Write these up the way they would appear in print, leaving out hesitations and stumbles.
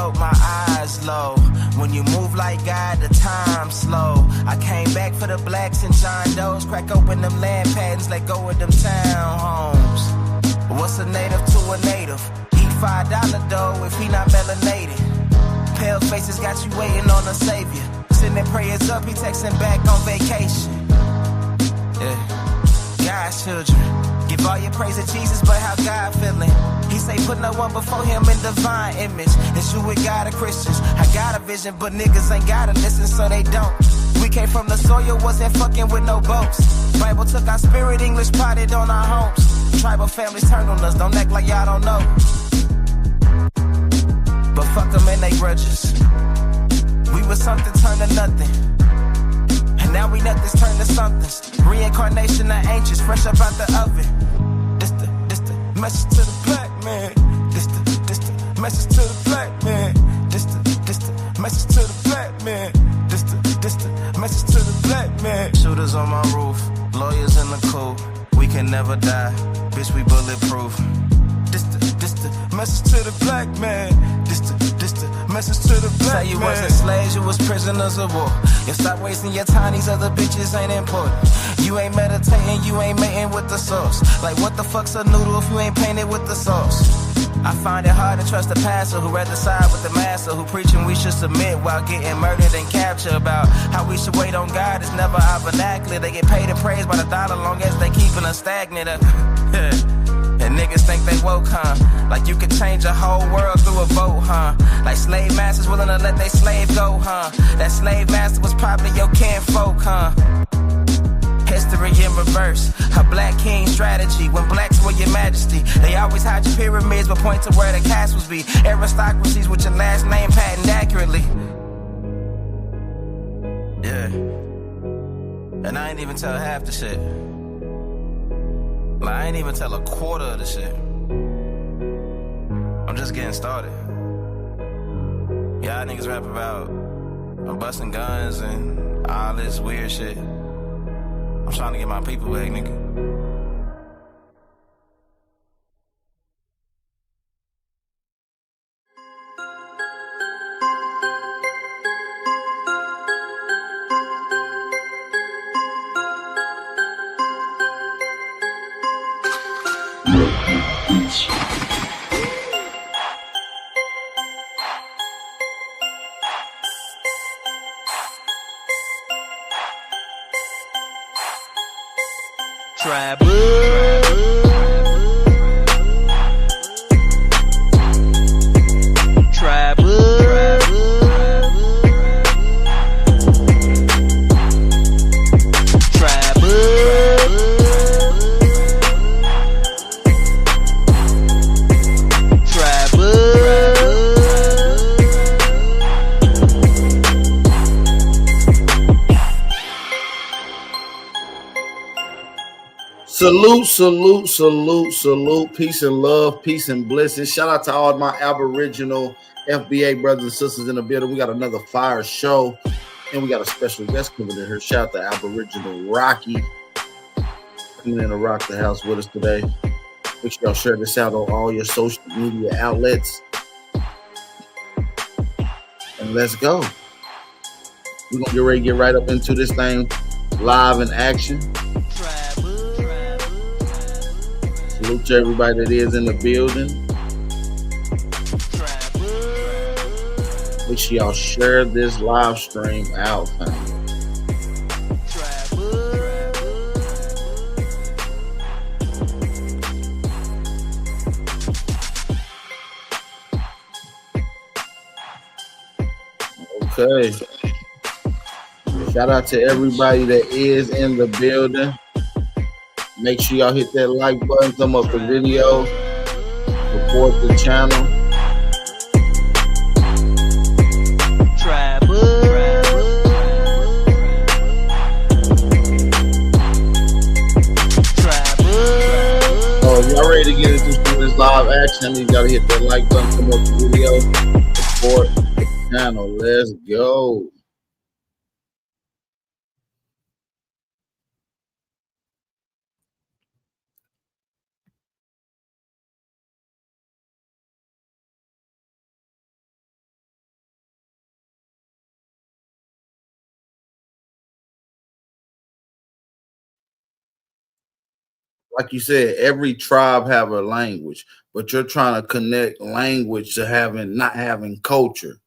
broke my eyes low. When you move like God, the time slow. I came back for the blacks and John Doe's. Crack open them land patents, let go of them townhomes. What's a native to a native? Eat $5 dough if he not melanated. Pale faces got you waiting on a savior. Sending prayers up, he texting back on vacation. Yeah, God's children. Give all your praise to Jesus, but how God feeling? He say put no one before him in divine image. It's you with God or Christians. I got a vision, but niggas ain't gotta listen, so they don't. We came from the soil, wasn't fucking with no boats. Bible took our spirit, English potted on our homes. Tribal families turned on us, don't act like y'all don't know. But fuck them and they grudges. We was something turned to nothing. And now we nothing's turned to somethings. Reincarnation of ancients, fresh up out the oven. This the message to the black man. This the message to the black man. This the message to the black man. This the message to the black man. Shooters on my roof, lawyers in the cool. We can never die, bitch, we bulletproof. This the message to the black man. This the message to the black man. Say you wasn't slaves, you was prisoners of war. You stop wasting your time, these other bitches ain't important. You ain't meditating, you ain't mating with the sauce. Like what the fuck's a noodle if you ain't painted with the sauce? I find it hard to trust the pastor who rather side with the master, who preaching we should submit while getting murdered and captured. About how we should wait on God is never our vernacular. They get paid and praised by the dollar long as they keeping us stagnant. And niggas think they woke, huh? Like you could change a whole world through a vote, huh? Like slave masters willing to let they slave go, huh? That slave master was probably your kinfolk, huh? History in reverse, a black king strategy. When blacks were your majesty, they always hide your pyramids but point to where the castles be. Aristocracies with your last name patented accurately. Yeah. And I ain't even tell half the shit. Like, I ain't even tell a quarter of the shit. I'm just getting started. Y'all niggas rap about busting guns and all this weird shit. I'm trying to get my people back, nigga. Salute. Peace and love, peace and blessings. Shout out to all my Aboriginal FBA brothers and sisters in the building. We got another fire show, and we got a special guest coming in here. Shout out to Aboriginal Rocky coming in to rock the house with us today. Make sure y'all share this out on all your social media outlets. And let's go. We're going to get ready to get right up into this thing live in action. Salute to everybody that is in the building. Make sure y'all share this live stream out, man. Okay. Shout out to everybody that is in the building. Make sure y'all hit that like button, thumb up the video, support the channel. Oh, if y'all ready to get into this live action, you gotta hit that like button, thumb up the video, support the channel. Let's go. like you said, every tribe have a language, but you're trying to connect language to not having culture.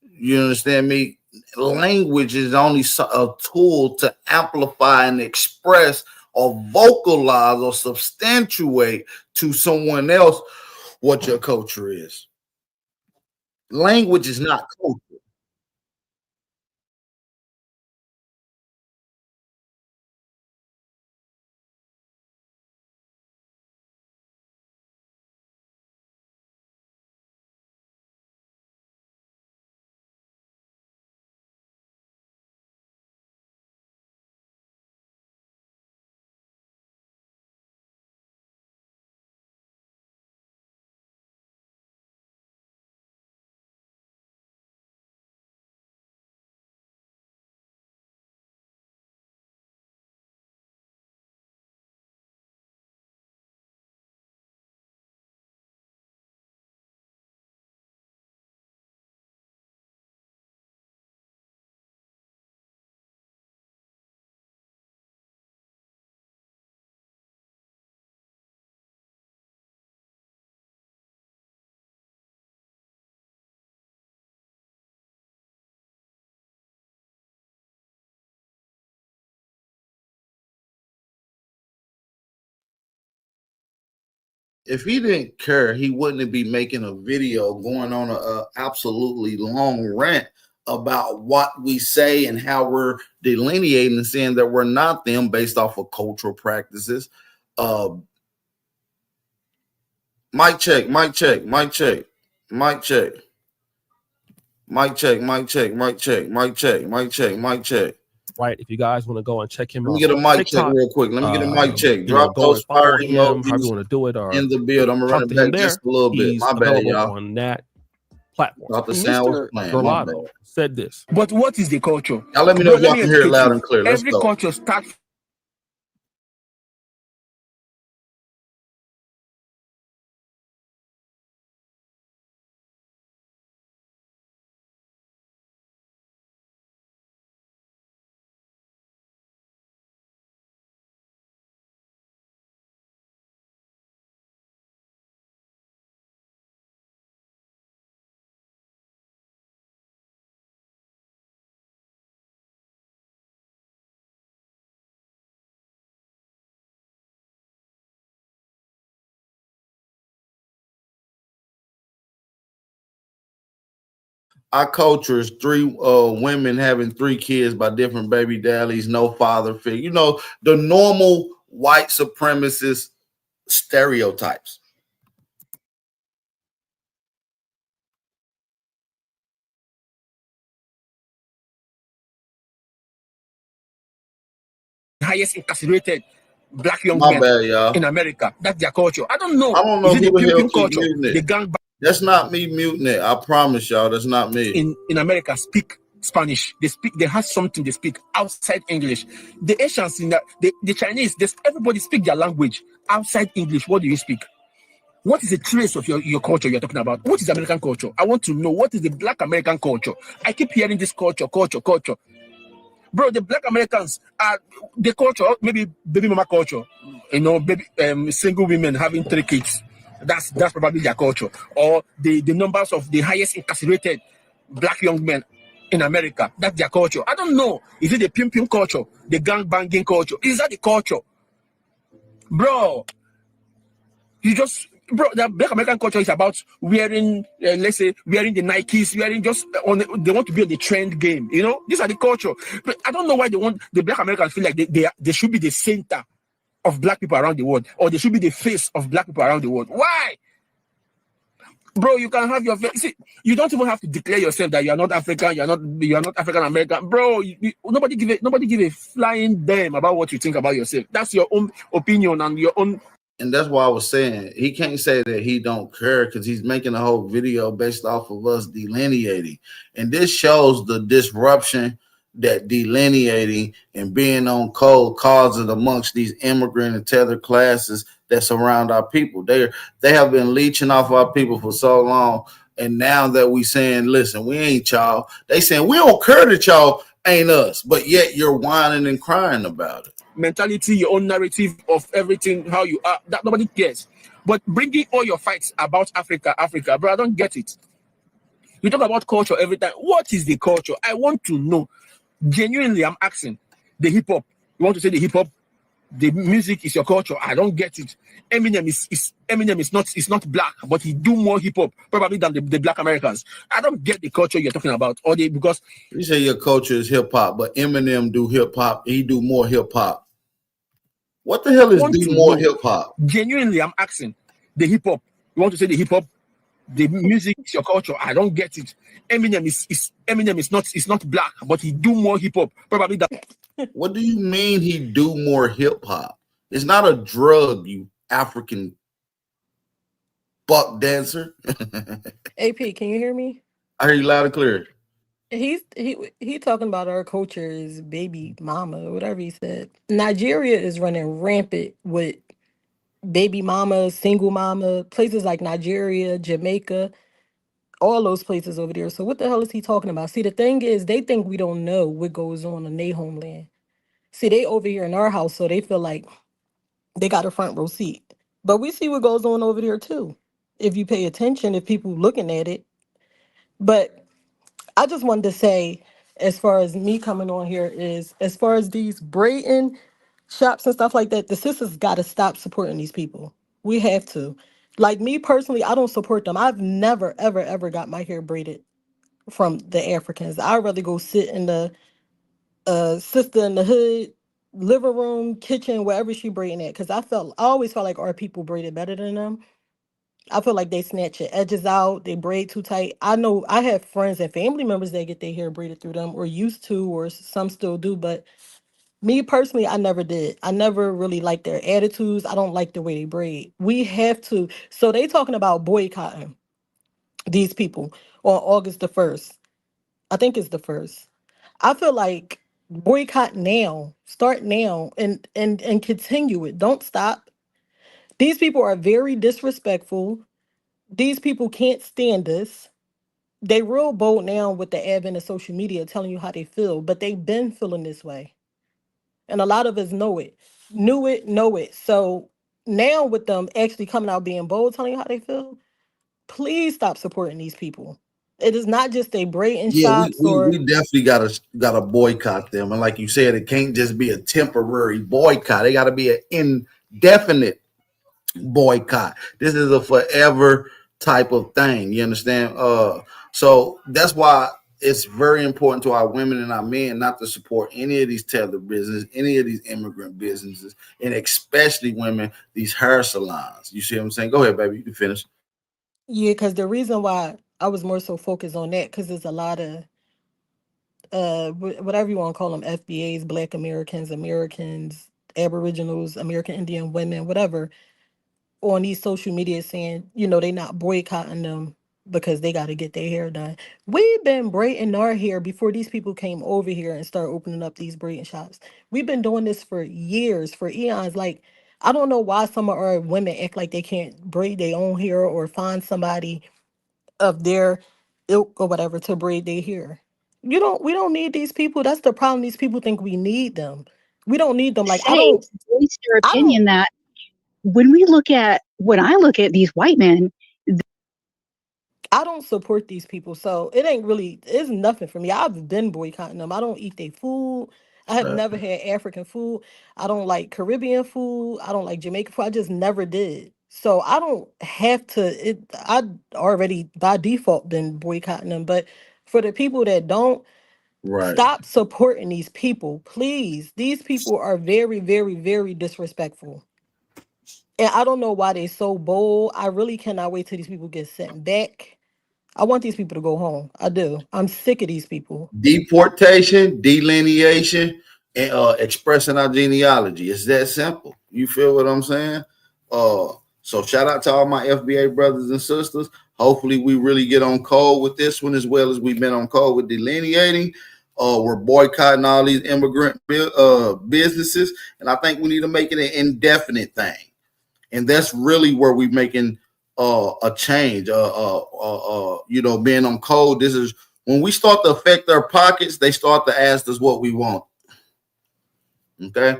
You understand me? Language is only a tool to amplify and express or vocalize or substantiate to someone else what your culture is. Language is not culture. If he didn't care, he wouldn't be making a video going on a absolutely long rant about what we say and how we're delineating and saying that we're not them based off of cultural practices. Mic check, mic check, mic check, mic check, mic check, mic check, mic check, mic check, mic check, mic check. Right, if you guys want to go and check him out, let me get a mic check real quick. Let me get a mic check. Drop those fire emojis. However you want to do it, or in the build. I'm gonna run it back just a little bit. My bad, y'all. On that platform. Thought the sound was playing. Gerlado said this. But what is the culture? Y'all let me know if y'all can hear it loud and clear. Let's Every go. culture starts. Our culture is three women having 3 kids by different baby daddies, no father figure. You know, the normal white supremacist stereotypes. Highest incarcerated black young men in America. That's their culture. I don't know. I don't know is it who the hell culture? The gang. That's not me muting it. I promise y'all, that's not me. In America, speak Spanish. They have something they speak outside English. The Asians the Chinese, everybody speak their language outside English. What do you speak? What is the trace of your culture you're talking about? What is American culture? I want to know what is the black American culture. I keep hearing this culture. Bro, the black Americans are the culture, maybe baby mama culture, you know, baby single women having 3 kids. That's probably their culture. Or the numbers of the highest incarcerated black young men in America. That's their culture. I don't know. Is it the pimp culture? The gang banging culture? Is that the culture? Bro, the black American culture is about wearing, let's say, wearing the Nikes, they want to be on the trend game. You know, these are the culture. But I don't know why the black Americans feel like they should be the center of black people around the world, or they should be the face of black people around the world. Why? Bro, you can have your face. See, you don't even have to declare yourself that you are not African, you are not African American. Bro, nobody give a flying damn about what you think about yourself. That's your own opinion and your own. And that's why I was saying he can't say that he don't care, because he's making a whole video based off of us delineating. And this shows the disruption that delineating and being on code causes amongst these immigrant and tether classes that surround our people. They have been leeching off our people for so long. And now that we saying, listen, we ain't y'all, they saying we don't care that y'all ain't us, but yet you're whining and crying about it. Mentality, your own narrative of everything, how you are, that nobody cares. But bringing all your fights about Africa, bro, I don't get it. You talk about culture every time. What is the culture? I want to know. Genuinely, I'm asking. The hip hop. You want to say the hip hop? The music is your culture. I don't get it. Eminem is not black, but he do more hip hop probably than the black Americans. I don't get the culture you're talking about. Because you say your culture is hip hop, but Eminem do hip hop. He do more hip hop. What the hell is do more hip hop? Genuinely, I'm asking. The hip hop. You want to say the hip hop? The music is your culture. I don't get it. Eminem is not black, but he do more hip hop probably than. What do you mean he do more hip hop? It's not a drug, you African buck dancer. AP, can you hear me? I hear you loud and clear. He talking about our culture is baby mama, whatever he said. Nigeria is running rampant with baby mama, single mama, places like Nigeria, Jamaica, all those places over there. So what the hell is he talking about? See, the thing is, they think we don't know what goes on in their homeland. See, they over here in our house, so they feel like they got a front row seat. But we see what goes on over there too. If you pay attention, if people looking at it. But I just wanted to say, as far as me coming on here, is as far as these braiding shops and stuff like that, the sisters got to stop supporting these people. We have to. Like me personally, I don't support them. I've never, ever, ever got my hair braided from the Africans. I'd rather go sit in the sister in the hood living room, kitchen, wherever she braiding at. Because I always felt like our people braided better than them. I feel like they snatch your edges out, they braid too tight. I know I have friends and family members that get their hair braided through them, or used to, or some still do. But me personally, I never did. I never really liked their attitudes. I don't like the way they braid. We have to. So they talking about boycotting these people on August the 1st. I think it's the 1st. I feel like boycott now, start now, and continue it. Don't stop. These people are very disrespectful. These people can't stand us. They real bold now with the advent of social media telling you how they feel, but they've been feeling this way. And a lot of us know it. Knew it, know it. So now with them actually coming out being bold, telling you how they feel, please stop supporting these people. It is not just a braiding Yeah, shops we or definitely gotta boycott them. And like you said, it can't just be a temporary boycott. It gotta be an indefinite boycott. This is a forever type of thing. You understand? So that's why it's very important to our women and our men not to support any of these tether business, any of these immigrant businesses, and especially women, these hair salons. You see what I'm saying? Go ahead, baby. You can finish. yeah, because the reason why I was more so focused on that, because there's a lot of whatever you want to call them, FBAs, Black Americans, Americans, Aboriginals, American Indian women, whatever, on these social media saying, they not boycotting them because they got to get their hair done. We've been braiding our hair before these people came over here and started opening up these braiding shops. We've been doing this for years, for eons. Like, I don't know why some of our women act like they can't braid their own hair or find somebody of their ilk or whatever to braid their hair. We don't need these people. That's the problem. These people think we need them. We don't need them. Like, Say, voice your I don't opinion that when I look at these white men, I don't support these people, so it's nothing for me. I've been boycotting them. I don't eat their food. I have never had African food. I don't like Caribbean food. I don't like Jamaican food. I just never did. So I don't have to. I already by default been boycotting them. But for the people that don't, Right. stop supporting these people, please. These people are very, very, very disrespectful. And I don't know why they're so bold. I really cannot wait till these people get sent back. I want these people to go home. I do. I'm sick of these people. Deportation, delineation, and expressing our genealogy. It's that simple. You feel what I'm saying? So shout out to all my FBA brothers and sisters. Hopefully we really get on code with this one as well as we've been on code with delineating. We're boycotting all these immigrant businesses, and I think we need to make it an indefinite thing. And that's really where we're making a change. Being on code, this is When we start to affect their pockets, they start to ask us what we want. Okay?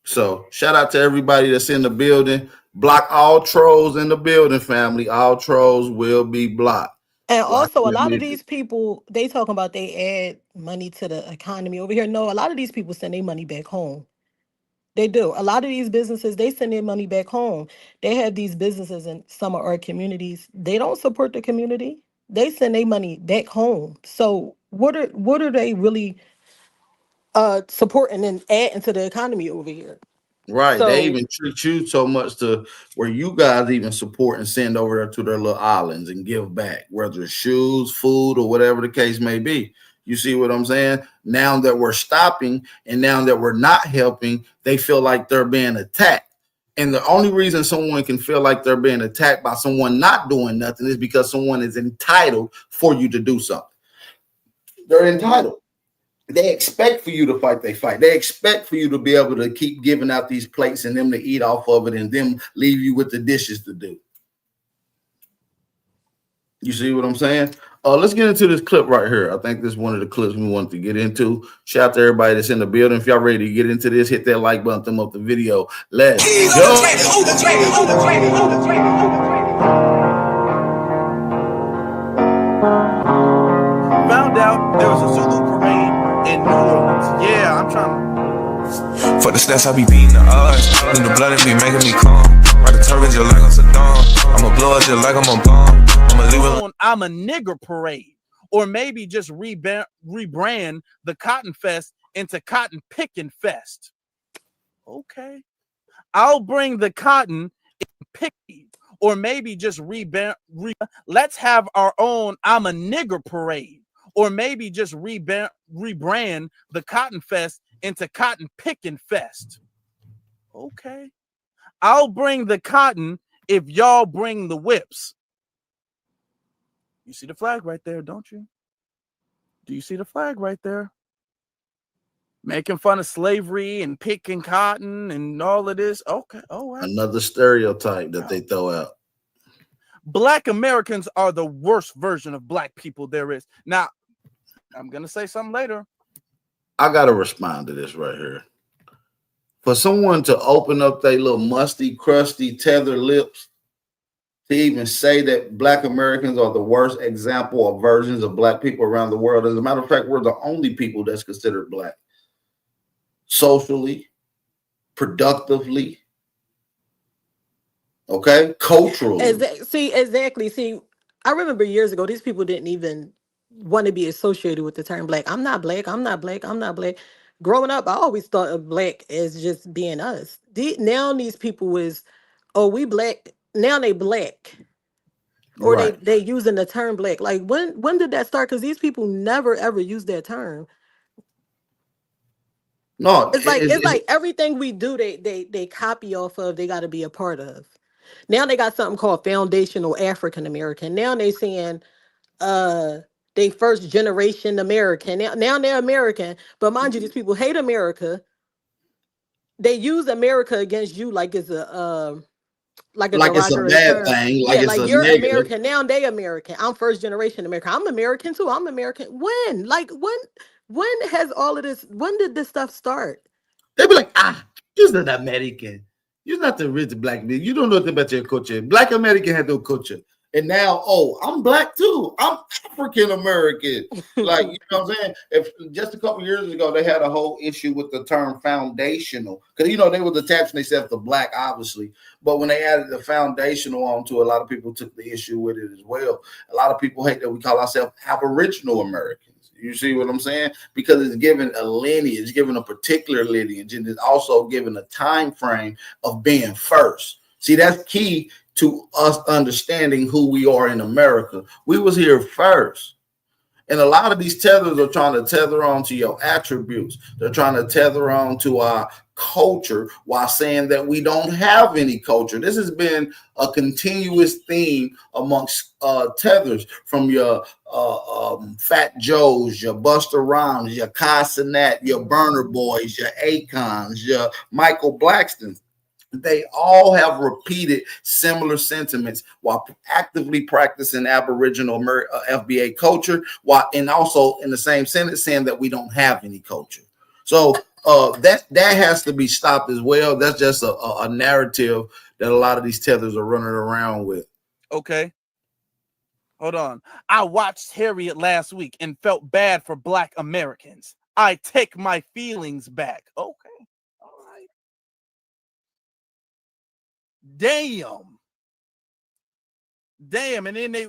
So shout out to everybody that's in the building. Block all trolls in the building, family. All trolls will be blocked. And Block also, a them lot of immediately. these people, they talking about they add money to the economy over here. No, a lot of these people send their money back home. They do. A lot of these businesses, they send their money back home. They have these businesses in some of our communities. They don't support the community. They send their money back home. So what are they really supporting and adding to the economy over here? Right. They So even treat you so much to where you guys even support and send over there to their little islands and give back, whether it's shoes, food, or whatever the case may be. You see what I'm saying? Now that we're stopping and now that we're not helping, they feel like they're being attacked. And the only reason someone can feel like they're being attacked by someone not doing nothing is because someone is entitled for you to do something. They're entitled. They expect for you to fight, they fight. They expect for you to be able to keep giving out these plates and them to eat off of it and them leave you with the dishes to do. You see what I'm saying? Let's get into this clip right here. I think this is one of the clips we wanted to get into. Shout out to everybody that's in the building. If y'all ready to get into this, hit that like button, thumb up the video. Let's go. Found out there was a Zulu parade in New Orleans. Yeah, I'm trying to. For the stats, I be beating the odds. In the blood, it be making me calm. Ride the turbines just like I'm Saddam. I'ma blow up just like I'm a bomb. I'ma leave it. I'm a nigger parade. Or maybe just rebrand the Cotton Fest into Cotton Picking Fest. Okay. I'll bring the cotton and pick. Or maybe just let's have our own I'm a nigger parade. Or maybe just rebrand the Cotton Fest into Cotton Picking Fest. Okay. I'll bring the cotton if y'all bring the whips. You see the flag right there, don't you? Do you see the flag right there? Making fun of slavery and picking cotton and all of this. Okay. Oh, wow. Another stereotype that they throw out. Black Americans are the worst version of black people there is. Now, I'm going to say something later. I got to respond to this right here. For someone to open up their little musty, crusty, tethered lips to even say that black Americans are the worst example of versions of black people around the world. As a matter of fact, we're the only people that's considered black. Socially, productively, okay, culturally. Exactly. See, I remember years ago, these people didn't even want to be associated with the term black. I'm not black. I'm not black. I'm not black. Growing up, I always thought of black as just being us. Now these people is, oh, we black. Now they black. Or Right. they using the term black. Like when did that start? Because these people never ever use that term. No, It's like everything we do, they copy off of, they gotta be a part of. Now they got something called foundational African American. Now they saying they first generation American. Now they're American. But mind you, these people hate America. They use America against you like it's a it's a derogatory bad term. thing, like it's like a you're negative. American. Now they American. I'm first generation American. I'm American too. I'm American. When? Like when has all of this, when did this stuff start? They be like, you're not American. You're not the rich black man. You don't know nothing about your culture. Black American had no culture. And now, I'm black too. I'm African American. Like, you know what I'm saying? If just a couple years ago, they had a whole issue with the term foundational. Because, they was attaching themselves to black, obviously. But when they added the foundational onto, a lot of people took the issue with it as well. A lot of people hate that we call ourselves Aboriginal Americans. You see what I'm saying? Because it's given a lineage, it's given a particular lineage, and it's also given a time frame of being first. See, that's key to us understanding who we are in America. We was here first. And a lot of these tethers are trying to tether on to your attributes. They're trying to tether on to our culture while saying that we don't have any culture. This has been a continuous theme amongst tethers, from your Fat Joes, your Buster Rhymes, your Kai Cenat, your Burner Boys, your Akons, your Michael Blackstons. they all have repeated similar sentiments while actively practicing Aboriginal FBA culture, while and also in the same sentence saying that we don't have any culture. So that has to be stopped as well. That's just a narrative that a lot of these tethers are running around with. Okay. Hold on. I watched Harriet last week and felt bad for Black Americans. I take my feelings back. Okay. All right. Damn. And then they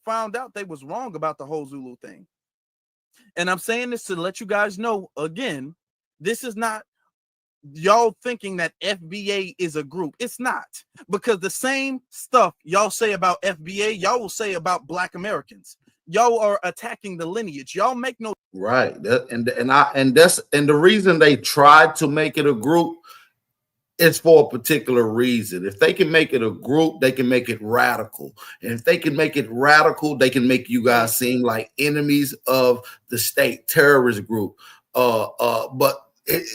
found out they was wrong about the whole Zulu thing. And I'm saying this to let you guys know again, this is not y'all thinking that FBA is a group. It's not, because the same stuff y'all say about FBA, y'all will say about Black Americans. Y'all are attacking the lineage. Y'all make no right. And the reason they tried to make it a group is for a particular reason. If they can make it a group, they can make it radical. And if they can make it radical, they can make you guys seem like enemies of the state, terrorist group. But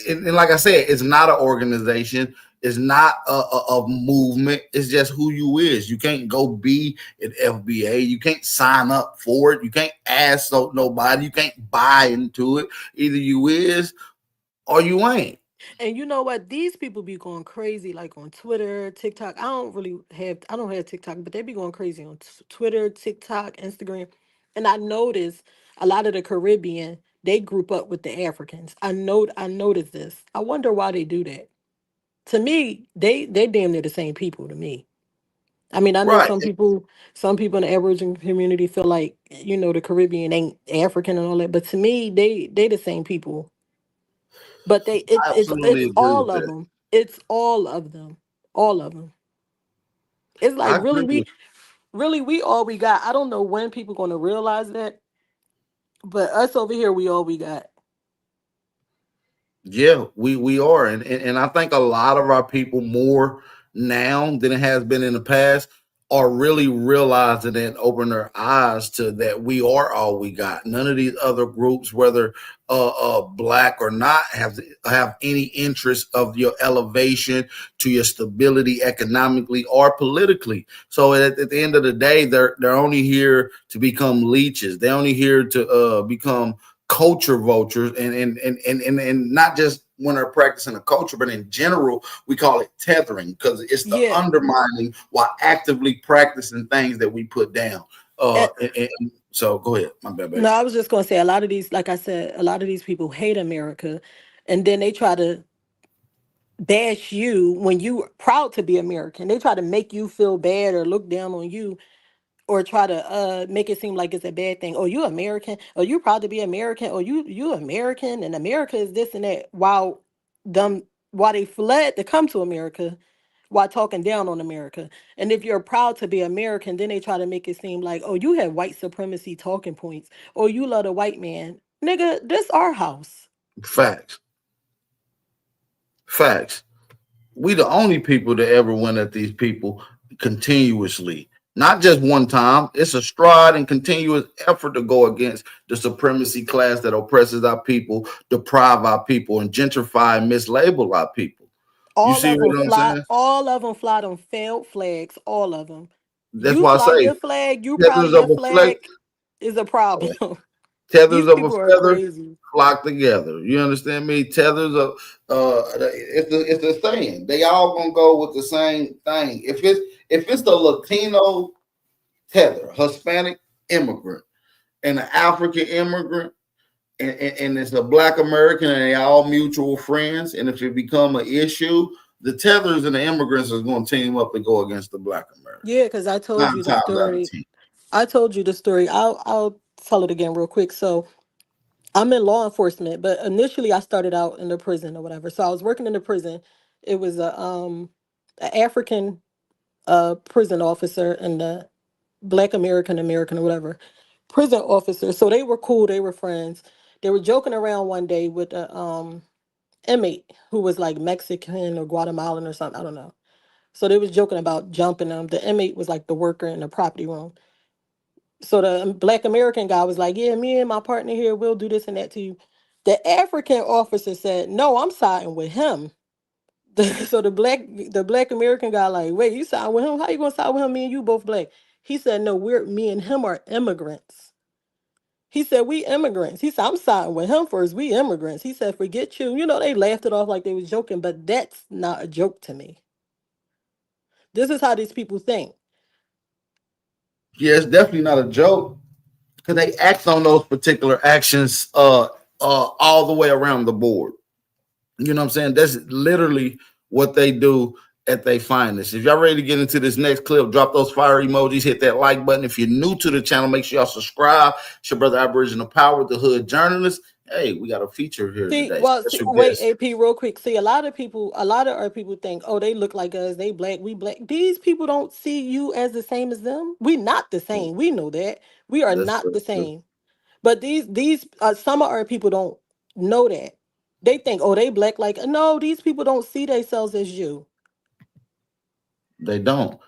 and like I said, it's not an organization. It's not a movement. It's just who you is. You can't go be an FBA. You can't sign up for it. You can't ask nobody. You can't buy into it. Either you is or you ain't. And you know what? These people be going crazy, like on Twitter, TikTok. I don't have TikTok, but they be going crazy on Twitter, TikTok, Instagram. And I notice a lot of the Caribbean, they group up with the Africans. I noticed this. I wonder why they do that. To me, they damn near the same people to me. I mean, I know Right. some people in the Aboriginal community feel like, the Caribbean ain't African and all that, but to me, they the same people. But I it's absolutely agree all with of that. them. It's all of them. All of them. It's like I agree with really we all we got. I don't know when people going to realize that, but us over here, we all we got. Yeah, we are, and I think a lot of our people more now than it has been in the past are really realizing and opening their eyes to that we are all we got. None of these other groups, whether black or not, have any interest of your elevation to your stability economically or politically. So at the end of the day, they're only here to become leeches. They're only here to become culture vultures, and not just when they're practicing a culture, but in general, we call it tethering because it's the Yeah. undermining while actively practicing things that we put down. So go ahead, my bad, baby. No, I was just gonna say a lot of these, like I said, a lot of these people hate America, and then they try to bash you when you proud to be American. They try to make you feel bad or look down on you or try to make it seem like it's a bad thing. Oh, you American? Oh, you proud to be American? Oh, you American and America is this and that. While they fled to come to America, while talking down on America. And if you're proud to be American, then they try to make it seem like, oh, you have white supremacy talking points, or you love the white man. Nigga, this our house. Facts. We the only people that ever went at these people continuously. Not just one time. It's a stride and continuous effort to go against the supremacy class that oppresses our people, deprive our people, and gentrify and mislabel our people. You see what I'm saying? All of them fly them failed flags, all of them. That's You why I fly say your flag, you proud of tethers your of a flag, flag is a problem. tethers These of a people are feather crazy. flock together. You understand me? Tethers of it's a saying. They all gonna go with the same thing. If it's the Latino tether, Hispanic immigrant, and an African immigrant, and it's a Black American, and they all mutual friends. And if it become an issue, the tethers and the immigrants is going to team up and go against the Black American. Yeah, because I told 9 you the times out of story. 10. I told you the story. I'll tell it again real quick. So I'm in law enforcement, but initially I started out in the prison or whatever. So I was working in the prison. It was a African prison officer and a Black American or whatever prison officer. So they were cool. They were friends. They were joking around one day with a inmate who was like Mexican or Guatemalan or something. I don't know. So they was joking about jumping them. The inmate was like the worker in the property room. So the Black American guy was like, "Yeah, me and my partner here, we'll do this and that to you." The African officer said, "No, I'm siding with him. So the black American guy like, wait, you side with him? How you gonna side with him? Me and you both black. He said, no, me and him are immigrants. He said, we immigrants. He said, I'm siding with him first. We immigrants. He said, forget you. You know, they laughed it off like they was joking, but that's not a joke to me. This is how these people think. Yeah, it's definitely not a joke because they act on those particular actions all the way around the board. You know what I'm saying? That's literally what they do at their finest. If y'all ready to get into this next clip, drop those fire emojis, hit that like button. If you're new to the channel, make sure y'all subscribe. It's your brother Aboriginal Power, the Hood Journalist. Hey, we got a feature here today. Wait, AP, real quick. See, a lot of our people think, oh, they look like us, they black, we black. These people don't see you as the same as them. We not the same. We know that. We are That's not the true. same. But these some of our people don't know that. They think, oh, they black like no, these people don't see themselves as you. They don't.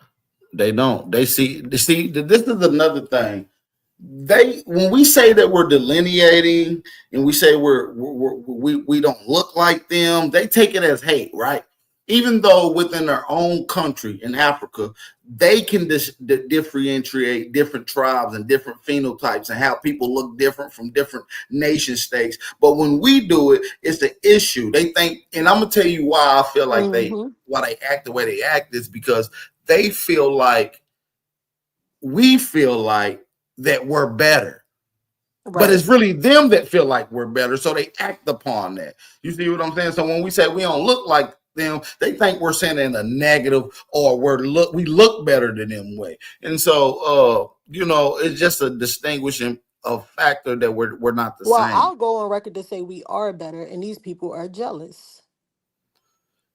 They see. This is another thing. When we say that we're delineating and we say we don't look like them, they take it as hate, right? Even though within their own country in Africa, they can differentiate different tribes and different phenotypes and how people look different from different nation states. But when we do it, it's the issue. They think, and I'm gonna tell you why I feel like why they act the way they act is because they feel like we feel like that we're better. Right. But it's really them that feel like we're better, so they act upon that. You see what I'm saying? So when we say we don't look like them, they think we're saying in a negative or we look better than them way. And so you know, it's just a distinguishing factor that we're not the same. Well, I'll go on record to say we are better, and these people are jealous.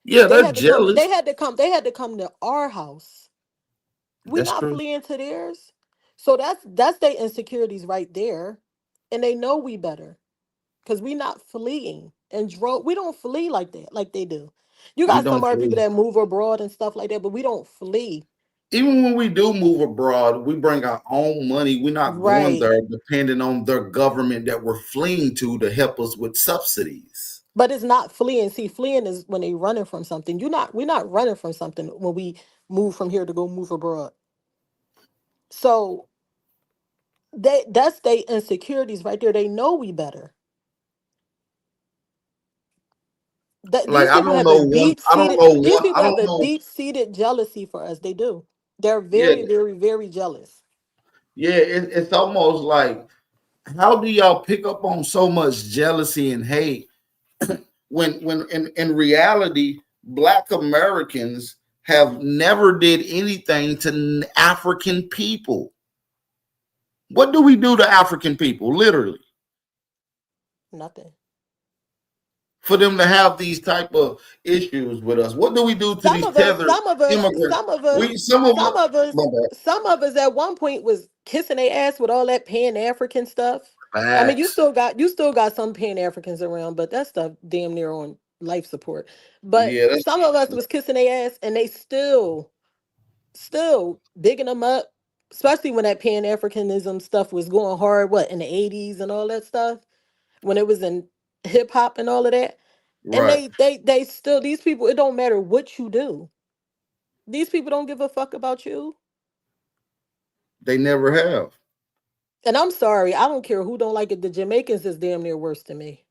Yeah, they're jealous. They had to come to our house. We're not fleeing to theirs. So that's their insecurities right there. And they know we better. Because we're not fleeing. And we don't flee like that, like they do. You got some other people that move abroad and stuff like that, but we don't flee. Even when we do move abroad, we bring our own money. We're not going there depending on their government that we're fleeing to help us with subsidies. But it's not fleeing. See, fleeing is when they're running from something. We're not running from something when we move from here to go move abroad. So that's their insecurities right there. They know we better. These people have a deep-seated jealousy for us. They do. They're very, very, very jealous. Yeah, it's almost like, how do y'all pick up on so much jealousy and hate when in reality, Black Americans have never did anything to African people? What do we do to African people? Literally. Nothing. For them to have these type of issues with us, what do we do to these tethered immigrants? Some of us at one point was kissing their ass with all that Pan-African stuff. Facts. I mean, you still got some Pan-Africans around, but that stuff damn near on life support. But some of us was kissing their ass, and they still bigging them up, especially when that Pan-Africanism stuff was going hard. In the 80s and all that stuff, when it was in hip hop and all of that. Right. And they still, these people, it don't matter what you do. These people don't give a fuck about you. They never have. And I'm sorry, I don't care who don't like it. The Jamaicans is damn near worse than me.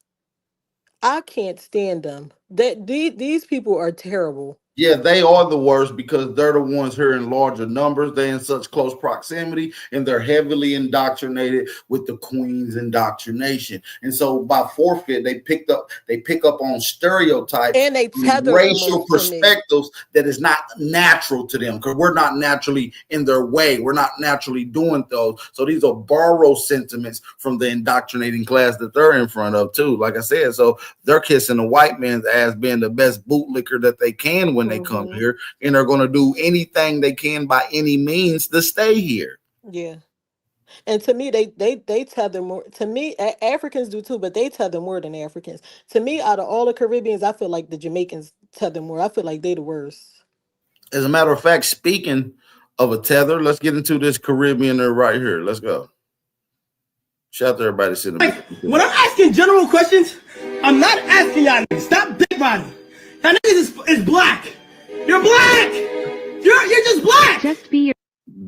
I can't stand them. These people are terrible. Yeah, they are the worst because they're the ones here in larger numbers. They're in such close proximity, and they're heavily indoctrinated with the Queen's indoctrination. And so by forfeit, they pick up on stereotypes and they tether racial perspectives that is not natural to them because we're not naturally in their way. We're not naturally doing those. So these are borrowed sentiments from the indoctrinating class that they're in front of too. Like I said, so they're kissing the white man's ass being the best bootlicker that they can when they come here, and they're going to do anything they can by any means to stay here. Yeah. And to me, they tether more. To me, Africans do too, but they tether more than Africans. To me, out of all the Caribbeans, I feel like the Jamaicans tether more. I feel like they the worst. As a matter of fact, speaking of a tether, let's get into this Caribbean right here. Let's go. Shout out to everybody sitting. When I'm asking general questions, I'm not asking y'all. Stop dick riding. That nigga is black. You're black. You're just black. Just be your.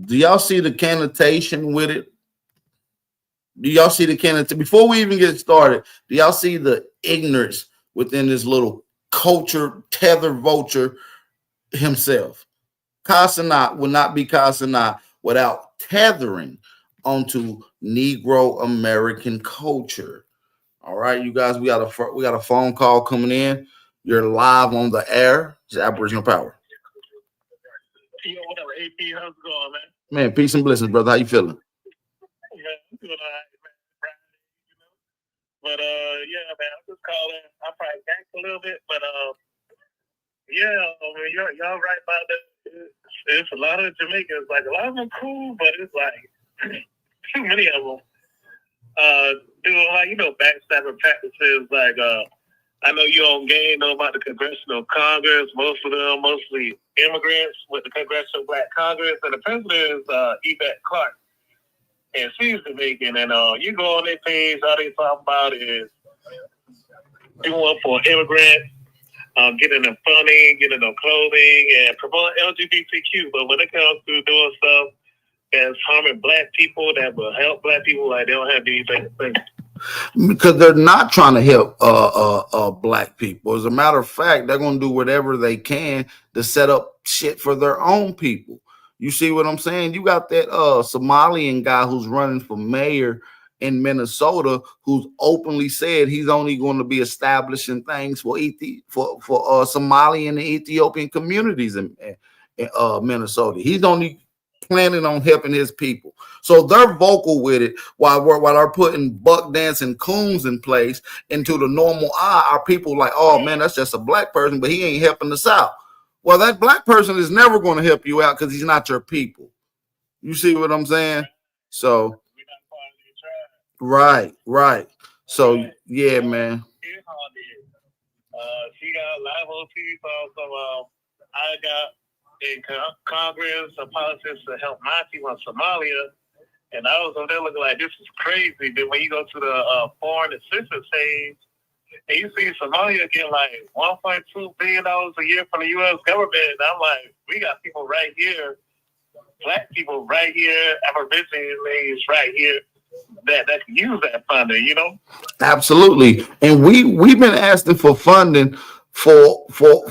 Do y'all see the connotation with it? Do y'all see the connotation? Before we even get started, do y'all see the ignorance within this little culture tether vulture himself? Casanat would not be Casanat without tethering onto Negro American culture. All right, you guys, we got a phone call coming in. You're live on the air. It's Aboriginal Power. Yo, what up, AP? How's it going, man? Man, peace and blessings, brother. How you feeling? Yeah, I'm doing all right, man. But yeah, man, I'm just calling. I probably ganked a little bit, but yeah, I mean, y'all right about that. It's a lot of Jamaicans. Like, a lot of them cool, but it's like too many of them doing, like, backstabbing practices. Like, I know you on game, know about the Congressional Congress. Most of them, mostly immigrants with the Congressional Black Congress, and the president is Yvette Clarke, and she's Jamaican. And you go on their page, all they talk about is doing for immigrants. Getting them funding, getting them clothing, and promoting LGBTQ. But when it comes to doing stuff that's harming black people, that will help black people, like, they don't have anything to say. Because they're not trying to help black people. As a matter of fact, they're going to do whatever they can to set up shit for their own people. You see what I'm saying? You got that Somalian guy who's running for mayor in Minnesota, who's openly said he's only going to be establishing things for Somali and Ethiopian communities in Minnesota. He's only planning on helping his people. So they're vocal with it while they're putting buck dancing coons in place. Into the normal eye, our people like, oh man, that's just a black person, but he ain't helping us out. Well, that black person is never going to help you out because he's not your people. You see what I'm saying? So right. So yeah, man. She got live OTs also. I got in Congress a politician to help my team on Somalia, and I was over there looking like, this is crazy. Then when you go to the foreign assistance page, and you see Somalia getting like $1.2 billion a year from the U.S. government, and I'm like, we got people right here, black people right here, Aborigines right here, that can use that funding, Absolutely. And we've been asking for funding for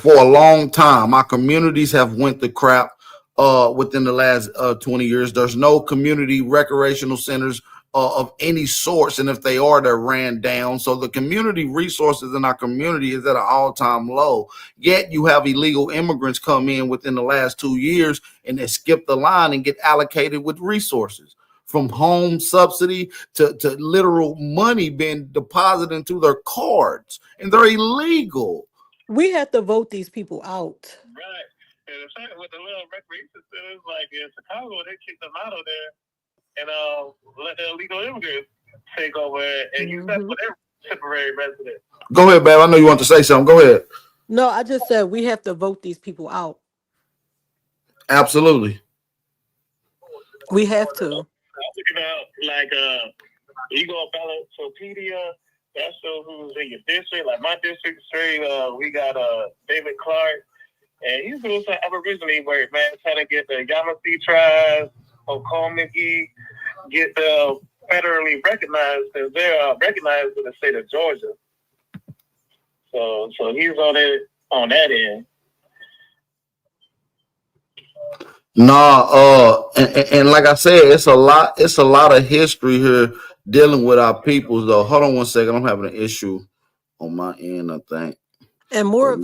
a long time. Our communities have went to crap within the last 20 years. There's no community recreational centers of any sorts, and if they are, they're ran down. So the community resources in our community is at an all-time low. Yet you have illegal immigrants come in within the last 2 years and they skip the line and get allocated with resources, from home subsidy to literal money being deposited into their cards, and they're illegal. We have to vote these people out. Right. And the fact with the little recreation centers, like in Chicago, they kicked them out of there and let the illegal immigrants take over and use that for their temporary residents. Go ahead, babe. I know you want to say something. Go ahead. No, I just said we have to vote these people out. Absolutely. We have to. I'm looking out, like, you go on Ballotpedia, that shows who's in your district. Like my district straight, we got David Clark, and he's doing some Aboriginal work, man, trying to get the Yamasee tribes, Okomagi, get the federally recognized, because they're recognized in the state of Georgia. So he's on that end. And like I said, it's a lot of history here dealing with our peoples though. Hold on one second. I'm having an issue on my end, I think. And more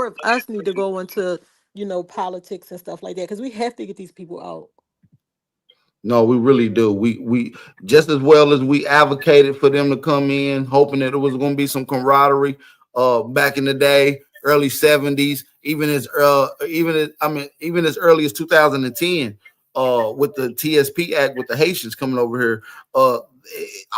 of us need to go into, politics and stuff like that, because we have to get these people out. No, we really do. We just as well as we advocated for them to come in, hoping that it was going to be some camaraderie back in the day, early 70s, even as early as 2010 with the TSP Act with the Haitians coming over here.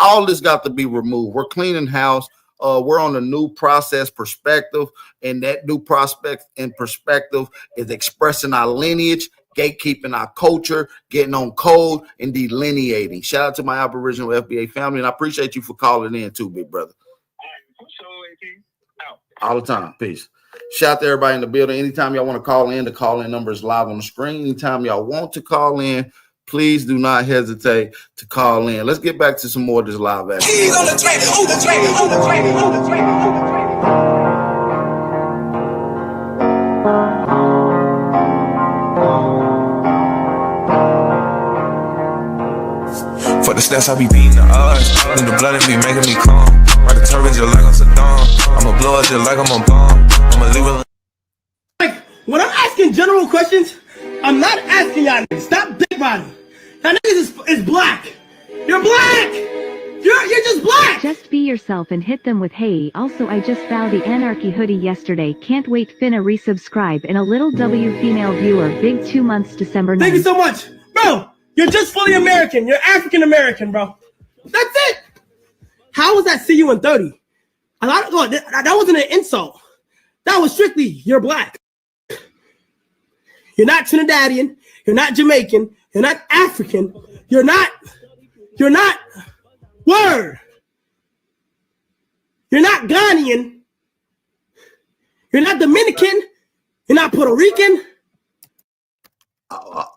All this got to be removed. We're cleaning house. We're on a new process perspective, and that new prospect and perspective is expressing our lineage, gatekeeping our culture, getting on code, and delineating. Shout out to my Aboriginal FBA family, and I appreciate you for calling in too, big brother. All the time. Peace. Shout out to everybody in the building. Anytime y'all want to call in, the call-in number is live on the screen. Anytime y'all want to call in, please do not hesitate to call in. Let's get back to some more of this live action. Keys on the track, on the track, on the track, on the track, on the track. For the stats, I be beating the odds. In the blood, it be making me calm. Ride the turbines just like I'm Saddam. I'ma blow it just like I'm a bomb. I'ma leave it. Like, when I'm asking general questions, I'm not asking y'all niggas. Stop dick riding. Y'all niggas is black. You're black. You're just black. Just be yourself and hit them with hey. Also, I just found the Anarchy hoodie yesterday. Can't wait. Finna resubscribe in a little W female viewer. Big 2 months December 9th. Thank you so much. Bro, you're just fully American. You're African American, bro. That's it. How was that see you in 30? That wasn't an insult. That was strictly you're black. You're not Trinidadian. You're not Jamaican. You're not African. You're not word. You're not Ghanaian. You're not Dominican. You're not Puerto Rican.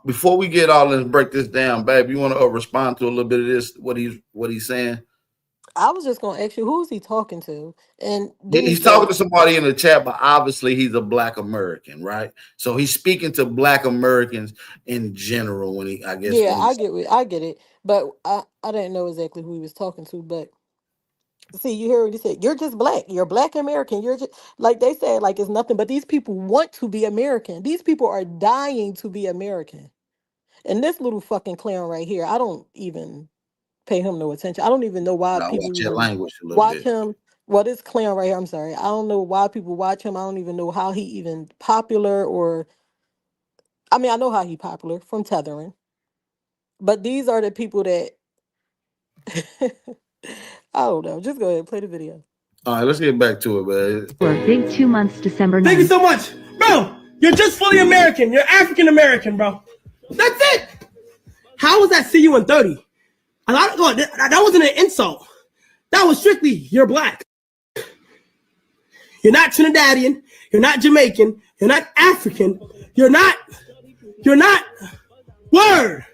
Before we get all this, break this down, babe, you want to respond to a little bit of this, what he's saying? I was just gonna ask you, who's he talking to? And He's talking to somebody in the chat, but obviously he's a Black American, right? So he's speaking to Black Americans in general when I get it, but I didn't know exactly who he was talking to. But see, you heard what he said. You're just black. You're Black American. You're just like they said, like it's nothing. But these people want to be American. These people are dying to be American. And this little fucking clown right here, I don't even pay him no attention. I don't even know why people watch your language a little watch bit. him. Well, this clown right here, I'm sorry. I don't know why people watch him. I don't even know how he even popular or I mean, I know how he popular from tethering. But these are the people that I don't know. Just go ahead and play the video. All right, let's get back to it, man. For big 2 months December 9th. Thank you so much. Bro, you're just fully American. You're African American, bro. That's it. How was that see you in 30? That wasn't an insult. That was strictly you're black. You're not Trinidadian. You're not Jamaican. You're not African. You're not word.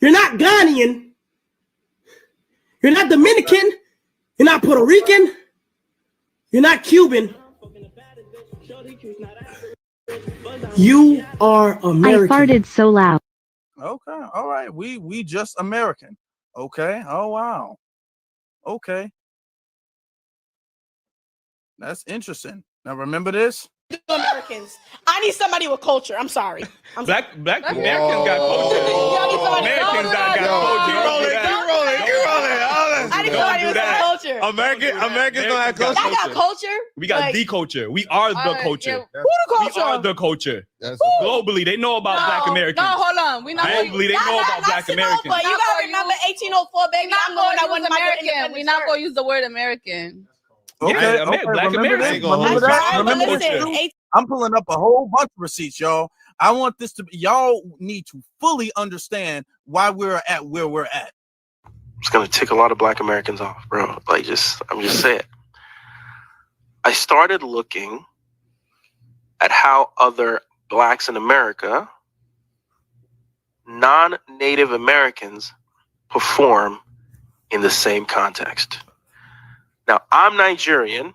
You're not Ghanaian. You're not Dominican. You're not Puerto Rican. You're not Cuban. You are American. I farted so loud. Okay, all right. We just American. Okay. Oh wow. Okay. That's interesting. Now remember this. Americans. I need somebody with culture. I'm sorry. Black Americans got culture. Americans got culture. Keep rolling. I need somebody with culture. Americans don't have culture. I got culture. We got the culture. We are the culture. Who the culture? We are the culture. Globally, they know about Black Americans. No, hold on. We not globally, they know about Black Americans. But you gotta remember 1804, baby. I'm the one that won American. We're not gonna use the word American. Okay, Black Americans. Remember that. I'm pulling up a whole bunch of receipts, y'all. I want this to be, y'all need to fully understand why we're at where we're at. It's gonna tick a lot of Black Americans off, bro. I'm just saying. I started looking at how other Blacks in America, non-Native Americans, perform in the same context. Now, I'm Nigerian.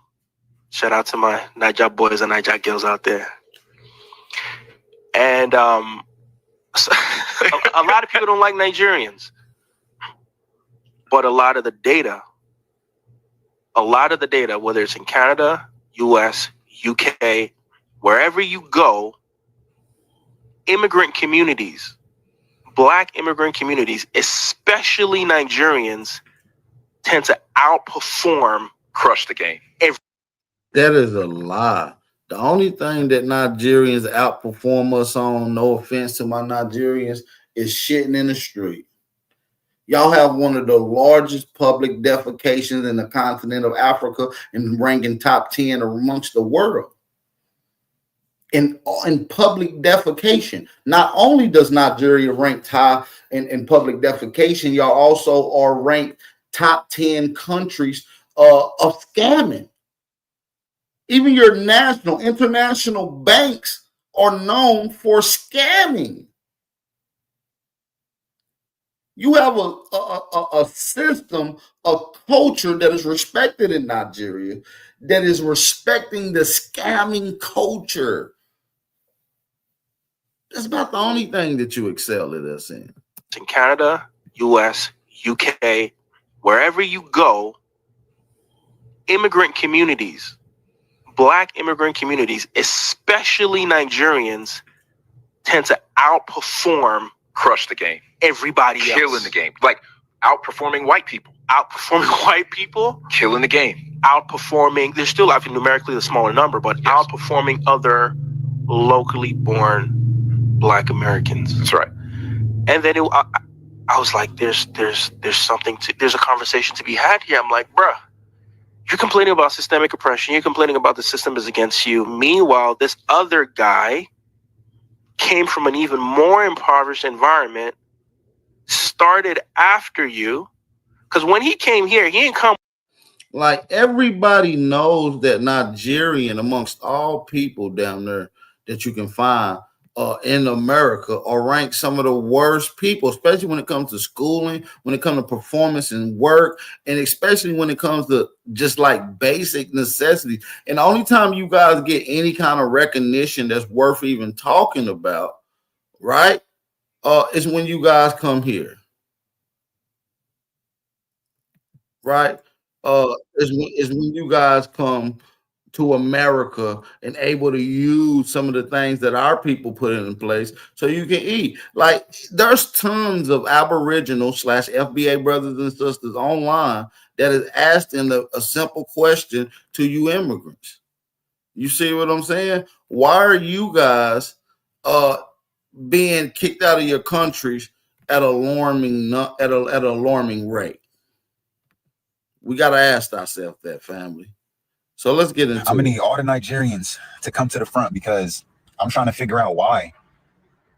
Shout out to my Niger boys and Niger girls out there. And so, a lot of people don't like Nigerians. But a lot of the data, whether it's in Canada, US, UK, wherever you go, immigrant communities, Black immigrant communities, especially Nigerians, tend to outperform, crush the game. That is a lie. The only thing that Nigerians outperform us on, no offense to my Nigerians, is shitting in the street. Y'all have one of the largest public defecations in the continent of Africa and ranking top 10 amongst the world. In public defecation. Not only does Nigeria rank high in public defecation, y'all also are ranked top 10 countries of scamming. Even your international banks are known for scamming. You have a system, a culture that is respected in Nigeria, that is respecting the scamming culture. That's about the only thing that you excel at us in. In Canada, US, UK, wherever you go, immigrant communities, Black immigrant communities, especially Nigerians, tend to outperform, crush the game, everybody else. Killing the game. Like outperforming white people. Outperforming white people. Killing the game. Outperforming, they're still, I think, numerically the smaller number, but yes, outperforming other locally born Black Americans. That's right. And then I was like, there's something to, there's a conversation to be had here. I'm like, bruh, you're complaining about systemic oppression. You're complaining about the system is against you. Meanwhile, this other guy came from an even more impoverished environment, started after you. Because when he came here, he didn't come. Like, everybody knows that Nigerian, amongst all people down there that you can find in America, are ranked some of the worst people, especially when it comes to schooling, when it comes to performance and work, and especially when it comes to just like basic necessities. And the only time you guys get any kind of recognition that's worth even talking about, right, is when you guys come here. Right? Is when you guys come to America and able to use some of the things that our people put in place so you can eat. Like, there's tons of Aboriginal / FBA brothers and sisters online that is asking a simple question to you immigrants. You see what I'm saying? Why are you guys being kicked out of your countries at alarming rate? We got to ask ourselves that, family. So let's get into it. I'm going to need all the Nigerians to come to the front, because I'm trying to figure out why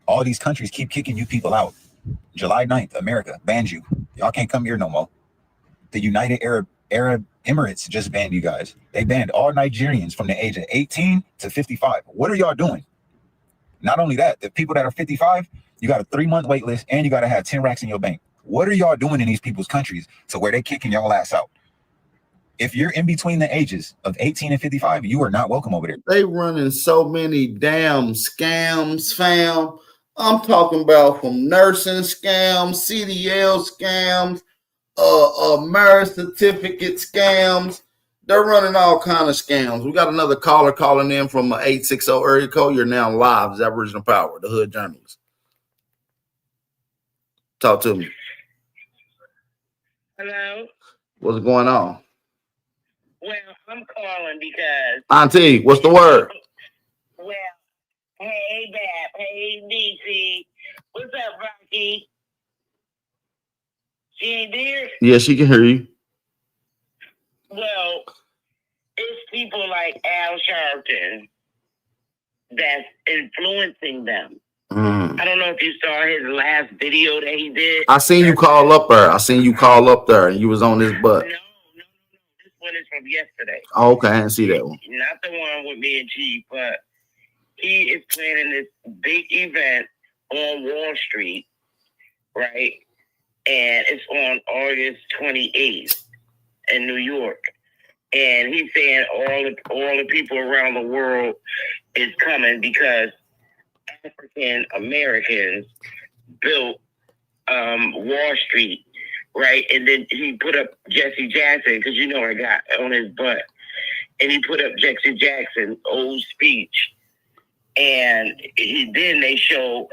all these countries keep kicking you people out. July 9th, America banned you. Y'all can't come here no more. The United Arab Emirates just banned you guys. They banned all Nigerians from the age of 18 to 55. What are y'all doing? Not only that, the people that are 55, you got a 3-month wait list, and you got to have 10 racks in your bank. What are y'all doing in these people's countries to where they kicking y'all ass out? If you're in between the ages of 18 and 55, you are not welcome over there. They running so many damn scams, fam. I'm talking about from nursing scams, CDL scams, marriage certificate scams. They're running all kind of scams. We got another caller calling in from 860 area code. You're now live as Aboriginal Power, the Hood Journalist. Talk to me. Hello? What's going on? Well, I'm calling because... Auntie, what's the word? Well, hey, Bab. Hey, DC. What's up, Rocky? She ain't there? Yeah, she can hear you. Well, it's people like Al Sharpton that's influencing them. I don't know if you saw his last video that he did. I seen you call up there. And you was on his butt. No. This one is from yesterday. Oh, okay, I didn't see that one. Not the one with me and Chief, but he is planning this big event on Wall Street, right? And it's on August 28th in New York. And he's saying all the people around the world is coming because African Americans built Wall Street, right? And then he put up Jesse Jackson, because you know I got on his butt. And he put up Jesse Jackson's old speech. And then they show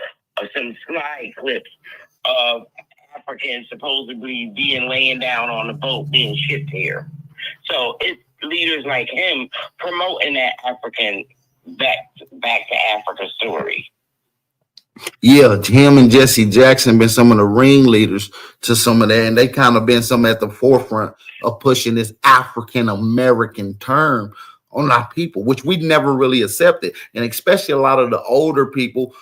some slide clips of Africans supposedly laying down on the boat being shipped here. So it's leaders like him promoting that African back to Africa story. Yeah, him and Jesse Jackson been some of the ringleaders to some of that, and they kind of been some at the forefront of pushing this African American term on our people, which we never really accepted. And especially a lot of the older people,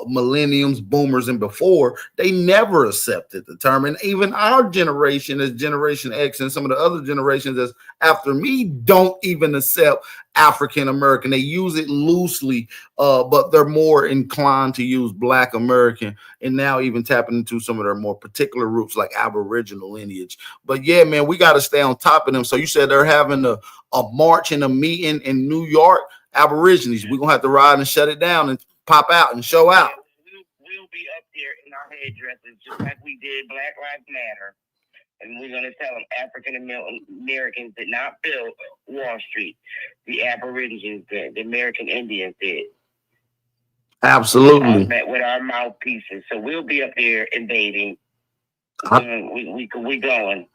millenniums, boomers, and before, they never accepted the term. And even our generation, as Generation X and some of the other generations that's after me, don't even accept African American. They use it loosely, but they're more inclined to use Black American, and now even tapping into some of their more particular roots like Aboriginal lineage. But yeah, man, we got to stay on top of them. So you said they're having a march and a meeting in New York, Aborigines. We're gonna have to ride and shut it down and pop out and show out. We'll be up there in our headdresses just like we did Black Lives Matter. And we're going to tell them African Americans did not build Wall Street. The Aborigines did. The American Indians did. Absolutely. With our mouthpieces. So we'll be up there invading. We going.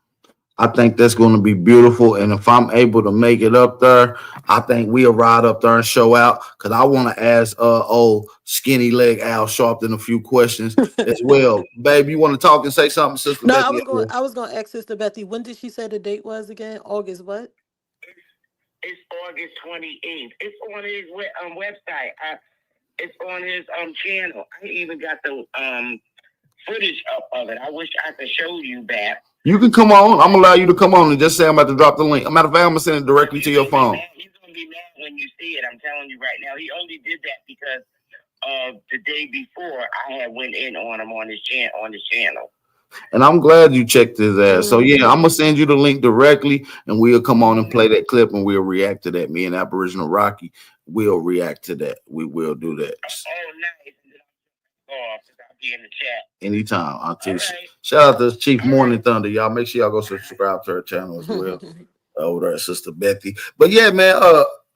I think that's going to be beautiful. And if I'm able to make it up there, I think we'll ride up there and show out. Because I want to ask old skinny leg Al Sharpton a few questions as well. Babe, you want to talk and say something, Sister No, Betty? I was gonna ask Sister Betty, when did she say the date was again? August what? It's August 28th. It's on his website. It's on his channel. I even got the footage up of it. I wish I could show you that. You can come on. I'm gonna allow you to come on and just say I'm about to drop the link. Matter of fact, I'm gonna send it directly to your phone. He's gonna be mad when you see it. I'm telling you right now. He only did that because the day before I had went in on him on his channel. And I'm glad you checked his ass. So yeah, I'm gonna send you the link directly, and we'll come on and play that clip, and we'll react to that. Me and Aboriginal Rocky will react to that. We will do that. Oh, nice. I'll be in the chat. Anytime. I'll tell you. Right. Shout out to Chief Morning Thunder, y'all. Make sure y'all go subscribe to her channel as well. Over there, Sister Betty. But yeah, man,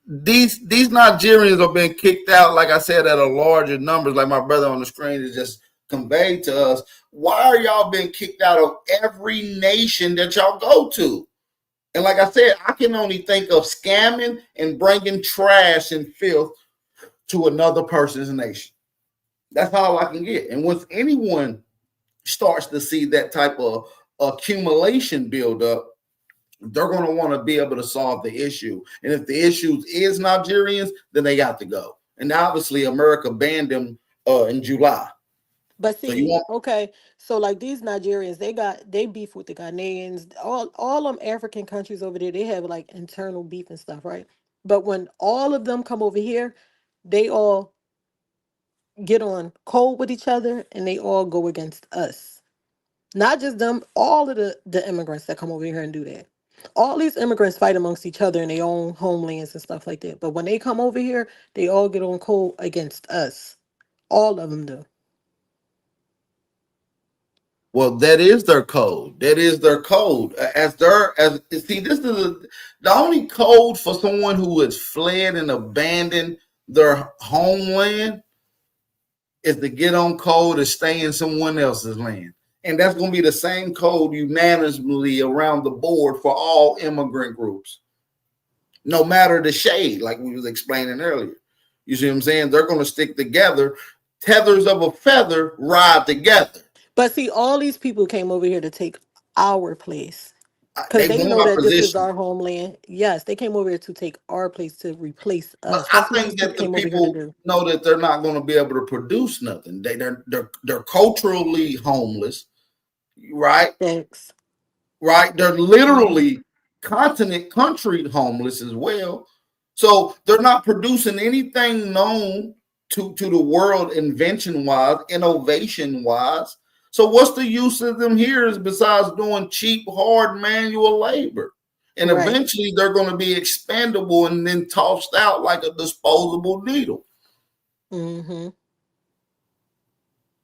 these Nigerians are being kicked out, like I said, at a larger numbers, like my brother on the screen is just conveyed to us. Why are y'all being kicked out of every nation that y'all go to? And like I said, I can only think of scamming and bringing trash and filth to another person's nation. That's all I can get. And once anyone starts to see that type of accumulation build up, they're going to want to be able to solve the issue. And if the issue is Nigerians, then they got to go. And obviously, America banned them in July. But see, so like these Nigerians, they beef with the Ghanaians, all them African countries over there, they have like internal beef and stuff, right? But when all of them come over here, they all get on cold with each other and they all go against us. Not just them, all of the immigrants that come over here and do that. All these immigrants fight amongst each other in their own homelands and stuff like that. But when they come over here, they all get on cold against us. All of them do. Well, that is their code. That is their code. See, this is the only code for someone who has fled and abandoned their homeland is to get on code and stay in someone else's land. And that's going to be the same code unanimously around the board for all immigrant groups, no matter the shade, like we was explaining earlier. You see what I'm saying? They're going to stick together. Tethers of a feather ride together. But see, all these people came over here to take our place because they know that this is our homeland. Yes, they came over here to take our place, to replace us. I think that the people know that they're not going to be able to produce nothing. They're culturally homeless, right? Thanks. Right? They're literally country homeless as well. So they're not producing anything known to the world invention-wise, innovation-wise. So what's the use of them here is besides doing cheap, hard manual labor? And eventually they're going to be expendable and then tossed out like a disposable needle. Mm-hmm.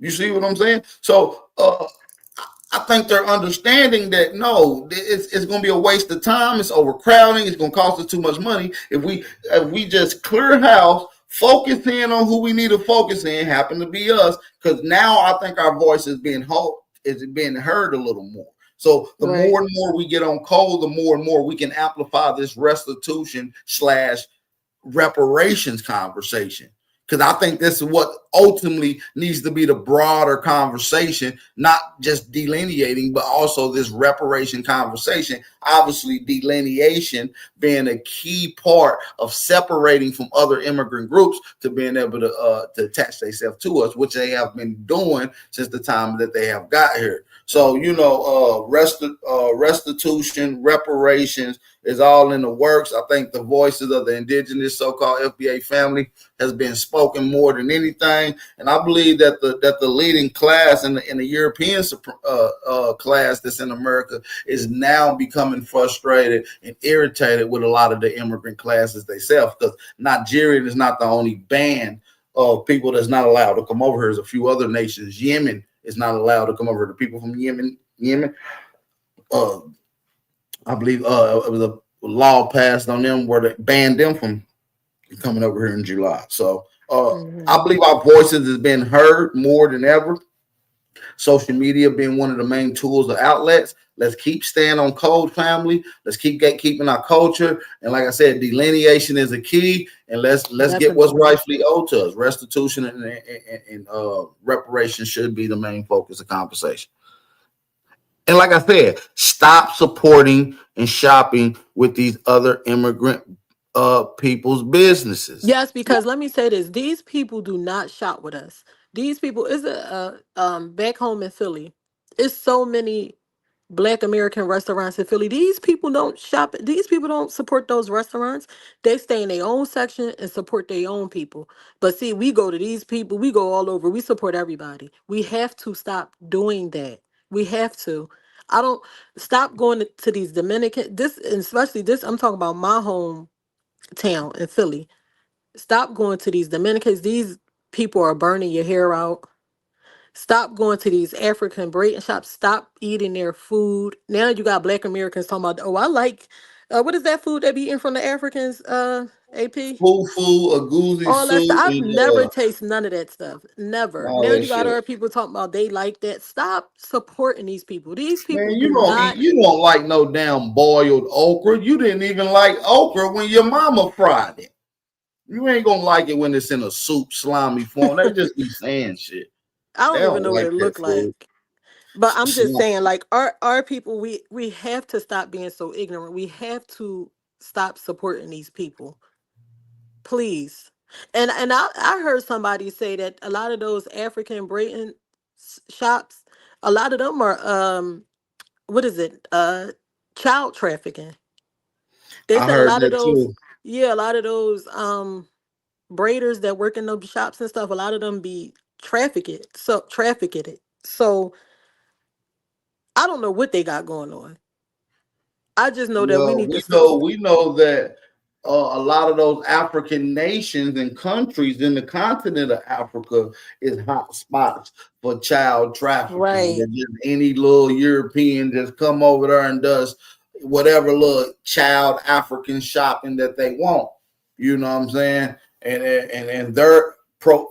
You see what I'm saying? So I think they're understanding that no, it's going to be a waste of time. It's overcrowding. It's going to cost us too much money. If we just clear house, focus in on who we need to focus in, happen to be us, because now I think our voice is being heard a little more. So the more and more we get on code, the more and more we can amplify this restitution / reparations conversation. Because I think this is what ultimately needs to be the broader conversation, not just delineating, but also this reparation conversation. Obviously, delineation being a key part of separating from other immigrant groups to being able to attach themselves to us, which they have been doing since the time that they have got here. So, restitution, reparations is all in the works. I think the voices of the indigenous so-called FBA family has been spoken more than anything, and I believe that the leading class in the European class that's in America is now becoming frustrated and irritated with a lot of the immigrant classes themselves, because Nigeria is not the only band of people that's not allowed to come over here. There's a few other nations. Yemen is not allowed to come over. The people from Yemen, I believe it was a law passed on them where they banned them from coming over here in July. So I believe our voices has been heard more than ever. Social media being one of the main tools or outlets. Let's keep staying on code, family. Let's keeping our culture. And like I said, delineation is a key. And let's get what's rightfully owed to us. Restitution and reparation should be the main focus of conversation. And like I said, stop supporting and shopping with these other immigrant people's businesses. Yes, because let me say this: these people do not shop with us. These people is back home in Philly. It's so many Black American restaurants in Philly. These people don't shop. These people don't support those restaurants. They stay in their own section and support their own people. But see, we go to these people. We go all over. We support everybody. We have to stop doing that. We have to. I don't stop going to these Dominican. This, and especially this. I'm talking about my hometown in Philly. Stop going to these Dominicans. These people are burning your hair out. Stop going to these African braiding shops. Stop eating their food. Now you got Black Americans talking about, oh, I like, what is that food they be eating from the Africans, AP? Fufu, aguzi All that stuff. soup, I've and never tasted none of that stuff. Never. all Now that you got shit. other people talking about they like that. Stop supporting these people. These people Man, do not. you don't like no damn boiled okra. You didn't even like okra when your mama fried it. You ain't gonna like it when it's in a soup, slimy form. They just be saying shit. I They don't even don't know what like it that look food. like. But I'm just Slime. saying, like our people, we have to stop being so ignorant. We have to stop supporting these people, please. And I heard somebody say that a lot of those African braiding shops, a lot of them are what is it child trafficking. They I said a heard lot of that those, too. yeah, a lot of those braiders that work in those shops and stuff. A lot of them be trafficked it. So I don't know what they got going on. I just know that we Well, need to stop. we know that a lot of those African nations and countries in the continent of Africa is hot spots for child trafficking. Right. That just any little European just come over there and does whatever little child African shopping that they want. You know what I'm saying? And they're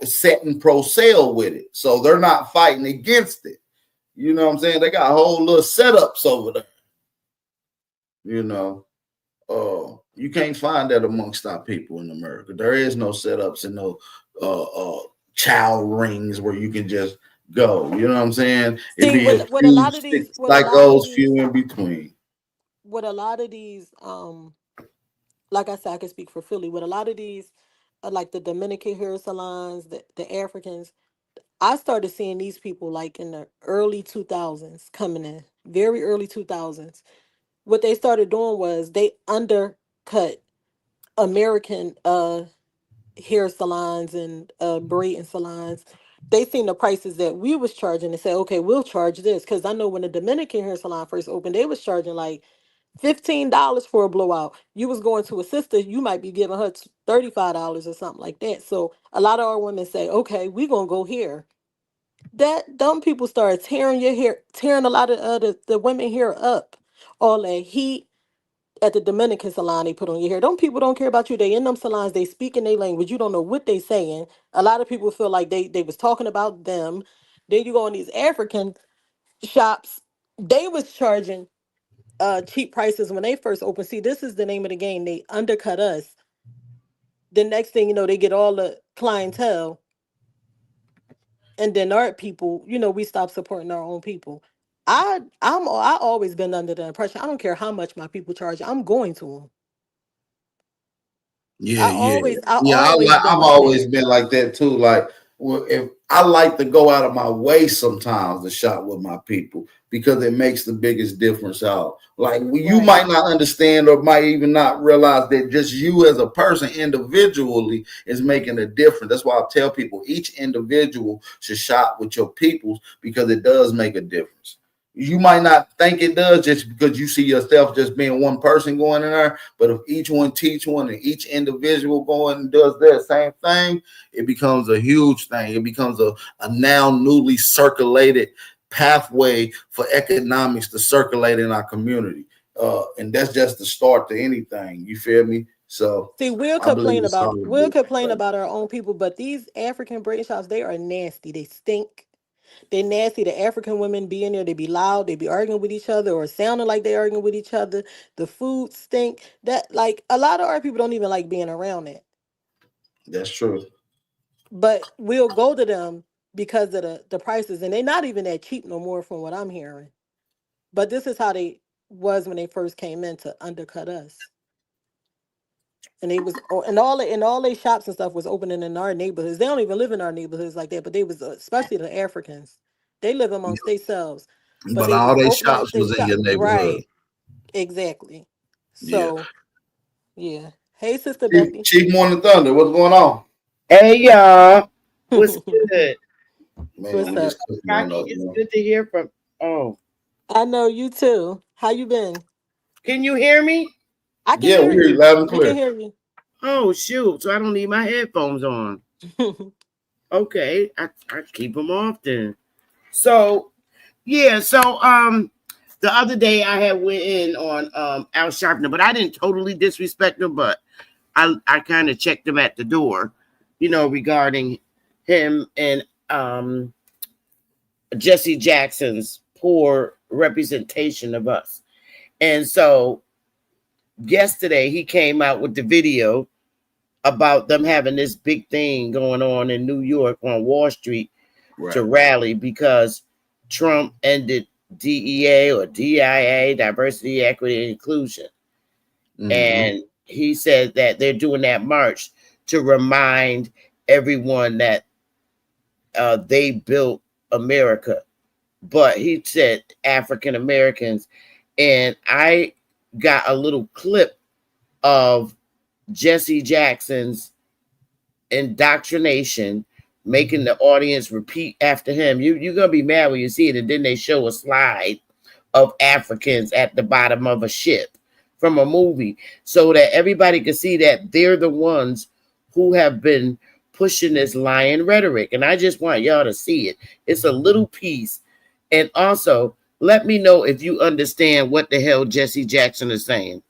setting pro sale with it, so they're not fighting against it. You know what I'm saying? They got whole little setups over there. You know, you can't find that amongst our people in America. There is no setups and no child rings where you can just go. You know what I'm saying? It'd See, be a with a few lot of these, sticks like those few in between. with a lot of these, like I said, I can speak for Philly. With a lot of these, like the Dominican hair salons, the Africans, I started seeing these people like in the early 2000s coming in, very early 2000s. What they started doing was they undercut American hair salons and braiding salons. They seen the prices that we was charging and said, okay, we'll charge this. Because I know when the Dominican hair salon first opened, they was charging like $15 for a blowout. You was going to a sister, you might be giving her $35 or something like that. So a lot of our women say, okay, we gonna go here. That dumb people started tearing your hair, tearing a lot of the women hair up. All that heat at the Dominican salon they put on your hair. Them people don't care about you. They in them salons, they speak in their language. You don't know what they saying. A lot of people feel like they was talking about them. Then you go in these African shops, they was charging cheap prices when they first opened. See, this is the name of the game. They undercut us the next thing you know, they get all the clientele, and then our people, we stop supporting our own people. I always been under the impression I don't care how much my people charge, I'm going to them. Yeah. always been I've like always that. been like that too. Like, if I like to go out of my way sometimes to shop with my people because it makes the biggest difference out. Like, you might not understand or might even not realize that just you as a person individually is making a difference. That's why I tell people each individual should shop with your peoples because it does make a difference. You might not think it does just because you see yourself just being one person going in there, but if each one teach one and each individual going and does that same thing, it becomes a huge thing. It becomes a now newly circulated pathway for economics to circulate in our community. And that's just the start to anything. You feel me? So See, I believe it's all we'll good. complain about our own people, but these African braid shops, they are nasty. They stink. They nasty. The African women be in there. They be loud. They be arguing with each other or sounding like they arguing with each other. The food stink. That, like, a lot of our people don't even like being around it. That's true. But we'll go to them because of the prices, and they're not even that cheap no more from what I'm hearing. But this is how they was when they first came in to undercut us. And they was and all they shops and stuff was opening in our neighborhoods. They don't even live in our neighborhoods like that, but they was especially the Africans. They live amongst themselves, but But they was all their opening shops up their was in shop. your neighborhood. Right, exactly. Yeah. So yeah. Hey, Sister Becky. Chief Morning Thunder, what's going on? Hey y'all, what's good? Man, What's we up? just cooking Rocky, up, it's good to hear from. Oh, I know you too. How you been? can you hear me? I can Yeah, hear we hear you you. loud and We can clear. hear you. Oh shoot! So I don't need my headphones on. Okay, I keep them off then. So yeah, the other day I had went in on Al Sharpner, but I didn't totally disrespect him, but I kind of checked him at the door, regarding him and Jesse Jackson's poor representation of us. And so yesterday he came out with the video about them having this big thing going on in New York on Wall Street to rally because Trump ended DEA or DIA, diversity, equity, and inclusion. Mm-hmm. And he said that they're doing that march to remind everyone that they built America. But he said African Americans. And I got a little clip of Jesse Jackson's indoctrination, making the audience repeat after him. You're going to be mad when you see it. And then they show a slide of Africans at the bottom of a ship from a movie so that everybody can see that they're the ones who have been pushing this lying rhetoric. And I just want y'all to see it. It's a little piece. And also, let me know if you understand what the hell Jesse Jackson is saying.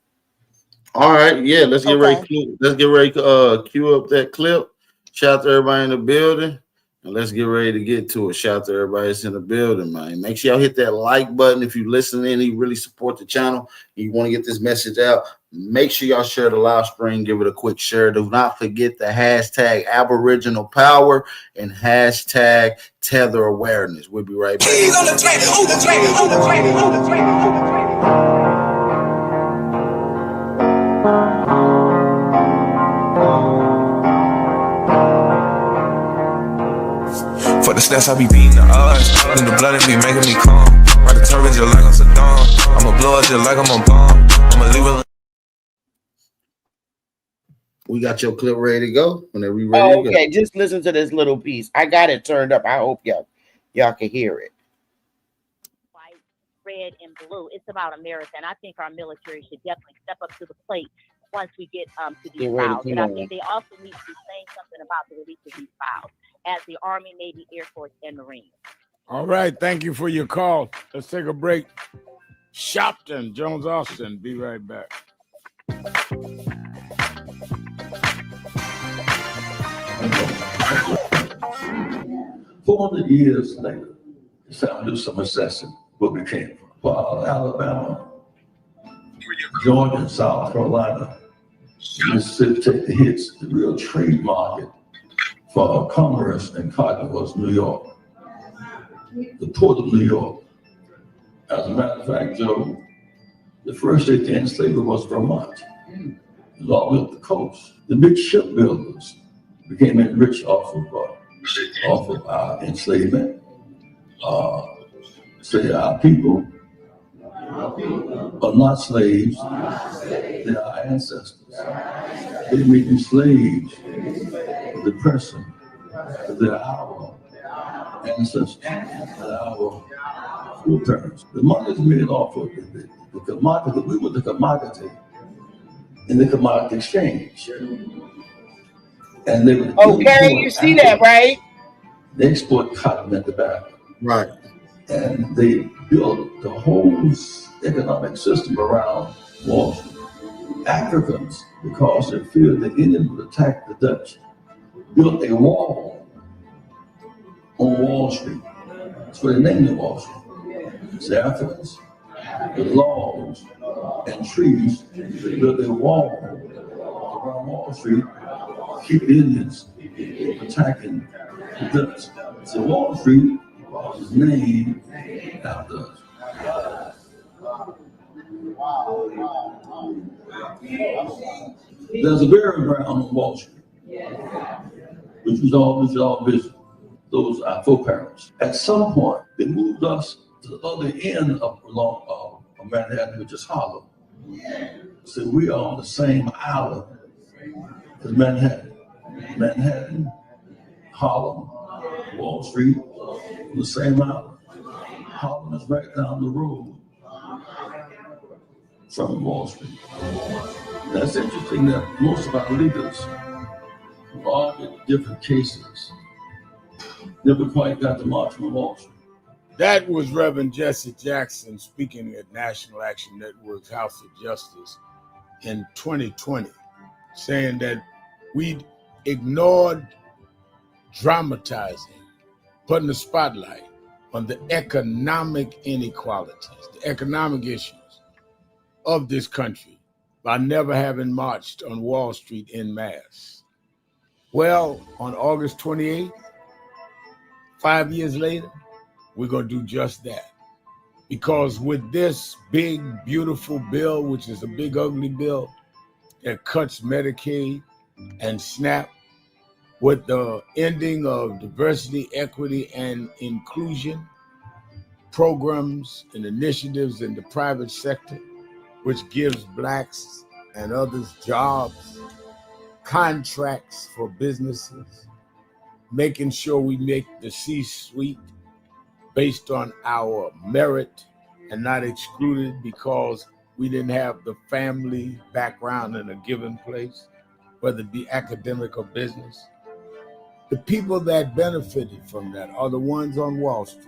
All right, yeah, let's get ready. Let's get ready to cue up that clip. Shout out to everybody in the building, and let's get ready to get to it. Shout out to everybody that's in the building, man. Make sure y'all hit that like button if you listen in. You really support the channel. You want to get this message out. Make sure y'all share the live stream. Give it a quick share. Do not forget the hashtag Aboriginal Power and hashtag Tether Awareness. We'll be right back. For the stats, I be beating the odds. And the blood, it be making me calm. Ride the turbines just like I'm Saddam. I'ma blow it just like I'm a bomb. I'ma leave it. We got your clip ready to go. Whenever we ready to okay, go. Just listen to this little piece. I got it turned up. I hope y'all can hear it. White, red, and blue. It's about America, and I think our military should definitely step up to the plate once we get to these files. But I think they also need to be saying something about the release of these files as the Army, Navy, Air Force, and Marines. All right, thank you for your call. Let's take a break. Shopton, Jones Austin, be right back. 400 years later, it's time to do some assessing where we came from. Alabama, Georgia, South Carolina, Mississippi take the hits. The real trade market for commerce and cotton was New York, the port of New York. As a matter of fact, Joe, the first state to end slavery was Vermont. It was all the way up the coast. The big shipbuilders became rich off of enslavement. Say our people are not slaves, they are ancestors. They made them slaves of the person. They're our ancestors, they're our foreparents. The money is made off of the commodity. We were the commodity in the commodity exchange. And they would okay, you see that, right? They export cotton and tobacco. Right. And they built the whole economic system around Wall Street. Africans, because they feared the Indians would attack the Dutch, built a wall on Wall Street. That's what they named it Wall Street. It's the Africans, with logs and trees, they built a wall around Wall Street, keep the Indians from attacking the Dutch. So Wall Street was named after us. There's a burial ground on Wall Street, which was all visible. Those are foreparents. At some point, they moved us to the other end of Manhattan, which is Harlem. So we are on the same island as Manhattan. Manhattan, Harlem, Wall Street, on the same island. Harlem is right down the road from Wall Street. That's interesting that most of our leaders who argued different cases never quite got the march from Wall Street. That was Reverend Jesse Jackson speaking at National Action Network's House of Justice in 2020, saying that we ignored dramatizing, putting the spotlight on the economic inequalities, the economic issues of this country by never having marched on Wall Street en masse. Well, on August 28th, 5 years later, we're going to do just that. Because with this big, beautiful bill, which is a big, ugly bill that cuts Medicaid and SNAP, with the ending of diversity, equity, and inclusion programs and initiatives in the private sector, which gives Blacks and others jobs, contracts for businesses, making sure we make the C-suite based on our merit and not excluded because we didn't have the family background in a given place, whether it be academic or business. The people that benefited from that are the ones on Wall Street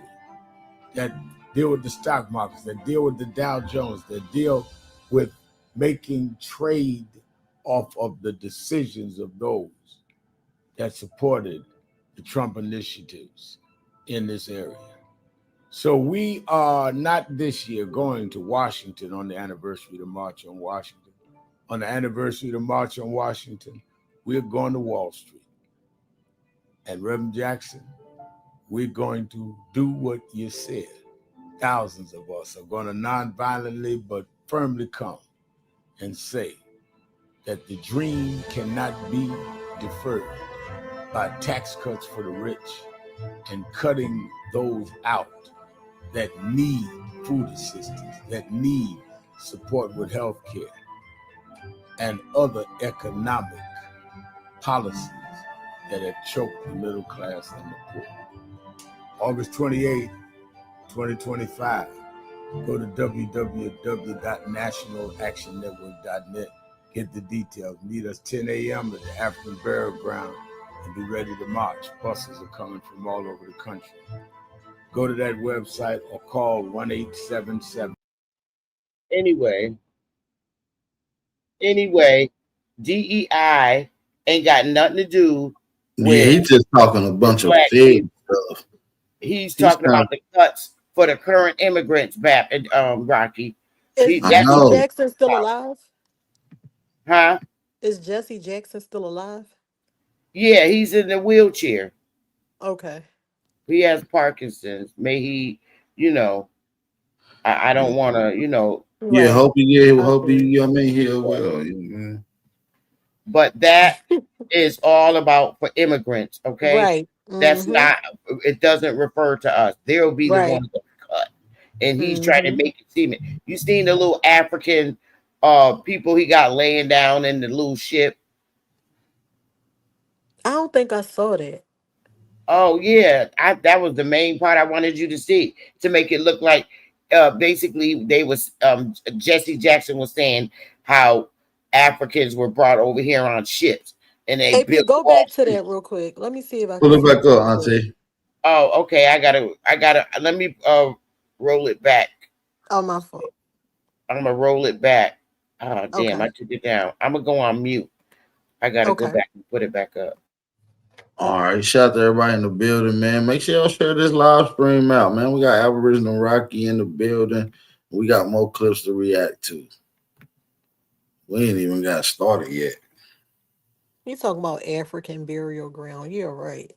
that deal with the stock markets, that deal with the Dow Jones, that deal with making trade off of the decisions of those that supported the Trump initiatives in this area. So we are not this year going to Washington on the anniversary of the March on Washington. On the anniversary of the March on Washington, we're going to Wall Street. And Reverend Jackson, we're going to do what you said. Thousands of us are going to non-violently but firmly come and say that the dream cannot be deferred by tax cuts for the rich and cutting those out that need food assistance, that need support with health care and other economic policies that have choked the middle class and the poor. August 28, 2025, go to www.nationalactionnetwork.net, get the details. Meet us 10 a.m. at the African Burial Ground and be ready to march. Buses are coming from all over the country. Go to that website or call 1-877. Anyway, DEI ain't got nothing to do with. Yeah, he's just talking a bunch of fake stuff. He's talking about the cuts for the current immigrants back Rocky. Is Jesse Jackson still alive? Huh? Is Jesse Jackson still alive? Yeah, he's in the wheelchair. Okay. He has Parkinson's. May he, you know, I don't want to, you know. Yeah, Right. hope you I feel you. here well. Man. But that is all about for immigrants, okay? Right. That's Mm-hmm. not, it doesn't refer to us. They'll be the Right. ones that cut. And he's trying to Mm-hmm. make it seem it. You seen the little African people he got laying down in the little ship? I don't think I saw that. Oh yeah, that was the main part I wanted you to see, to make it look like basically they was Jesse Jackson was saying how Africans were brought over here on ships and they AP, built go Wall back to Street. that real quick. Let me see if I Pull can it see back it up, real quick. Auntie. Oh, okay. I gotta let me roll it back. Oh, my fault. I'm gonna roll it back. Oh damn, Okay. I took it down. I'm gonna go on mute. I gotta go Okay. back and put it back up. All right, shout out to everybody in the building, man. Make sure y'all share this live stream out, man. We got Aboriginal Rocky in the building. We got more clips to react to. We ain't even got started yet. He's talking about African burial ground. You're right.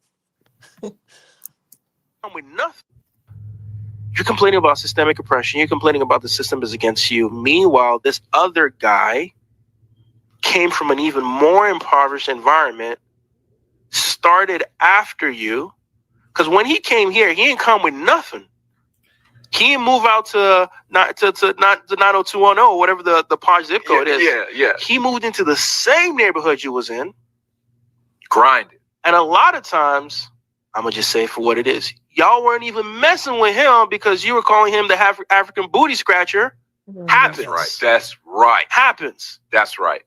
With nothing. You're complaining about systemic oppression. You're complaining about the system is against you. Meanwhile, this other guy came from an even more impoverished environment, started after you. Because when he came here, he didn't come with nothing. He didn't move out to not the 90210, whatever the Podge zip code is. Yeah. He moved into the same neighborhood you was in. Grinded. And a lot of times, I'm gonna just say it for what it is. Y'all weren't even messing with him because you were calling him the African booty scratcher. Happens. That's right. Happens. That's right.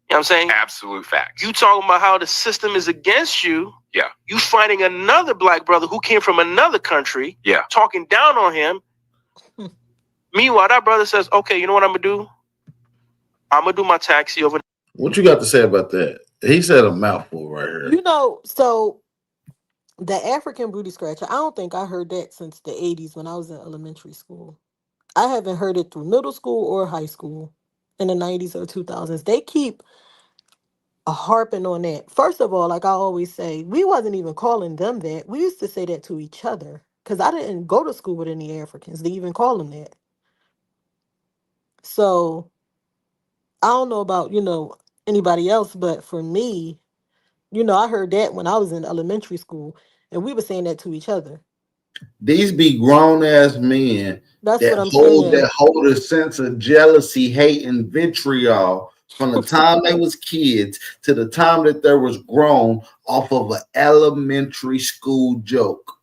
You know what I'm saying? Absolute facts. You talking about how the system is against you. Yeah. You finding another black brother who came from another country. Yeah. Talking down on him. Meanwhile, that brother says, okay, you know what I'm gonna do? I'm gonna do my taxi over. What you got to say about that? He said a mouthful right here. You know, so the African booty scratcher, I don't think I heard that since the 80s when I was in elementary school. I haven't heard it through middle school or high school in the 90s or 2000s. They keep harping on that. First of all, like I always say, we wasn't even calling them that. We used to say that to each other because I didn't go to school with any Africans to even call them that. So I don't know about, anybody else, but for me, I heard that when I was in elementary school and we were saying that to each other. These be grown ass men That's that what I'm saying. hold a sense of jealousy, hate, and vitriol from the time they was kids to the time that they was grown off of an elementary school joke.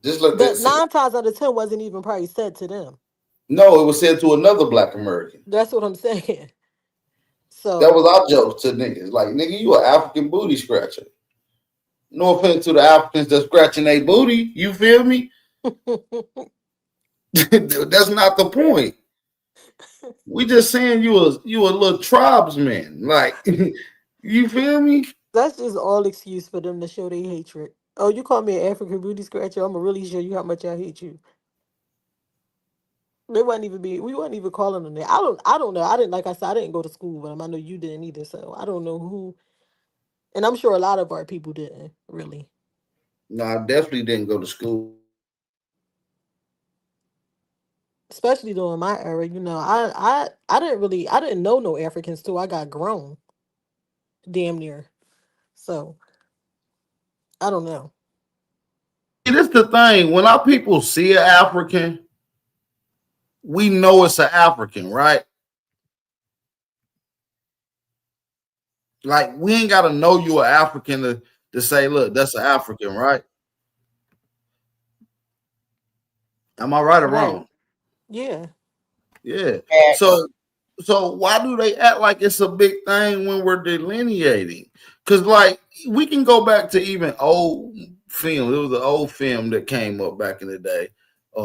Just let that But sit. 9 times out of 10 wasn't even probably said to them. No, it was said to another black American. That's what I'm saying. So that was our joke to niggas. Like, nigga, you an African booty scratcher. No offense to the Africans that scratching their booty. You feel me? That's not the point. We just saying you a little tribesman. Like, you feel me? That's just all excuse for them to show their hatred. Oh, you call me an African booty scratcher? I'm gonna really show you how much I hate you. We wasn't even calling them that. I don't know. I didn't, like I said, I didn't go to school with them. I know you didn't either, so I don't know who, and I'm sure a lot of our people didn't really. No, I definitely didn't go to school. Especially during my era, I didn't know no Africans till I got grown. Damn near. So I don't know. See, this the thing. When our people see an African, we know it's an African, right? Like, we ain't gotta know you an African to say, look, that's an African, right? Am I right or wrong? Yeah. Yeah. So why do they act like it's a big thing when we're delineating? Because, like, we can go back to even old film. It was an old film that came up back in the day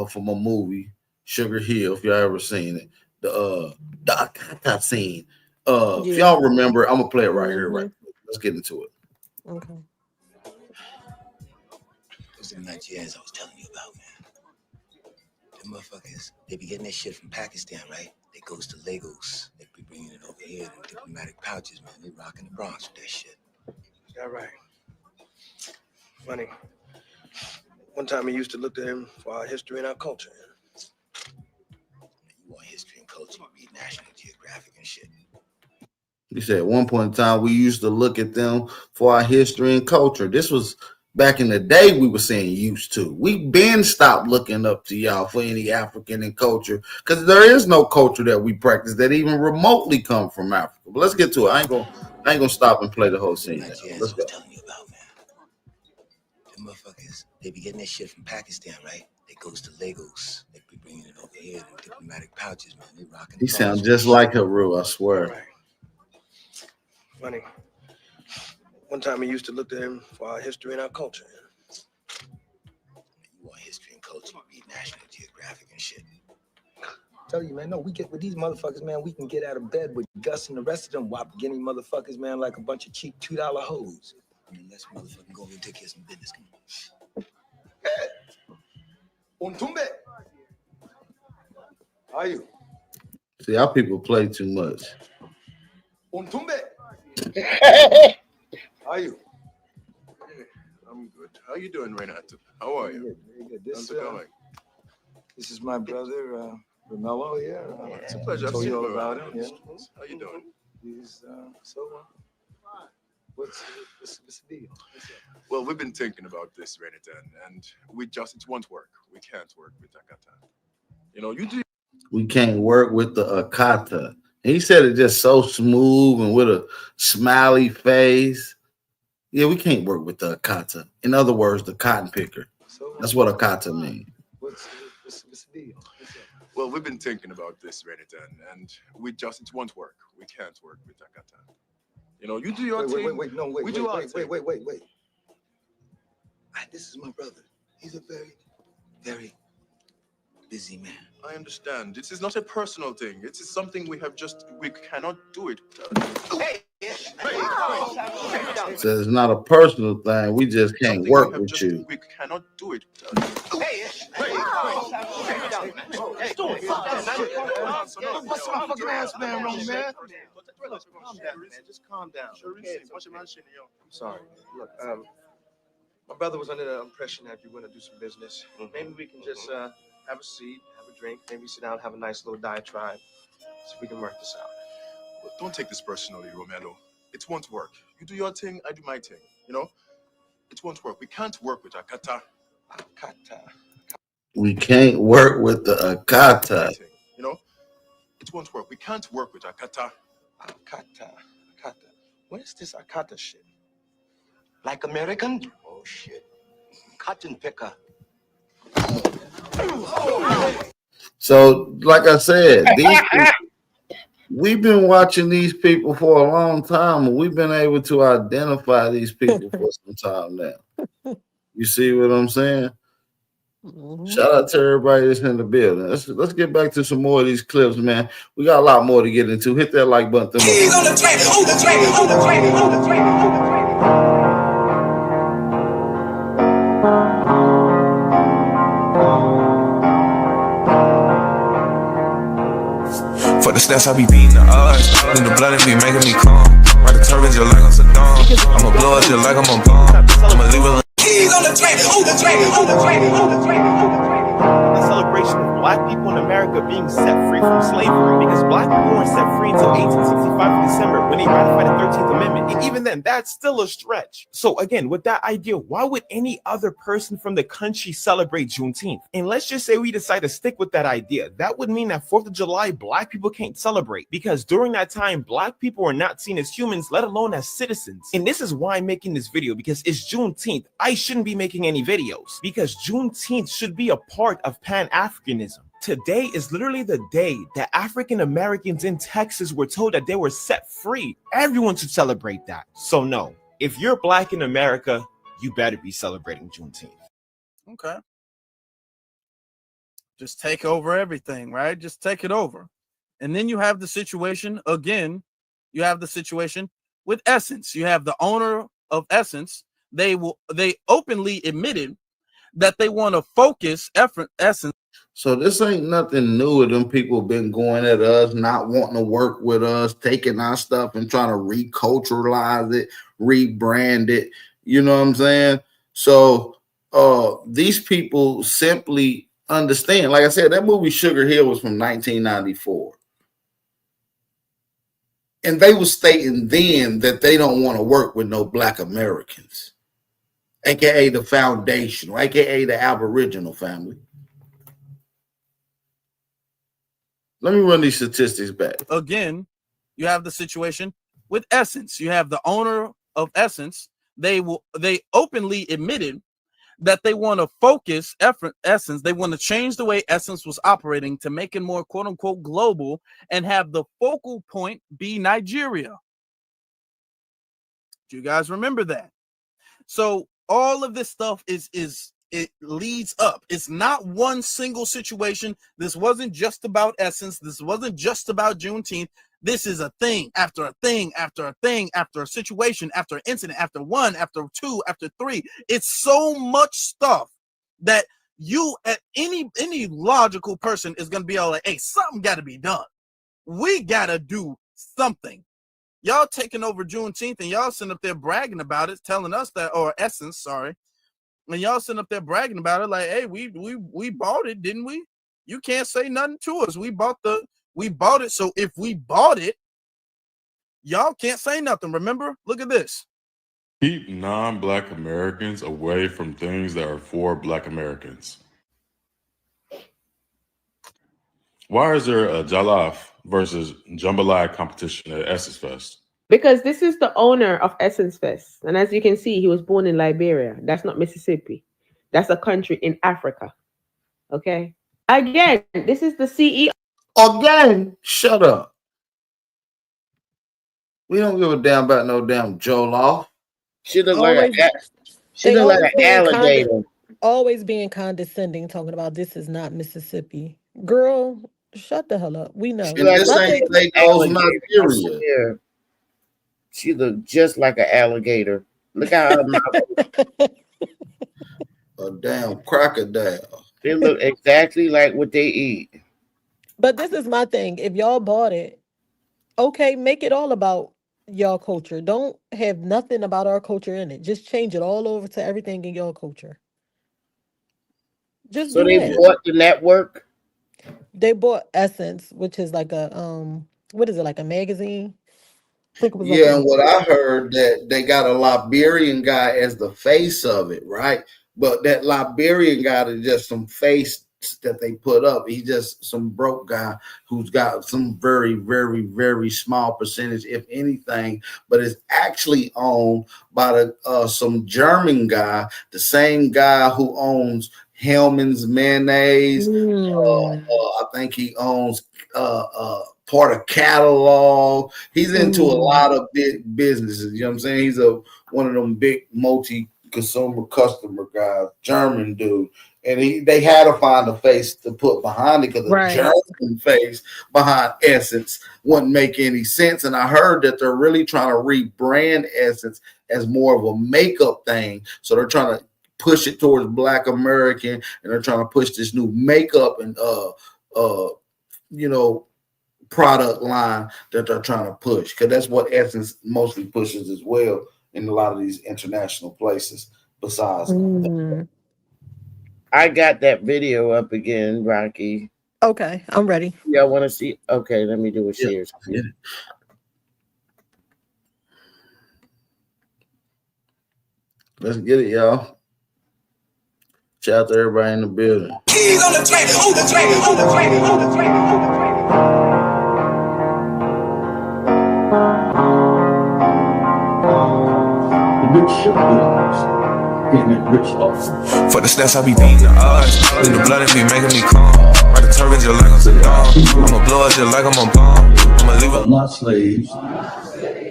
from a movie, Sugar Hill, if y'all ever seen it. The Akata scene. If y'all remember, I'm gonna play it right here, right quick. Let's get into it. Okay. Those are the Nigerians I was telling you about, man. Them motherfuckers, they be getting that shit from Pakistan, right? They goes to Lagos. They be bringing it over here in diplomatic pouches, man. They rocking the Bronx with that shit. Yeah, right. Funny. One time we used to look to him for our history and our culture. You want history and culture, you read National Geographic and shit. He said at one point in time, we used to look at them for our history and culture. This was back in the day we were saying used to. We been stopped looking up to y'all for any African and culture because there is no culture that we practice that even remotely come from Africa. But let's get to it. I ain't gonna stop and play the whole scene. Let's go. Them motherfuckers, they be getting that shit from Pakistan, right? They goes to Lagos. They be bringing it over here in diplomatic pouches, man. They rocking the He Bronx sounds with just that like shit. Haru, I swear. Right. Funny. One time we used to look to him for our history and our culture. You want history and culture, you read National Geographic and shit. Tell you, man, no, we get with these motherfuckers, man. We can get out of bed with Gus and the rest of them wop guinea motherfuckers, man, like a bunch of cheap $2 hoes. I mean, let's motherfucking go over and take care of some business. Come on. Untumbe. How are you? See, our people play too much. Untumbe. How are you? I'm good. How you doing, Renato? How are you? Very good. How's it going? This is my brother, Romello here. It's a pleasure. I've Told seen you him all about around. him. Yeah. Yeah. How you doing? He's what's the deal? Well, we've been thinking about this, Renato, and it won't work. We can't work with Akata. You know, you do. We can't work with the Akata. He said it just so smooth and with a smiley face. Yeah, we can't work with the Akata. In other words, the cotton picker. That's what Akata means. What's the deal? Well, we've been thinking about this, Renato, and it won't work. We can't work with Akata. You know, you do your thing. Wait, We do our thing. Wait. This is my brother. He's a very, very busy man. I understand. This is not a personal thing. It is something we cannot do it. So it's not a personal thing. We just can't work with you. We cannot do it. What's my fucking ass man wrong, man? Just calm down. I'm Sorry. Look, my brother was under the impression that you want to do some business. Maybe we can just have a seat, have a drink, maybe sit down, have a nice little diatribe, so we can work this out. Well, don't take this personally, Romello. It won't work. You do your thing, I do my thing. You know, it won't work. We can't work with Akata. We can't work with the Akata. You know, it won't work. We can't work with Akata. Akata. What is this Akata shit? Like American? Oh shit. Cotton picker. So, like I said, we've been watching these people for a long time, and we've been able to identify these people for some time now. You see what I'm saying? Shout out to everybody that's in the building. Let's get back to some more of these clips, man. We got a lot more to get into. Hit that like button. For the stats, I be beating the odds. In the blood, it be making me calm. Ride the turbines just like I'm Saddam. I'ma blow it just like I'm a bomb. I'ma leave it. The celebration of black people in America being set free from slavery, because black people weren't set free until 1865 in December when they ratified the 13th Amendment. And even then, that's still a stretch. So again, with that idea, why would any other person from the country celebrate Juneteenth? And let's just say we decide to stick with that idea. That would mean that 4th of July, black people can't celebrate, because during that time, black people were not seen as humans, let alone as citizens. And this is why I'm making this video, because it's Juneteenth. I shouldn't be making any videos, because Juneteenth should be a part of Pan-Africanism. Today is literally the day that African Americans in Texas were told that they were set free. Everyone should celebrate that. So no, if you're black in America, you better be celebrating Juneteenth. Okay. Just take over everything, right? Just take it over. And then you have the situation, again, you have the situation with Essence. You have the owner of Essence. They openly admitted that they want to focus Essence. So this ain't nothing new. Them people been going at us, not wanting to work with us, taking our stuff and trying to reculturalize it, rebrand it. You know what I'm saying? So these people simply understand. Like I said, that movie Sugar Hill was from 1994. And they were stating then that they don't want to work with no Black Americans, aka the foundation, aka the Aboriginal family. Let me run these statistics back. Again, you have the situation with Essence. You have the owner of Essence. They openly admitted that they want to focus Essence. They want to change the way Essence was operating to make it more quote unquote global and have the focal point be Nigeria. Do you guys remember that? So all of this stuff it leads up. It's not one single situation. This wasn't just about Essence. This wasn't just about Juneteenth. This is a thing after a thing after a thing after a situation after an incident after one after two after three. It's so much stuff that you at any logical person is going to be all like, hey, something got to be done. We got to do something. Y'all taking over Juneteenth and y'all sitting up there bragging about it, telling us that, or Essence, sorry. And y'all sitting up there bragging about it like, hey, we bought it, didn't we? You can't say nothing to us. We bought it. So if we bought it, y'all can't say nothing. Remember? Look at this. Keep non-Black Americans away from things that are for Black Americans. Why is there a Jollof versus jambalaya competition at Essence Fest? Because this is the owner of Essence Fest. And as you can see, he was born in Liberia. That's not Mississippi. That's a country in Africa. Okay? Again, this is the CEO. Again, shut up. We don't give a damn about no damn Jollof. She look like an alligator. Always being condescending, talking about this is not Mississippi. Girl, shut the hell up. We know. She She look just like an alligator. Look how her mouth. A damn crocodile. They look exactly like what they eat. But this is my thing. If y'all bought it, okay, make it all about y'all culture. Don't have nothing about our culture in it. Just change it all over to everything in y'all culture. Just so they bought the network. They bought Essence, which is like a what is it, like a magazine? Yeah, and what I heard that they got a Liberian guy as the face of it, right? But that Liberian guy is just some face that they put up. He's just some broke guy who's got some very, very, very small percentage, if anything, but it's actually owned by some German guy, the same guy who owns Hellman's Mayonnaise. I think he owns part of Catalog. He's into a lot of big businesses. You know what I'm saying? He's one of them big multi-consumer customer guys, German dude. And they had to find a face to put behind it because the German face behind Essence wouldn't make any sense. And I heard that they're really trying to rebrand Essence as more of a makeup thing. So they're trying to push it towards Black American, and they're trying to push this new makeup and product line that they're trying to push, because that's what Essence mostly pushes as well in a lot of these international places. Besides, I got that video up again, Rocky. Okay, I'm ready. Y'all want to see? Okay, let me do a share. Yeah. Let's get it, y'all. Shout out to everybody in the building. Keys on the track, on the track, on the track, on the track, on the track. For the stats, I be beating the odds. In the blood, it be making me calm. Ride the turbine just like I'm Saddam. I'ma blow it just like I'm a bomb. I'ma leave it. Not slaves,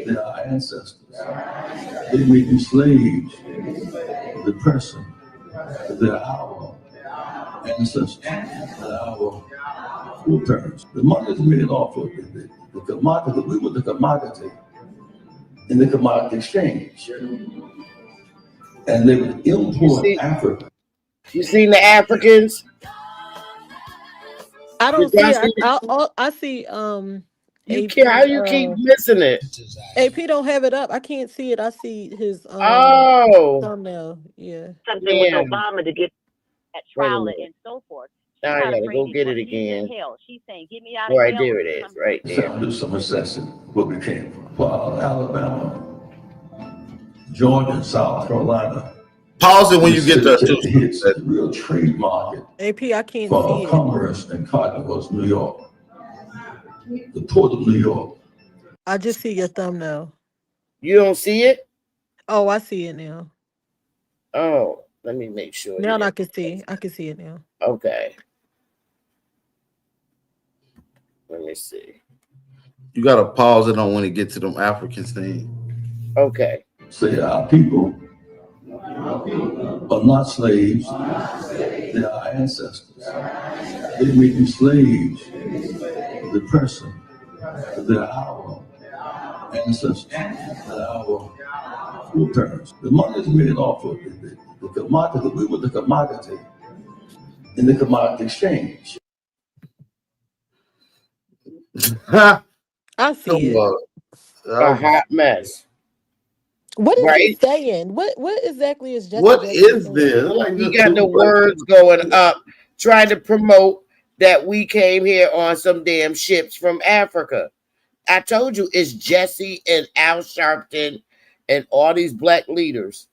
they're our ancestors. They may be slaves of the person, but they're our ancestors, they're our foreparents. The money is made off of the commodity. We were the commodity in the commodity exchange. And they would import Africa. You seen the Africans? I don't Did y'all see see it. I see you can't how AP's you keep missing it? AP don't have it up. I can't see it. I see his Oh, thumbnail. Yeah. Something with damn. Obama to get that Wait a trial minute. and so forth. Now I gotta go get it again. Hell. She's saying, get me out of Right hell. there it is, right Let's have there. to do some assessing where we came from. Well, Alabama, Georgia, and South Carolina. Pause it when you get there too. Take the hits, the real trade market AP, I can't for see it. commerce and cotton was New York, the port of New York. I just see your thumbnail. You don't see it? Oh, I see it now. Oh, let me make sure. Now I can see. I can see it now. Okay. Let me see. You gotta pause it on when it gets to them Africans thing. Okay. Say our people are not slaves, they are our ancestors. They may be slaves of the person, but they're our ancestors, they're our foreparents. The money is made off of the commodity. We were the commodity in the commodity exchange. I see it. A hot mess. What is he Right? saying? What exactly is Jesse? What Jackson is saying? this? Like He got the words going up, trying to promote that we came here on some damn ships from Africa. I told you it's Jesse and Al Sharpton and all these black leaders.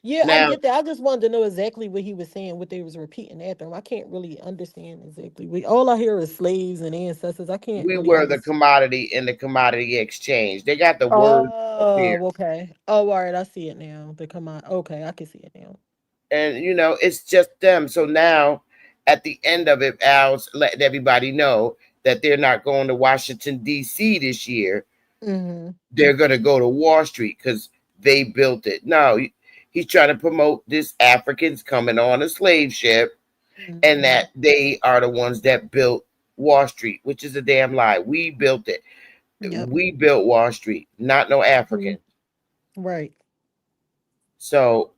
Yeah, I Now, get that. I just wanted to know exactly what he was saying, what they was repeating after him. I can't really understand exactly. All I hear is slaves and ancestors. I can't we really were the understand. commodity in the commodity exchange. They got the words up here. Oh, okay. Oh, all right. I see it now. The come on. Okay, I can see it now. And it's just them. So now at the end of it, Al's letting everybody know that they're not going to Washington, D.C. this year. Mm-hmm. They're going to go to Wall Street because they built it. No, he's trying to promote this Africans coming on a slave ship and that they are the ones that built Wall Street, which is a damn lie. We built it. Yep. We built Wall Street, not no African. Right. So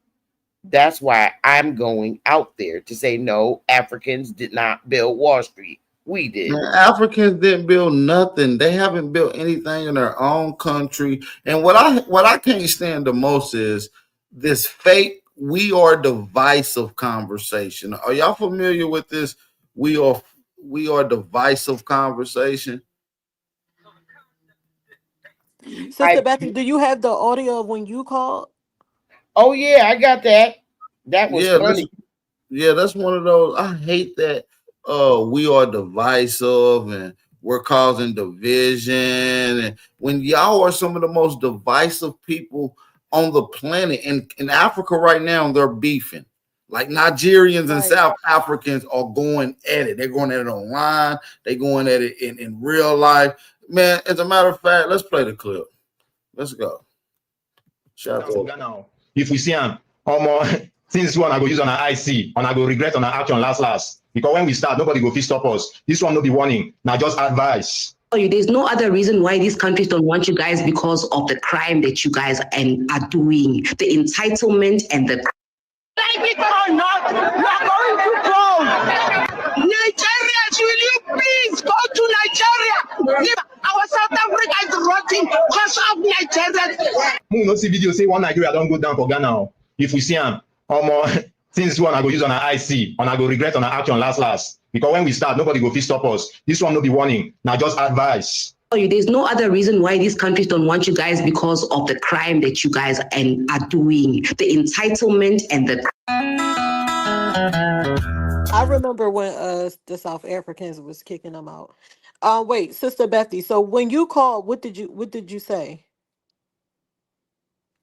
that's why I'm going out there to say no, Africans did not build Wall Street. We did. Man, Africans didn't build nothing. They haven't built anything in their own country. And what I can't stand the most is this fake "we are divisive" conversation. Are y'all familiar with this? We are divisive conversation. Sister Becky, do you have the audio of when you called? Oh yeah, I got that. That was funny. That's one of those. I hate that we are divisive and we're causing division. And when y'all are some of the most divisive people on the planet, and in Africa right now, they're beefing. Like Nigerians and South Africans are going at it. They're going at it online. They're going at it in real life. Man, as a matter of fact, let's play the clip. Let's go. Shout out to now. If we see him, since one I go use on an IC, and I go regret on an action last. Because when we start, nobody go fit stop us. This one no be warning. Now just advice. There's no other reason why these countries don't want you guys because of the crime that you guys are doing, the entitlement and the. Like it or not, we are going to go. Nigerians, will you please go to Nigeria? Our South Africa is rotting because of Nigerians. Who no see video say one Nigeria don't go down for Ghana. If we see him, since one I go use on an IC, and I go regret on an action last. Because when we start, nobody go fit stop us. This one no be warning. Now just advice. There's no other reason why these countries don't want you guys because of the crime that you guys are doing, the entitlement and the. I remember when the South Africans was kicking them out. Wait, Sister Bethy. So when you called, what did you say?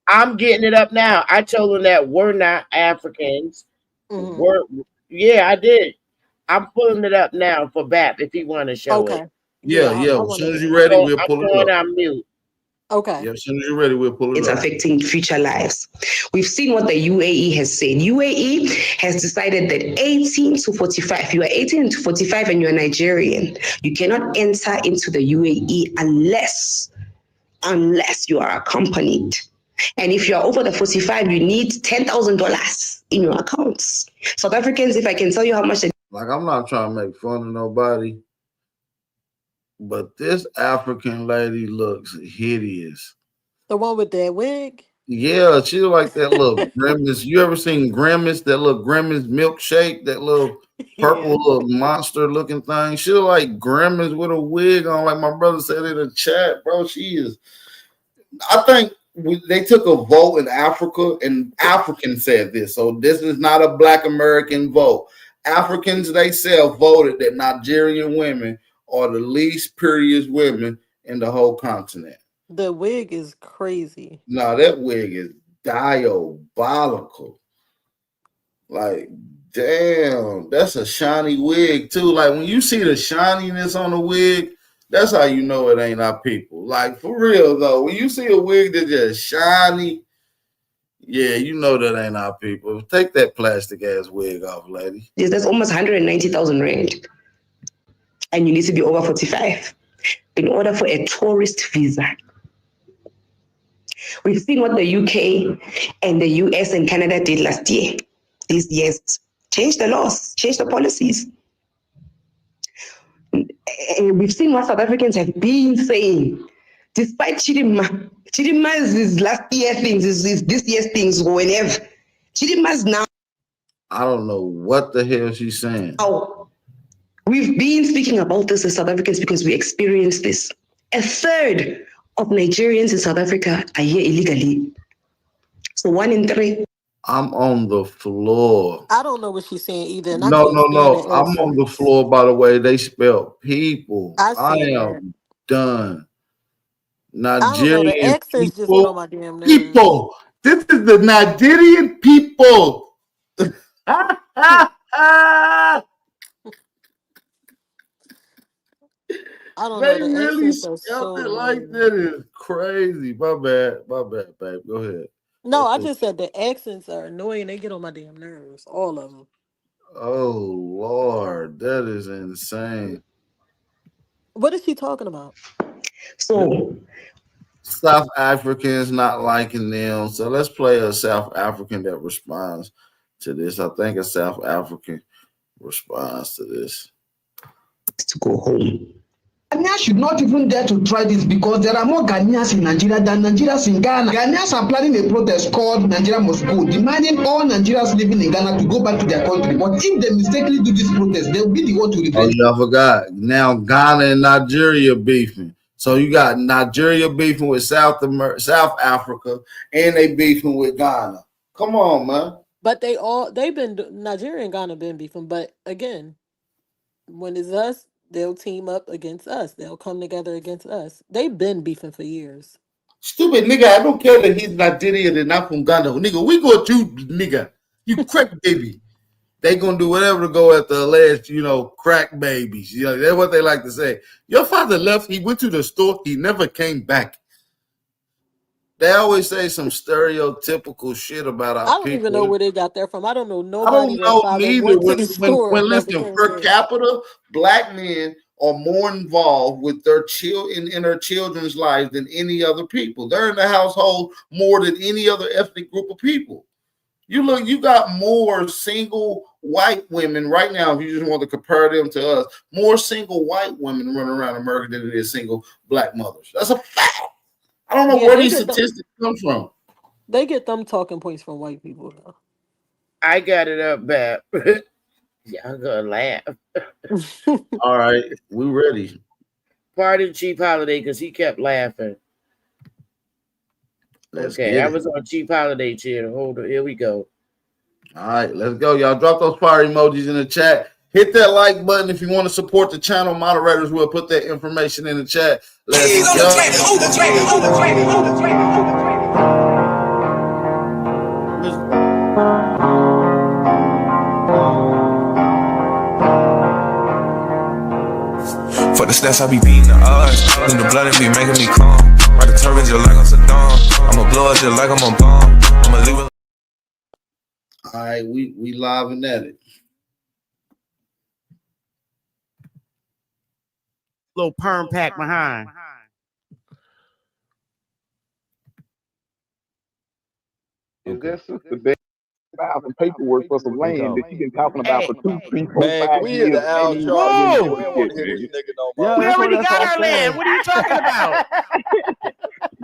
I'm getting it up now. I told them that we're not Africans. Yeah, I did. I'm pulling it up now for BAP if he want to show it. Yeah. As soon as you're ready, we'll pull it up. I'm mute. Okay. Yeah, as soon as you're ready, we'll pull it It's up. affecting future lives. We've seen what the UAE has said. UAE has decided that 18 to 45, you are 18 to 45 and you're Nigerian, you cannot enter into the UAE unless you are accompanied. And if you're over the 45, you need $10,000 in your accounts. South Africans, if I can tell you how much Like, I'm not trying to make fun of nobody, but this African lady looks hideous. The one with that wig? Yeah, she like that little Grimace. You ever seen Grimace? That little Grimace milkshake, that little purple little monster looking thing. She look like Grimace with a wig on, like my brother said in the chat, bro. She is. I think they took a vote in Africa, and Africans said this. So this is not a Black American vote. Africans themselves voted that Nigerian women are the least prettiest women in the whole continent. The wig is crazy. No, that wig is diabolical. Like, damn, that's a shiny wig too. Like, when you see the shininess on the wig, that's how you know it ain't our people. Like, for real though, when you see a wig that's just shiny, yeah, you know that ain't our people. Take that plastic ass wig off, lady. Yes, that's almost 190,000 rand. And you need to be over 45 in order for a tourist visa. We've seen what the UK and the US and Canada did last year. These years, change the laws, change the policies. And we've seen what South Africans have been saying. Despite Chidima's last year things, is this year's things, whenever. Chidima's now. I don't know what the hell she's saying. We've been speaking about this as South Africans because we experienced this. A third of Nigerians in South Africa are here illegally. So 1 in 3. I'm on the floor. I don't know what she's saying either. And No. I'm on the floor, by the way. They spell people. I am done. Nigerian the accents just get on my damn nerves. People. This is the Nigerian people. I don't They know. The really accents are spelled so it like that. Is crazy. My bad, babe. Go ahead. No, I just said the accents are annoying. They get on my damn nerves. All of them. Oh Lord, that is insane. What is she talking about? So South Africans not liking them. So let's play a South African that responds to this. I think a South African responds to this. To go home. Ghanaians should not even dare to try this because there are more Ghanaians in Nigeria than Nigerians in Ghana. Ghanaians are planning a protest called Nigeria Must Go, demanding all Nigerians living in Ghana to go back to their country. But if they mistakenly do this protest, they'll be the one to regret. Oh, y'all forgot. Now Ghana and Nigeria beefing. So you got Nigeria beefing with South Africa, and they beefing with Ghana. Come on, man. But Nigeria and Ghana been beefing. But again, when it's us, they'll team up against us. They'll come together against us. They've been beefing for years. Stupid nigga, I don't care that he's Nigerian and not from Ghana. Nigga, we go to nigga. You crack baby. They gonna do whatever to go at the alleged, crack babies. That's what they like to say. Your father left, he went to the store, he never came back. They always say some stereotypical shit about our people. I don't even know where they got that from. I don't know nobody. I don't know neither. When listen, per capita, black men are more involved with their in their children's lives than any other people. They're in the household more than any other ethnic group of people. You got more single white women right now, if you just want to compare them to us, more single white women running around America than it is single black mothers. That's a fact. I don't know where these statistics come from. They get them talking points from white people, though. I got it up, Bap. Y'all gonna laugh. All right, we ready. Pardon Cheap Holiday because he kept laughing. I was on Cheap Holiday channel. Hold on, here we go. All right, let's go. Y'all drop those fire emojis in the chat. Hit that like button if you want to support the channel. Moderators will put that information in the chat. Let's go. For the stats, I be beating the odds. In the blood, it be making me calm. Ride the turbines just like I'm Saddam. I'ma blow it just like I'm a bomb. I'ma leave it. All right, we live and at it. Little perm pack behind. Is that Sister Betty? filing paperwork for some land that you've been talking about for 2, 3, 4, Man, 5 can we hear years. the Al Ain't even Sharpton started shit? doing We don't shit, want to hear man. this nigga no more. We already got our land. What are you talking about?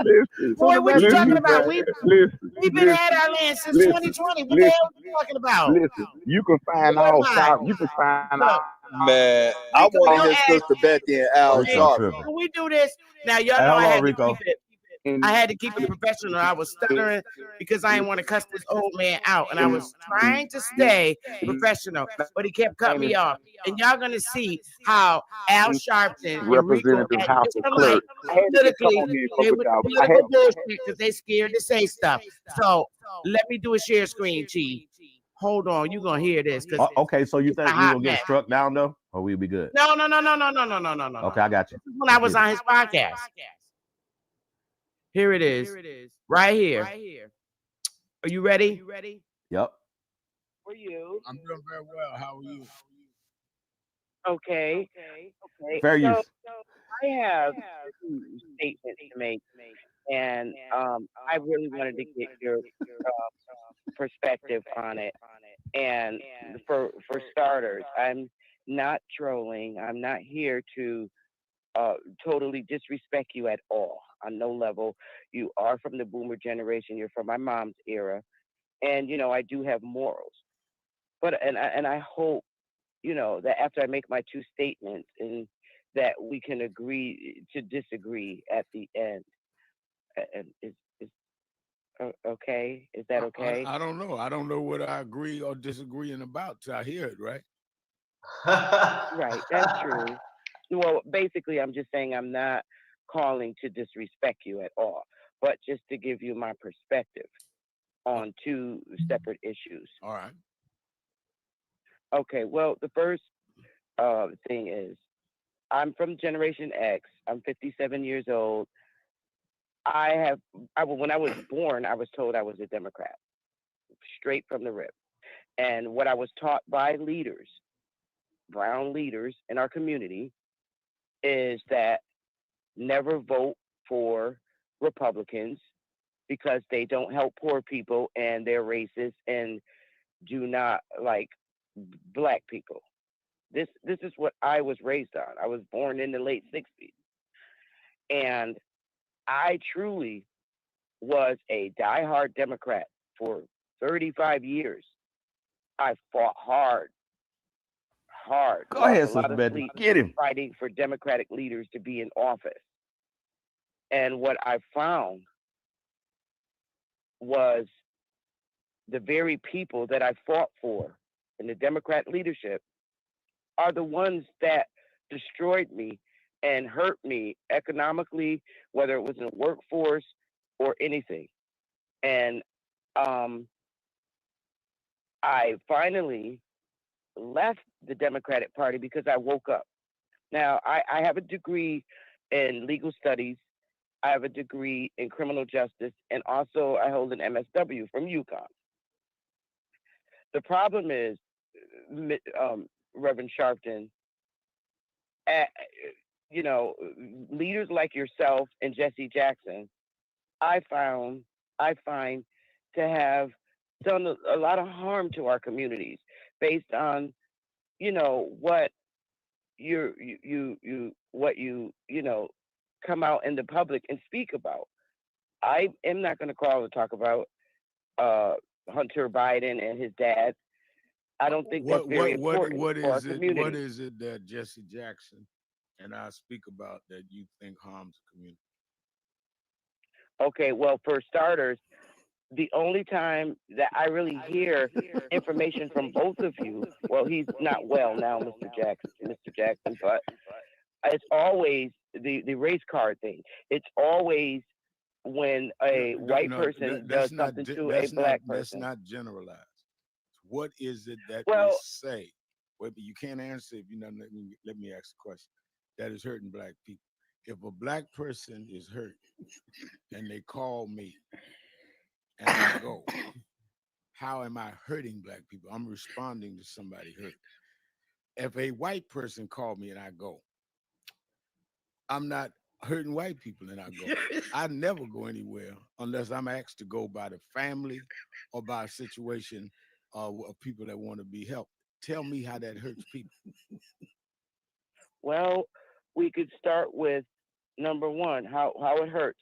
Listen, Boy, what you talking listen, about? man. Listen, We've been had our land since listen, 2020. What the listen, hell are you talking about? listen. You can find Boy, all bye. South. You can find Look, Man, I Rico, want to your hear ass. Sister Betty and Al Okay, Sharpton. can we do this? Now, y'all know I had to keep it. I had to keep it professional. I was stuttering because I didn't want to cuss this old man out, and I was trying to stay professional, but he kept cutting me off. And y'all gonna see how Al Sharpton and Rico Representative at House of different Clerk. lights I had to just come politically, on here and they fuck with with y'all. political bullshit because they scared to say stuff. So let me do a share screen, Chi. Hold on, you gonna hear this because Okay, so you it's a think we hot gonna get mess. struck down though, or we'll be good? No. Okay, I got you. When I was on his podcast. Here it is. Right here. Are you ready? Yep. For you. I'm doing very well. How are you? Okay. Fair use. So I have two statements to make, and I really wanted to get your perspective on it. And for starters, I'm not trolling. I'm not here to totally disrespect you at all on no level. You are from the boomer generation. You're from my mom's era, and I do have morals. But I hope that after I make my two statements and that we can agree to disagree at the end. And is okay? Is that okay? I don't know. I don't know what I agree or disagreeing about till I hear it, right? Right, that's true. Well, basically, I'm just saying I'm not calling to disrespect you at all, but just to give you my perspective on two separate issues. All right. Okay, well, the first thing is I'm from Generation X. I'm 57 years old. When I was born, I was told I was a Democrat, straight from the rip. And what I was taught by leaders, brown leaders in our community, is that never vote for Republicans because they don't help poor people and they're racist and do not like black people. This is what I was raised on. I was born in the late 60s. And I truly was a diehard Democrat for 35 years. I fought hard. Go ahead, Lost a lot Sister of Betty. sleep Get him. fighting for Democratic leaders to be in office. And what I found was the very people that I fought for in the Democrat leadership are the ones that destroyed me and hurt me economically, whether it was in the workforce or anything. And I finally left the Democratic Party because I woke up. Now, I have a degree in legal studies. I have a degree in criminal justice, and also I hold an MSW from UConn. The problem is, Reverend Sharpton, leaders like yourself and Jesse Jackson, I find to have done a lot of harm to our communities based on, what you come out in the public and speak about. I am not going to call to talk about Hunter Biden and his dad. I don't think that's very important for our community. What is it that Jesse Jackson and I speak about that you think harms the community? Okay, well, for starters, the only time that I really hear information from both of you, well, he's not well now, Mr. Jackson, but it's always the race card thing. It's always when a white person does something to a black person. Let's not generalize. What is it that Well, we say? Well, you can't answer if you know. Let me ask the question. That is hurting black people. If a black person is hurt and they call me and I go, how am I hurting black people? I'm responding to somebody hurt. If a white person called me and I go, I'm not hurting white people, and I go. I never go anywhere unless I'm asked to go by the family or by a situation of people that want to be helped. Tell me how that hurts people. Well, we could start with number one, how it hurts.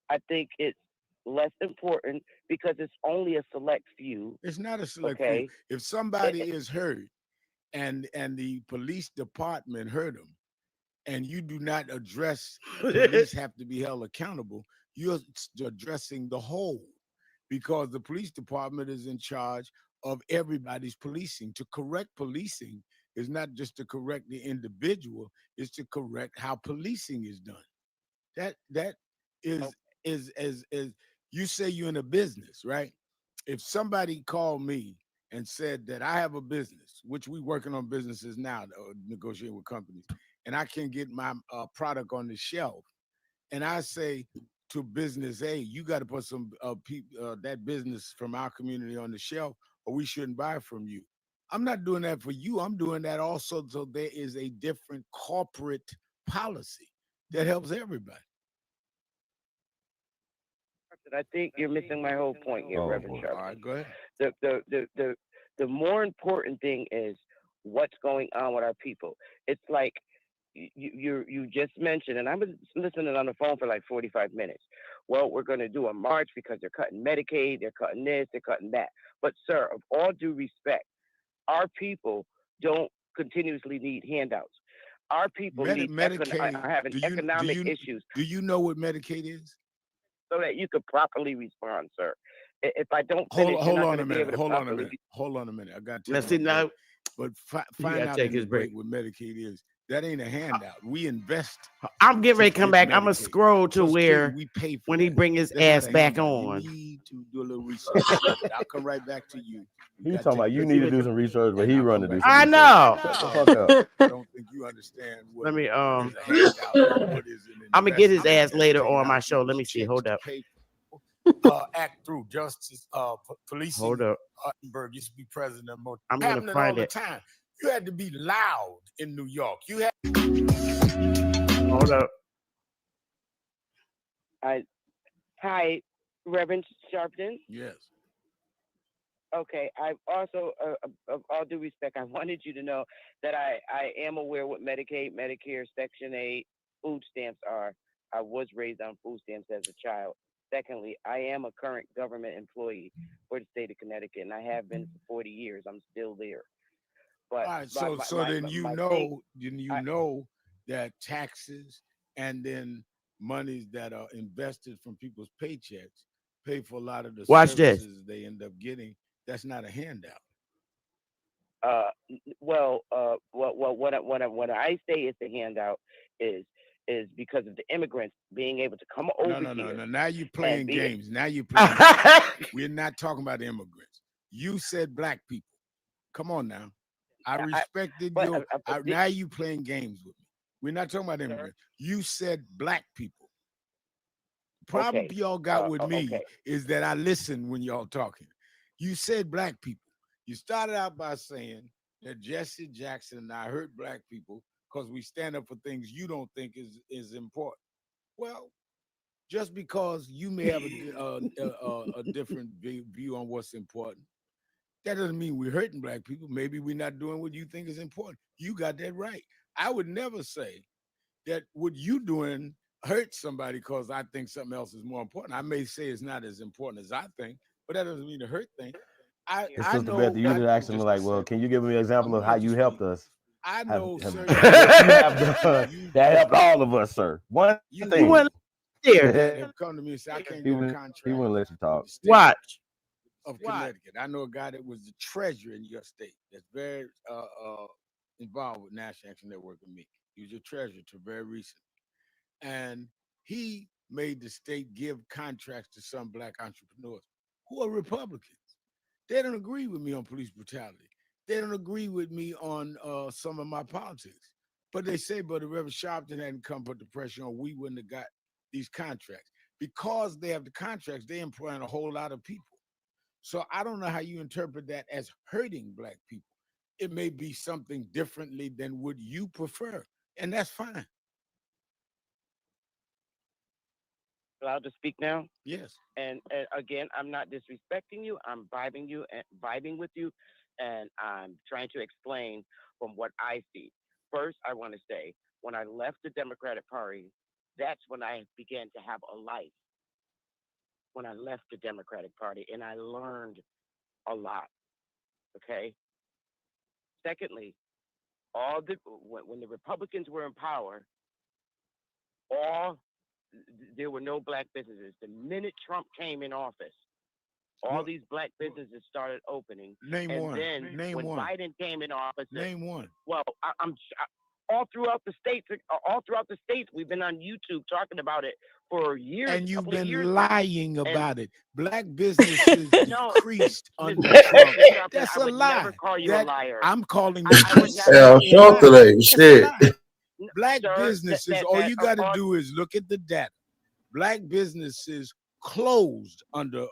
I think it's less important because it's only a select few. It's not a select few. Okay. If somebody is hurt and the police department hurt them, and you do not address police have to be held accountable, you're addressing the whole, because the police department is in charge of everybody's policing. To correct policing is not just to correct the individual, it's to correct how policing is done. That is as you say you're in a business, right? If somebody called me and said that I have a business, which we working on businesses now, negotiating with companies, and I can get my product on the shelf, and I say to business A, you got to put some that business from our community on the shelf, or we shouldn't buy from you. I'm not doing that for you. I'm doing that also so there is a different corporate policy that helps everybody. I think you're missing my whole point here, Reverend Sharp. All right, go ahead. The more important thing is what's going on with our people. It's like you just mentioned, and I was listening on the phone for like 45 minutes. Well, we're going to do a march because they're cutting Medicaid, they're cutting this, they're cutting that. But sir, of all due respect, our people don't continuously need handouts. Our people need Medicaid. are having economic issues. Do you know what Medicaid is? So that you could properly respond, sir. If I don't hold finish, on a minute. Hold on a minute. I got to. Let's see now. But find out in the break what Medicaid is. That ain't a handout. We invest. I'm getting ready to come back. I'm gonna scroll to Social where we pay for when he bring his That's ass not a back handout. on. You need to do a little research. I'll come right back to you. He talking about you need to do some research, but he run to do some I research. know. Shut the fuck up. I don't think you understand what Let me is a handout and what is an I'm gonna get his investment. ass later Taking on my out show. Let me people's see. checks Hold to up. pay act through justice, policing. Hold up. Uttenberg used to be president of Motown. I'm gonna Happening find all the it. time. You had to be loud in New York. You had. Hold up. Hi, Reverend Sharpton. Yes. Okay, I've also, of all due respect, I wanted you to know that I am aware what Medicaid, Medicare, Section 8, food stamps are. I was raised on food stamps as a child. Secondly, I am a current government employee for the state of Connecticut, and I have been for 40 years. I'm still there. But All right, so then you know that taxes and then monies that are invested from people's paychecks pay for a lot of the Watch this. services they end up getting. That's not a handout. What I say is the handout is because of the immigrants being able to come over here. No. Now you're playing games. Now you're playing games. We're not talking about immigrants. You said black people. Come on now. I respected your. Now you playing games with me. We're not talking about immigrants. You said black people. The problem y'all got with me is that I listen when y'all talking. You said black people. You started out by saying that Jesse Jackson and I hurt black people because we stand up for things you don't think is important. Well, just because you may have a different view on what's important, that doesn't mean we're hurting black people. Maybe we're not doing what you think is important. You got that right. I would never say that what you doing hurts somebody because I think something else is more important. I may say it's not as important as I think, but that doesn't mean the hurt thing. Sister Beth, you just asking me like, well, can you give me an example of how you helped us? I know, sir. What you have done that helped all of us, sir. One thing. They've come to me and say, I can't get a contract. He wouldn't let you talk. Watch. Of Connecticut. I know a guy that was the treasurer in your state that's very involved with National Action Network with me. He was your treasurer till very recent. And he made the state give contracts to some black entrepreneurs who are Republicans. They don't agree with me on police brutality. They don't agree with me on some of my politics. But they say, but if Reverend Sharpton hadn't come put the pressure on, we wouldn't have got these contracts. Because they have the contracts, they're employing a whole lot of people. So I don't know how you interpret that as hurting black people. It may be something differently than what you prefer, and that's fine. allowed to speak now? Yes. And again, I'm not disrespecting you. I'm vibing with you, and I'm trying to explain from what I see. First, I want to say, when I left the Democratic Party, that's when I began to have a life. When I left the Democratic Party, and I learned a lot. Okay. Secondly, when the Republicans were in power, there were no black businesses. The minute Trump came in office, all these black businesses started opening. Name one. Then Name when one. Biden came in office, Name one. Well, I'm all throughout the states, we've been on YouTube talking about it for years. And you've couple of been years lying now. about it. Black businesses No, decreased under Mr. Trump. Sharpton, That's I a would lie. never call you a liar. I'm calling I you. would never Yeah, call you a show liar. today. That's a Shit. lie. Black Sir, businesses, all you got to do is look at the data. Black businesses closed under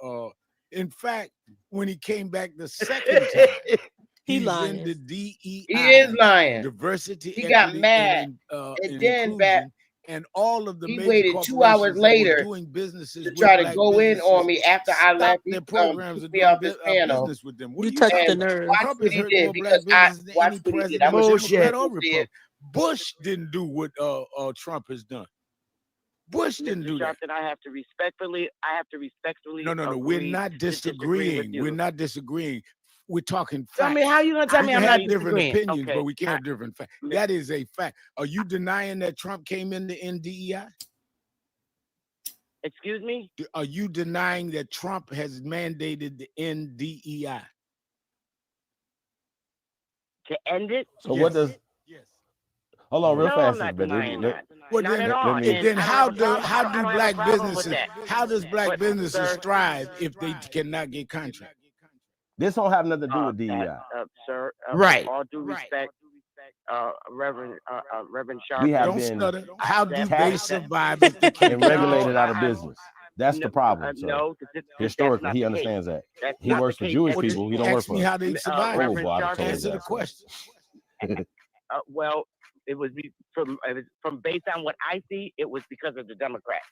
in fact, when he came back the second time, he's lying. in the DEI. He is lying. Diversity, He got equity, mad. and And then inclusion, and all of the he major waited 2 hours corporations that were later doing businesses to with try to black go in on me after I left. stopped He their programs took of me doing off his panel. business with them. What You are you touched talking the about? nerve. Watch Trump what has he hurt did more because black businesses than watch any what he did. president, I'm gonna Democrat share or what he did. Republican. Bush didn't do what Trump has done. Bush didn't do that. Sharpton, I have to respectfully. No. We're agree not to disagree with disagreeing. you. We're not disagreeing. We're talking facts. Tell me, how you gonna tell We me can I'm have not different disagreeing? opinions, Okay. but we can't have different facts. That is a fact. Are you denying that Trump came in the NDEI? Excuse me? Are you denying that Trump has mandated the NDEI? To end it? So what does? Hold on, real No, fast, I'm not but denying that. Well, Not then, at all. me- And then I don't how have a problem- I don't do have a black problem with businesses that. how does black But, businesses sir, thrive if they cannot get contracts? This don't have nothing to do with DEI. Sir, Right. All due respect, Reverend Sharpton. We have Don't been stutter. How do they taxed survive if they can't and get regulated out of I- business. That's the problem. So No, that's historically, not he the understands case. that. That's He not works the for case. Jewish That's- people. He don't work Ask for me us. how they survive. Oh, Reverend boy, I Sharpton, Answer the question. Well, it was from based on what I see, it was because of the Democrats.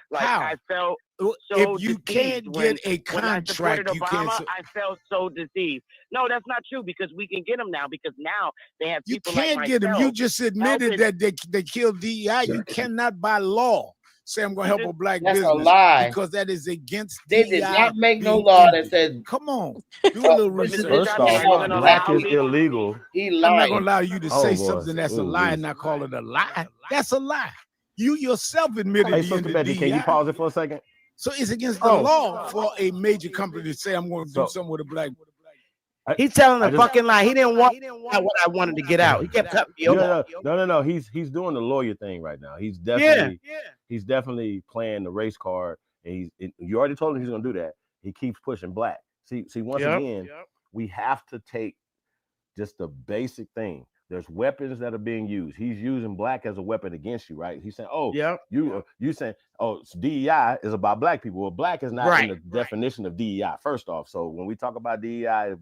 Like How? I felt Well, so if you deceived can't when, get a when I supported contract, you can't. Obama, I felt so deceived. No, that's not true because we can get them now because now they have You people can't like get them. myself You just admitted helping- that they killed DEI. You cannot by law say I'm going to help a black That's a business lie. because that is against They DEI. did not make no being law that ended. said. Come on, do a little research. First Are you off, gonna black allow is me? illegal. He I'm not lying. going to allow you to Oh, say boy. something that's a Ooh, lie wee. and not call it a lie. That's a lie. You yourself admitted Hey, the Sister end of Betty, can you DEI. pause it for a second? So it's against the Oh. law for a major company to say I'm going to do So- something with a black. He's telling I a just- fucking lie. He didn't want what I wanted to get out. He kept cutting me off. No. He's doing the lawyer thing right now. He's definitely playing the race card. And you already told him he's gonna do that. He keeps pushing black. See, once again, we have to take just the basic thing. There's weapons that are being used. He's using black as a weapon against you, right? He's saying, you saying, DEI is about black people. Well, black is not in the definition of DEI, first off. So when we talk about DEI,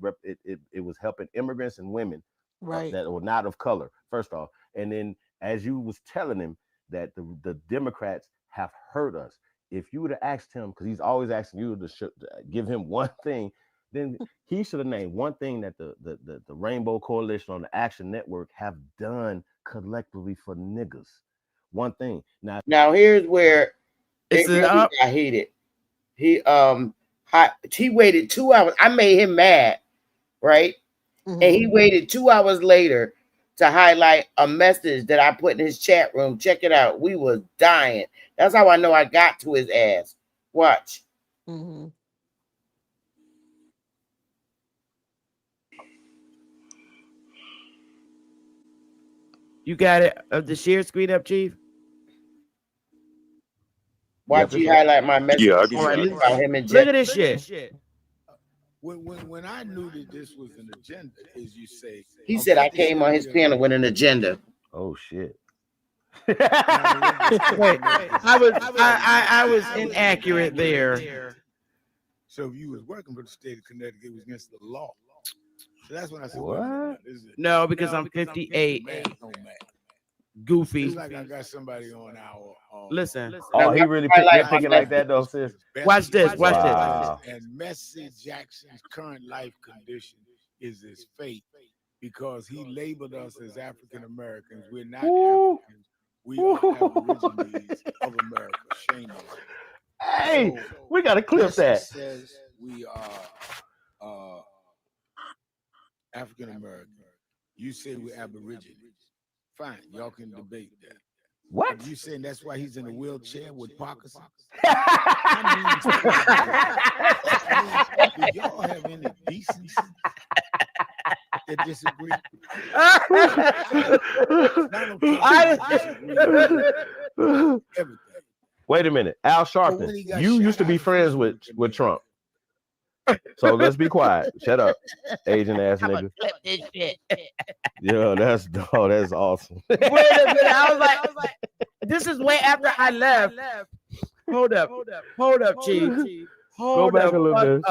it was helping immigrants and women that were not of color, first off. And then as you was telling him that the Democrats have hurt us, if you would have asked him, because he's always asking you to give him one thing, then he should have named one thing that the Rainbow Coalition on the Action Network have done collectively for niggas. One thing. Now here's where It's it really got heated. He waited 2 hours. I made him mad, right? Mm-hmm. And he waited 2 hours later to highlight a message that I put in his chat room. Check it out. We was dying. That's how I know I got to his ass. Watch. Mm-hmm. You got it of the share screen up, Chief? Watch you highlight my message. Yeah, I can see it. About him and Jeff. Look at this shit. When I knew that this was an agenda, as you say, He said I came on his panel with an agenda. Oh shit. Wait, I was inaccurate there. So if you was working for the state of Connecticut, it was against the law. So that's when I said, what? No, because I'm 58. Goofy. It's like I got somebody on our. Listen. Oh, he really nitpicking like that though, sis. Watch this. Watch Wow. And Messi Jackson's current life condition is his fate because he labeled us as African Americans. We're not Africans. We are Aborigines of America. Shame on you. Hey, we gotta clip Jesse that. says we are African American. You say we're Aborigines. Fine, y'all can debate that. What? But you saying that's why he's in a wheelchair with Parkinson's? Do y'all have any decency that disagree? Everything. Wait a minute, Al Sharpton. You used to be friends with Trump. So let's be quiet. Shut up, Asian ass nigga. Clip this shit. Yeah, that's awesome. Wait a minute. I was like, this is way after I left. Hold up, Chief. Go back a little bit.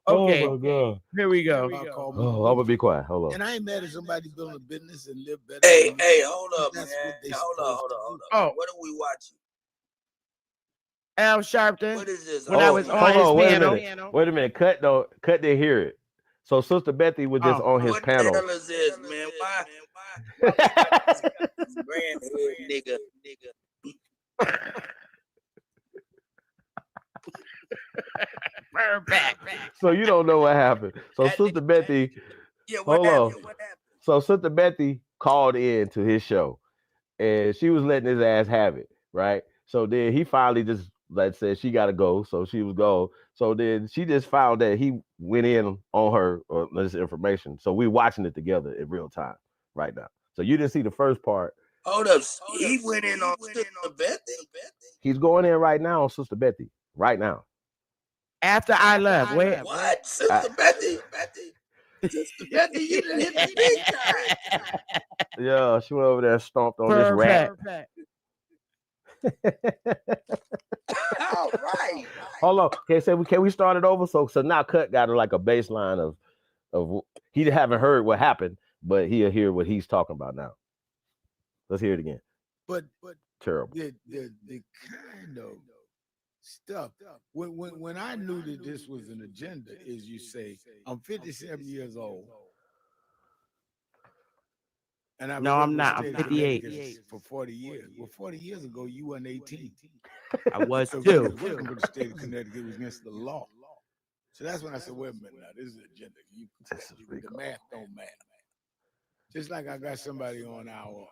Okay. Oh my God. Here we go. Oh, I'm gonna be quiet. Hold on. And I ain't mad at somebody building a business and live better. Hey, hold up, man. Hold Hold up. Oh. What are we watching? Al Sharpton. What is this? When I was on his piano. Wait a minute. Cut didn't hear it. So Sister Betty was just on his panel. What the hell is this, man? Why? Grand head nigga. So you don't know what happened. So Sister Betty, hold on. So Sister Betty called in to his show, and she was letting his ass have it, right? So then he finally just said she got to go, so she was go. So then she just found that he went in on her or this information. So we're watching it together in real time right now. So you didn't see the first part. Hold up. He went in on Sister Betty. He's going in right now on Sister Betty right now. After I left. Wait. What? Sister Betty? Sister Betty, you didn't hit the big time. Yeah, she went over there and stomped on this rat. All right. Hold on. Can we start it over? So now Cut got like a baseline of he haven't heard what happened, but he'll hear what he's talking about now. Let's hear it again. But terrible. The kind of stuff when I knew that this was an agenda, is you say I'm 57 years old. And I'm not. I'm 58. For 40 years. Well, 40 years ago, you weren't 18. I was so too. Welcome to the state of Connecticut was against the law. So that's when I said, wait a minute now, this is an agenda. The math don't matter. Just like I got somebody on our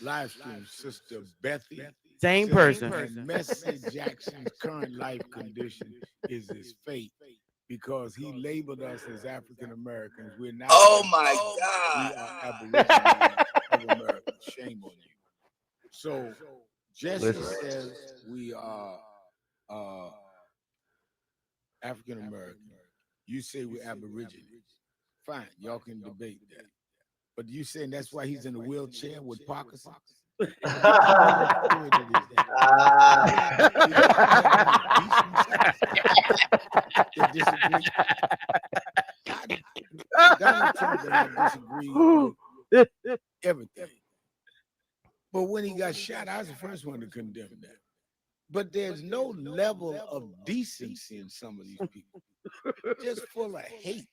live stream, Sister Bethy. Same person. And Messi Jackson's current life condition is his fate because he labeled us as African Americans. We're not. Oh my God. We are Aborigines of America. Shame on you. So Jesse says we are African American. You say we're Aborigines. Fine, y'all can debate that. But you saying that's why he's in a wheelchair with Parkinson's? Donald Trump and I disagree with everything. But when he got shot, I was the first one to condemn that. But there's no level of decency in some of these people. Just full of hate.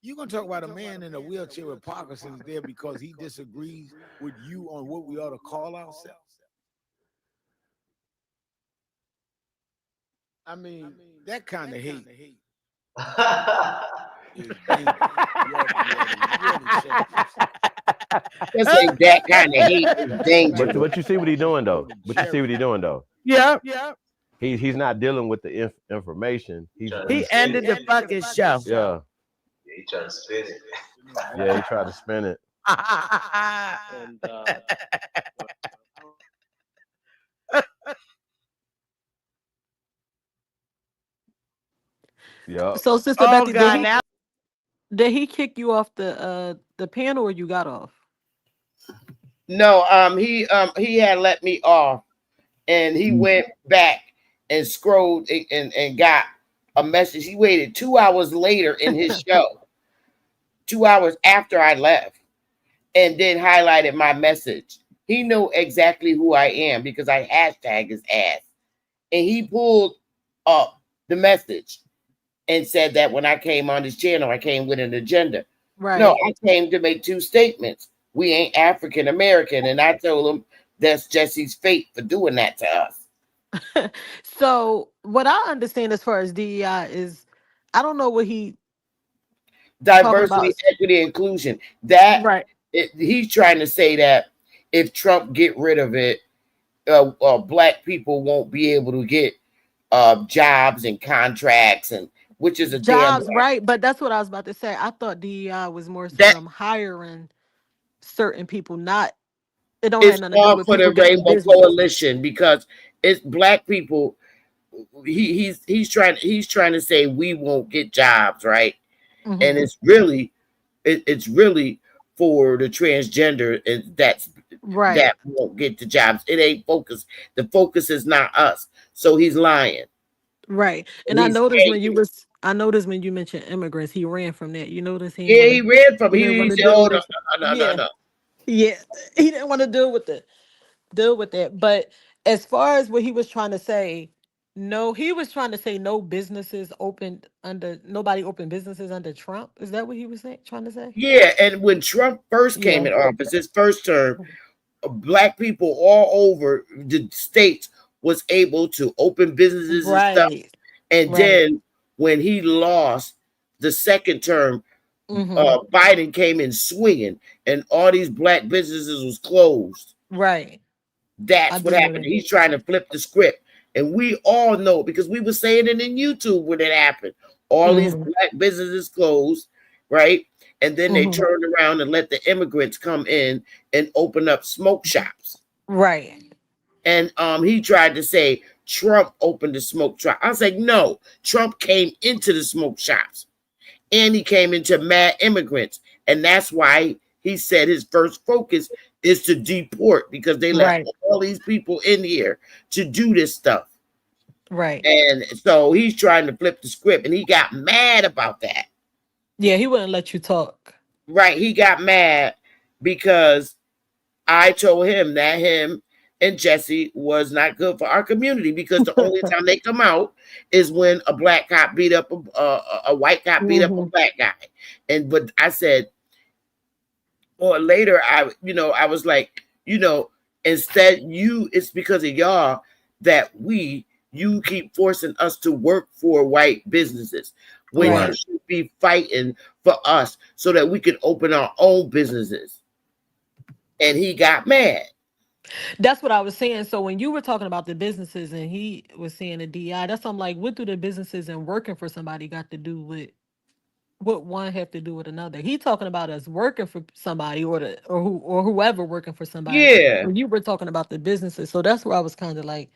You're going to talk about a man in a wheelchair with Parkinson's there because he disagrees with you on what we ought to call ourselves? I mean, that kind of hate is dangerous. Just say that kind of hate is dangerous. But you see what he's doing though. Yeah. He's not dealing with the information. He ended the fucking show. Yeah. He tried to spin it. Yeah, he tried to spin it. Yeah. So, Sister Betty, did he kick you off the panel or you got off? No, he had let me off, and he went back and scrolled and got a message. He waited 2 hours later in his show, 2 hours after I left, and then highlighted my message. He know exactly who I am because I hashtag his ass. And he pulled up the message and said that when I came on his channel, I came with an agenda. Right. No, I came to make two statements. We ain't African American. And I told him that's Jesse's fate for doing that to us. So what I understand as far as DEI is, I don't know what he talking about. Diversity, equity, inclusion. That Right. he's trying to say that if Trump get rid of it, black people won't be able to get jobs and contracts, and which is a Jobs, damn right? But that's what I was about to say. I thought DEI was more so that them hiring certain people, not it don't have it's nothing to do all with for people the getting a Rainbow business. Coalition because it's black people. He's trying to say we won't get jobs, right? Mm-hmm. And it's really it's really for the transgender, and that won't get the jobs. It ain't focus. The focus is not us. So he's lying. Right. And I noticed when you mentioned immigrants, he ran from that. You notice he Yeah, he ran from didn't want he to said, deal "Oh with it. no." Yeah. He didn't want to deal with that. But as far as what he was trying to say, no, he was trying to say nobody opened businesses under Trump. Is that what he was trying to say? Yeah, and when Trump first came in office, his first term, black people all over the states was able to open businesses and stuff. And then when he lost the second term, Biden came in swinging, and all these black businesses was closed. Right. That's what happened. He's trying to flip the script. And we all know because we were saying it in YouTube when it happened. All these black businesses closed, right? And then they turned around and let the immigrants come in and open up smoke shops. Right. And he tried to say Trump opened the smoke shop. I was like, no, Trump came into the smoke shops. And he came into mad immigrants. And that's why he said his first focus is to deport because they let all these people in here to do this stuff. Right. And so he's trying to flip the script, and he got mad about that. Yeah, he wouldn't let you talk. Right. He got mad because I told him that him and Jesse was not good for our community because the only time they come out is when a black cop beat up a white cop beat up a black guy. But I said, or later, I was like, instead it's because of y'all that you keep forcing us to work for white businesses when you should be fighting for us so that we can open our own businesses. And he got mad. That's what I was saying. So when you were talking about the businesses and he was saying the DI, that's I'm like, what do the businesses and working for somebody got to do with what one have to do with another? He talking about us working for somebody or whoever working for somebody. Yeah. When you were talking about the businesses, so that's where I was kind of like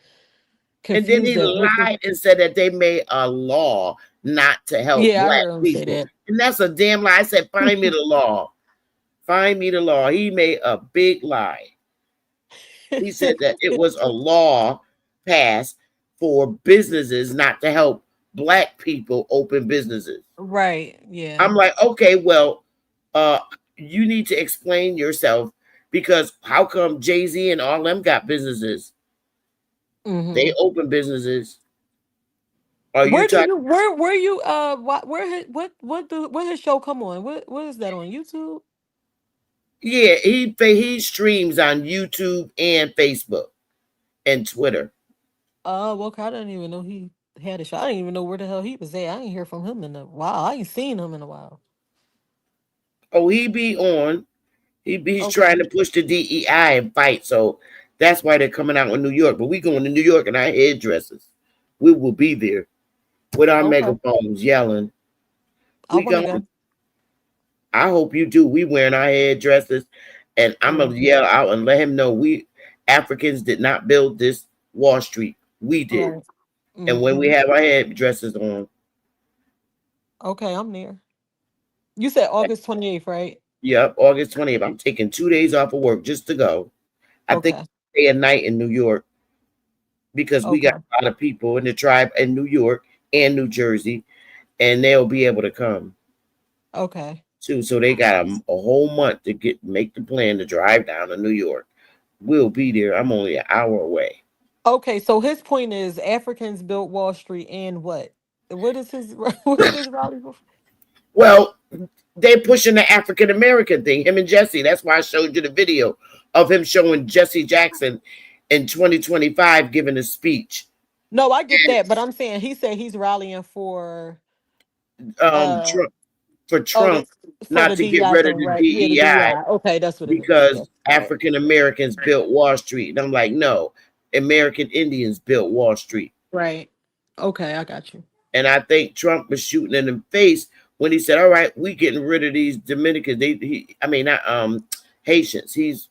confused. And then he lied and said that they made a law not to help black people. And that's a damn lie. I said, find me the law. Find me the law. He made a big lie. He said that it was a law passed for businesses not to help black people open businesses. Right. Yeah. I'm like, okay, well, you need to explain yourself because how come Jay-Z and all them got businesses? They open businesses. Where his show come on? What is that on YouTube? Yeah, he streams on YouTube and Facebook and Twitter. Oh, okay. I didn't even know he had a show. I didn't even know where the hell he was at. I ain't hear from him in a while. I ain't seen him in a while. Oh, he be on. He's trying to push the DEI and fight. So that's why they're coming out in New York. But we going to New York in our headdresses. We will be there with our megaphones yelling. We going. I hope you do. We wearing our headdresses, and I'm gonna yell out and let him know we Africans did not build this Wall Street. We did. And when we have our headdresses on. Okay, I'm near. You said August 28th, right? Yep, August 20th. I'm taking 2 days off of work just to go. I think stay a night in New York because we got a lot of people in the tribe in New York and New Jersey, and they'll be able to come. Okay. too. So they got a whole month to make the plan to drive down to New York. We'll be there. I'm only an hour away. Okay, so his point is Africans built Wall Street and what? What is his what is his rally for? Well, they pushing the African American thing. Him and Jesse. That's why I showed you the video of him showing Jesse Jackson in 2025 giving a speech. No, I get that, but I'm saying he said he's rallying for Trump, for oh, Trump for not the to get DEI rid of thing, the right? Yeah, the DEI DEI. Okay, that's what it is. because Yes. Right. African Americans built Wall Street. And I'm like, no, American Indians built Wall Street. Right. Okay, I got you. And I think Trump was shooting in the face when he said, "All right, we getting rid of these Dominicans. Not Haitians. He's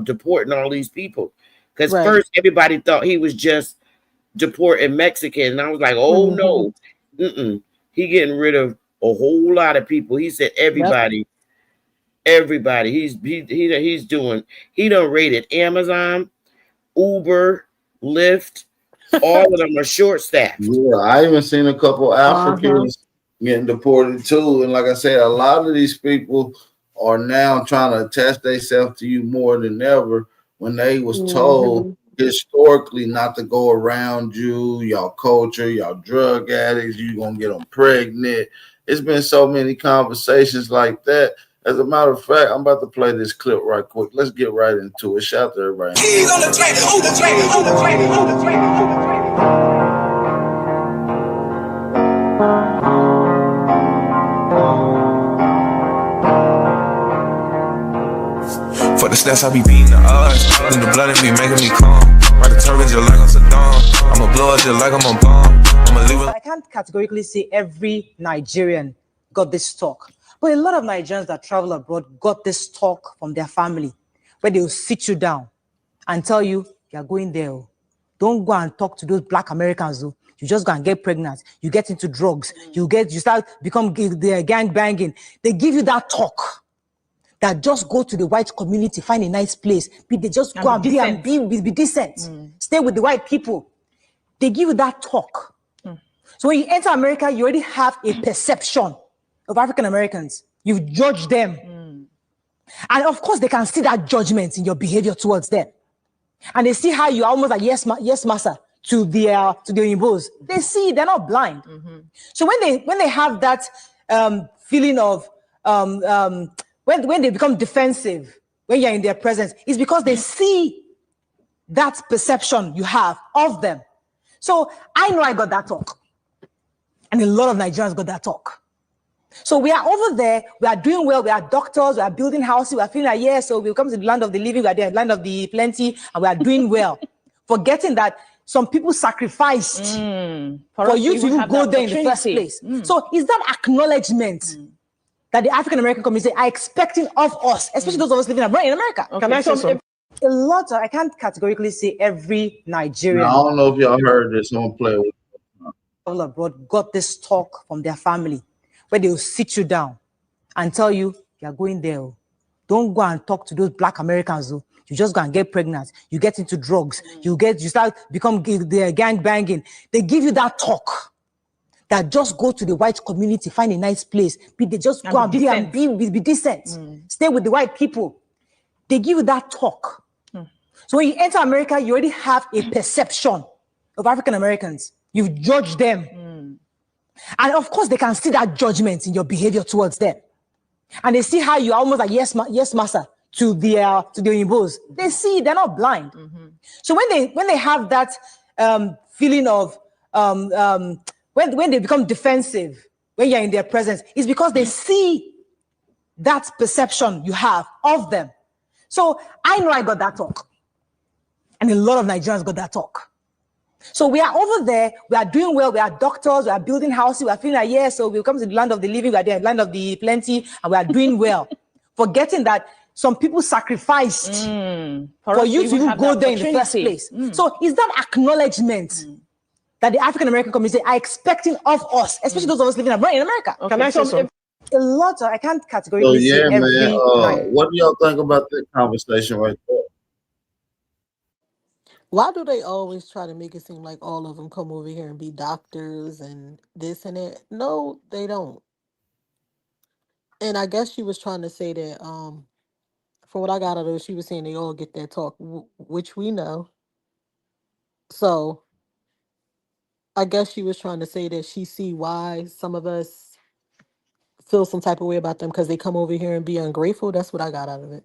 deporting all these people." Because Right. first everybody thought he was just deporting Mexican, and I was like, "Oh no, he getting rid of a whole lot of people." He said, "Everybody, everybody." He's doing. He done raided Amazon, Uber, Lyft. All of them are short staffed. Yeah, I even seen a couple Africans getting deported too. And like I said, a lot of these people are now trying to attach themselves to you more than ever when they was told historically not to go around you, y'all culture, y'all drug addicts, you gonna get them pregnant. It's been so many conversations like that. As a matter of fact, I'm about to play this clip right quick. Let's get right into it. Shout out to everybody. Keys on the track, on the track, on the track, on the track, on the track. For the stats, I be beating the odds. In the blood, it be making me calm. Ride the turbines just like I'm Saddam. I'ma blow it just like I'm a bomb. I'ma leave it. I can't categorically say every Nigerian got this talk, but a lot of Nigerians that travel abroad got this talk from their family, where they will sit you down and tell you, you're going there. Don't go and talk to those black Americans. Though. You just go and get pregnant. You get into drugs. You start become gang banging. They give you that talk. That just go to the white community, find a nice place. They just go and be decent. Stay with the white people. They give you that talk. So when you enter America, you already have a perception of African Americans. You've judged them. And of course, they can see that judgment in your behavior towards them. And they see how you are almost like, yes, master, to the Oyinbos. They see, they're not blind. So when they have that feeling of, when they become defensive, when you're in their presence, it's because they see that perception you have of them. So I know I got that talk. And a lot of Nigerians got that talk. So we are over there, we are doing well, we are doctors, we are building houses, we are feeling like, yeah, so we come to the land of the living, we are the land of the plenty, and we are doing well. Forgetting that some people sacrificed for you to even go there in the first place. So is that acknowledgement that the African American community are expecting of us, especially those of us living abroad in America? A lot of, I can't categorically say every Nigerian. Now, I don't know if y'all heard this. I'm gonna play with all abroad got this talk from their family, where they will sit you down and tell you, you're going there. Don't go and talk to those black Americans. Though. You just go and get pregnant. You get into drugs. You start become gang banging. They give you that talk. That just go to the white community, find a nice place. They just go and be decent. Stay with the white people. They give you that talk. So when you enter America, you already have a perception of African Americans. You've judged them. And of course, they can see that judgment in your behavior towards them. And they see how you are almost like, yes, master, to the Oyinbos. They see, they're not blind. So when they have that feeling of, when they become defensive, when you're in their presence, it's because they see that perception you have of them. So I know I got that talk. And a lot of Nigerians got that talk. So we are over there, we are doing well, we are doctors, we are building houses, we are feeling like, yeah, so we come to the land of the living, we are the land of the plenty, and we are doing well. Forgetting that some people sacrificed for you to even go there in the first place. So is that acknowledgement that the African American community are expecting of us, especially those of us living abroad in America? A lot of, I can't categorically say every man. What do y'all think about that conversation right there? Why do they always try to make it seem like all of them come over here and be doctors and this and that? No, they don't. And I guess she was trying to say that, from what I got out of it, she was saying they all get that talk, which we know. So I guess she was trying to say that she see why some of us feel some type of way about them because they come over here and be ungrateful. That's what I got out of it.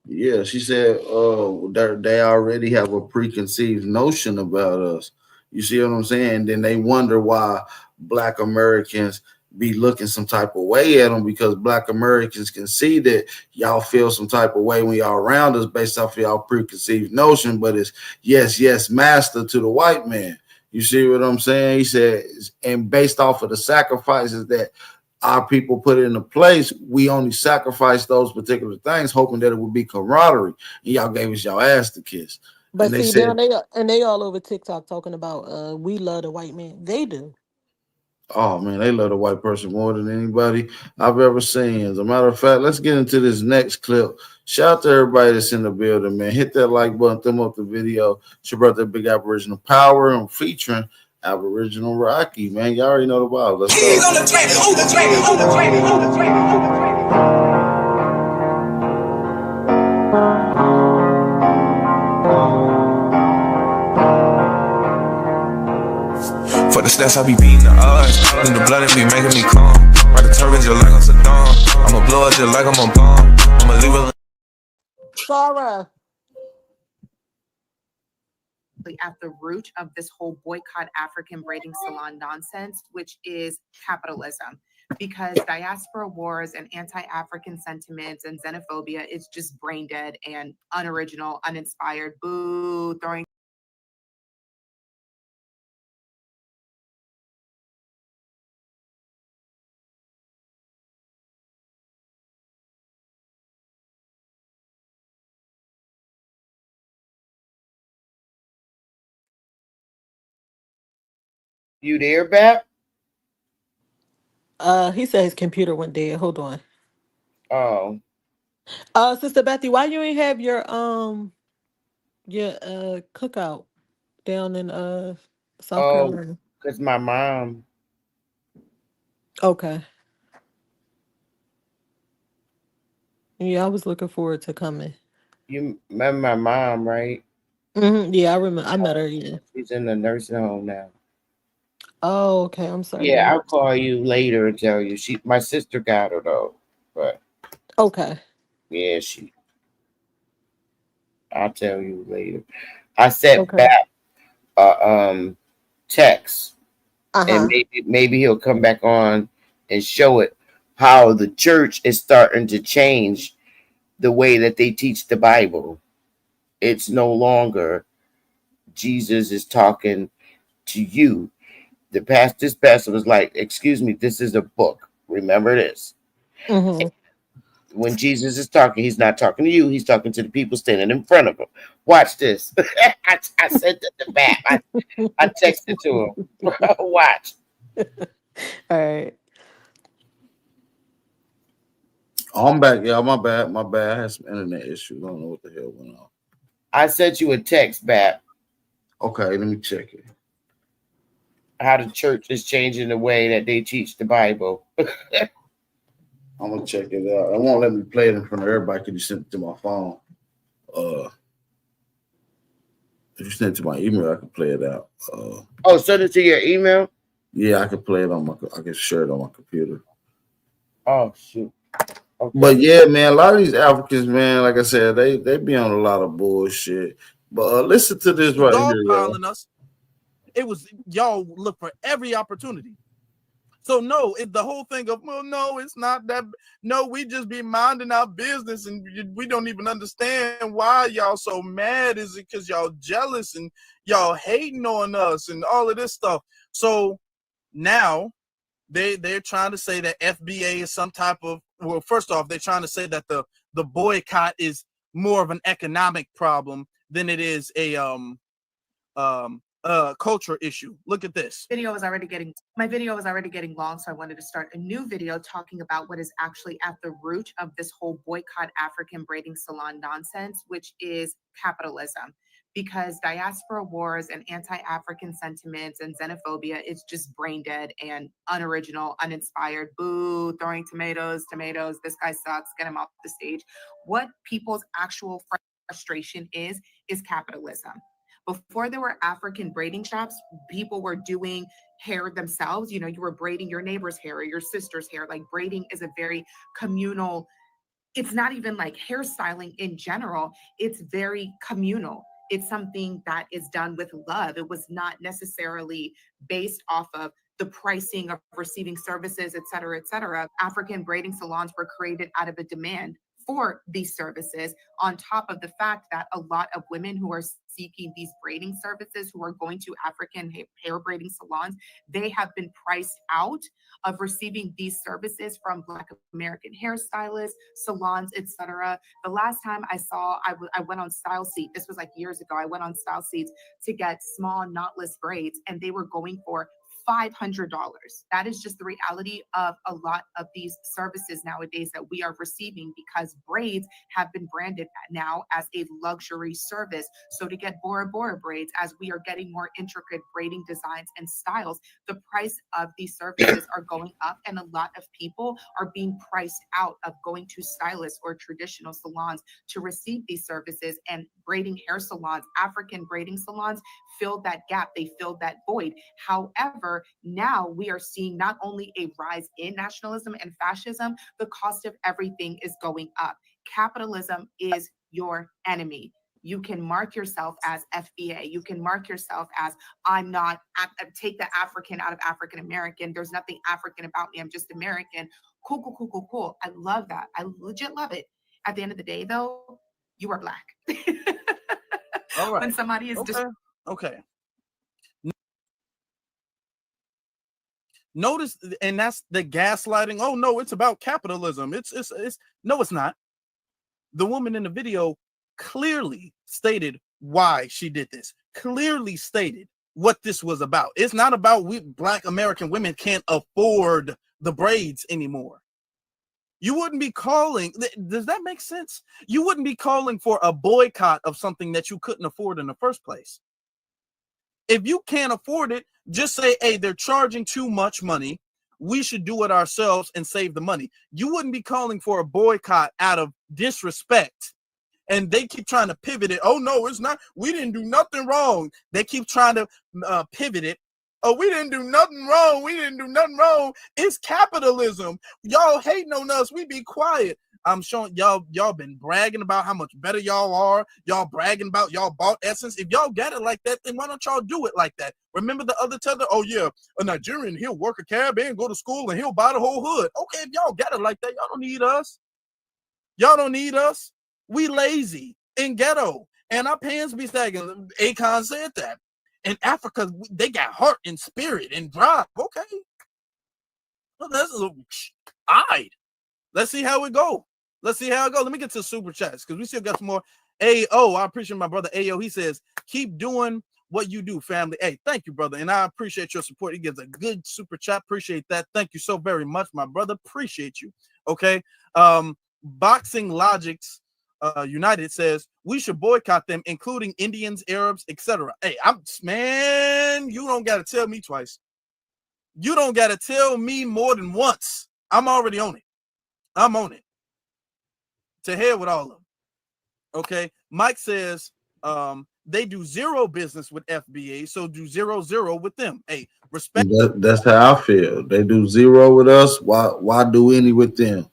Yeah, she said they already have a preconceived notion about us. You see what I'm saying? Then they wonder why Black Americans be looking some type of way at them, because Black Americans can see that y'all feel some type of way when y'all around us based off of y'all preconceived notion, but it's yes, yes, master to the white man. You see what I'm saying? He said, and based off of the sacrifices that our people put into place, we only sacrificed those particular things, hoping that it would be camaraderie. And y'all gave us y'all ass to kiss. But And they see, now said, they all over TikTok talking about we love the white man. They do. oh man, they love the white person more than anybody I've ever seen. As a matter of fact, let's get into this next clip. Shout out to everybody that's in the building, man. Hit that like button, thumb up the video. It's your brother, Big Aboriginal Power, and featuring Aboriginal Rocky, man. Y'all already know the vibe. Let's For the stats, I be beating the odds. Then the blood, it be making me calm. Ride the turbines just like I'm Saddam. I'ma blow it just like I'm a bomb. I'ma leave it. Sarah. At the root of this whole boycott African braiding salon nonsense, which is capitalism. Because diaspora wars and anti-African sentiments and xenophobia is just brain dead and unoriginal, uninspired, boo, throwing. You there, Bap? He said his computer went dead. Hold on. Oh. Sister Bethy, why you ain't have your cookout down in South Oh, Carolina? because my mom. Okay. Yeah, I was looking forward to coming. You remember my mom, right? Yeah, I remember. I met her. Yeah. She's in the nursing home now. Oh, okay. I'm sorry. Yeah, I'll call you later and tell you. My sister got her though, but okay. Yeah, I'll tell you later. I sent Okay. back text, and Uh-huh. maybe he'll come back on and show it how the church is starting to change the way that they teach the Bible. It's no longer Jesus is talking to you. This pastor was like, "Excuse me, this is a book. Remember this." Mm-hmm. When Jesus is talking, he's not talking to you. He's talking to the people standing in front of him. Watch this. I sent it to Bap. I texted to him. Watch. All right. Oh, I'm back, y'all. My bad. My bad. I had some internet issues. I don't know what the hell went on. I sent you a text back. Okay, let me check it. How the church is changing the way that they teach the Bible. I'm gonna check it out. It won't let me play it in front of everybody because you sent it to my phone. If you send it to my email, I can play it out. Oh, send it to your email? Yeah, I can play it on I can share it on my computer. Oh shoot. Okay. But yeah, man, a lot of these Africans, man, like I said, they be on a lot of bullshit. But listen to this right here, y'all. Us. It was y'all look for every opportunity. So no, the whole thing of, well, no, it's not that. No, we just be minding our business, and we don't even understand why y'all so mad. Is it because y'all jealous and y'all hating on us and all of this stuff? So now they're trying to say that FBA is some type of, well, first off, they're trying to say that the boycott is more of an economic problem than it is a culture issue. Look at this. My video was already getting long, so I wanted to start a new video talking about what is actually at the root of this whole boycott African braiding salon nonsense, which is capitalism. because diaspora wars and anti-African sentiments and xenophobia is just brain dead and unoriginal, uninspired. Boo, throwing tomatoes, this guy sucks, get him off the stage. What people's actual frustration is capitalism. Before there were African braiding shops, people were doing hair themselves. You know, you were braiding your neighbor's hair or your sister's hair. Like, braiding is a very communal, it's not even like hairstyling in general, it's very communal. It's something that is done with love. It was not necessarily based off of the pricing of receiving services, et cetera, et cetera. African braiding salons were created out of a demand for these services, on top of the fact that a lot of women who are seeking these braiding services, who are going to African hair braiding salons, they have been priced out of receiving these services from Black American hairstylists, salons, etc. The last time I went on Style Seat, this was like years ago, I went on Style Seats to get small knotless braids, and they were going for $500. That is just the reality of a lot of these services nowadays that we are receiving, because braids have been branded now as a luxury service. So to get Bora Bora braids, as we are getting more intricate braiding designs and styles, the price of these services are going up, and a lot of people are being priced out of going to stylists or traditional salons to receive these services. And braiding hair salons, African braiding salons, filled that gap, they filled that void. However, now we are seeing not only a rise in nationalism and fascism, the cost of everything is going up. Capitalism is your enemy. You can mark yourself as FBA. You can mark yourself as, I'm not, take the African out of African American. There's nothing African about me. I'm just American. Cool, cool, cool, cool, cool. I love that. I legit love it. At the end of the day, though, you are Black. All right. When somebody is okay. Notice, and that's the gaslighting. Oh no, it's about capitalism. It's no, it's not. The woman in the video clearly stated why she did this. Clearly stated what this was about. It's not about we Black American women can't afford the braids anymore. You wouldn't be calling, does that make sense? You wouldn't be calling for a boycott of something that you couldn't afford in the first place. If you can't afford it, just say, hey, they're charging too much money. We should do it ourselves and save the money. You wouldn't be calling for a boycott out of disrespect. And they keep trying to pivot it. Oh, no, it's not. We didn't do nothing wrong. They keep trying to pivot it. Oh, we didn't do nothing wrong. We didn't do nothing wrong. It's capitalism. Y'all hating on us. We be quiet. I'm showing y'all been bragging about how much better y'all are. Y'all bragging about y'all bought Essence. If y'all get it like that, then why don't y'all do it like that? Remember the other tether? Oh yeah, a Nigerian, he'll work a cab and go to school and he'll buy the whole hood. Okay, if y'all get it like that, y'all don't need us. Y'all don't need us. We lazy and ghetto, and our pants be sagging. Akon said that. In Africa, they got heart and spirit and drive. Okay, well, that's a little odd. Let's see how it go. Let's see how it goes. Let me get to super chats because we still got some more. I appreciate my brother Ayo. He says, keep doing what you do, family. Hey, thank you, brother. And I appreciate your support. He gives a good super chat. Appreciate that. Thank you so very much, my brother. Appreciate you. Okay. Boxing Logics United says we should boycott them, including Indians, Arabs, etc. Hey, you don't gotta tell me twice. You don't gotta tell me more than once. I'm already on it. I'm on it. To hell with all of them. Okay. Mike says they do zero business with FBA, so do 0-0 with them. Hey, respect. That's how I feel. They do zero with us. Why do any with them?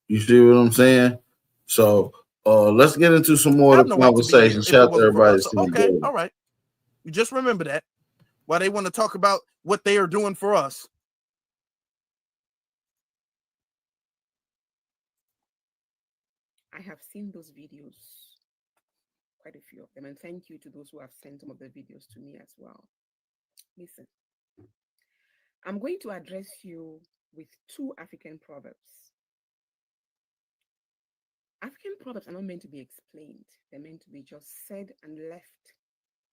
You see what I'm saying? So let's get into some more of the conversation. Shout out to everybody. So, okay, all right. You just remember that. Why they want to talk about what they are doing for us. I have seen those videos, quite a few of them, and thank you to those who have sent some of the videos to me as well. Listen, I'm going to address you with two African proverbs. African proverbs are not meant to be explained. They're meant to be just said and left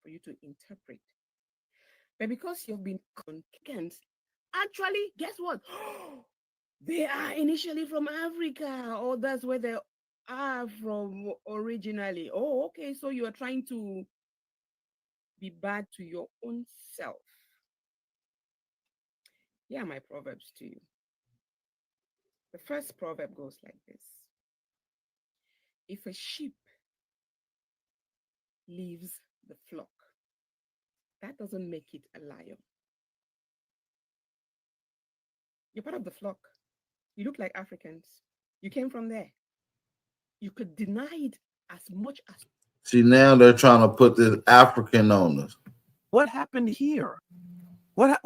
for you to interpret. But because you've been content, actually, guess what? They are initially from Africa, or that's where they are from originally. Oh, okay. So you are trying to be bad to your own self. Here are my proverbs to you. The first proverb goes like this: if a sheep leaves the flock, that doesn't make it a lion. You're part of the flock. You look like Africans. You came from there. You could deny it as much as. See, now they're trying to put this African on us. What happened here? What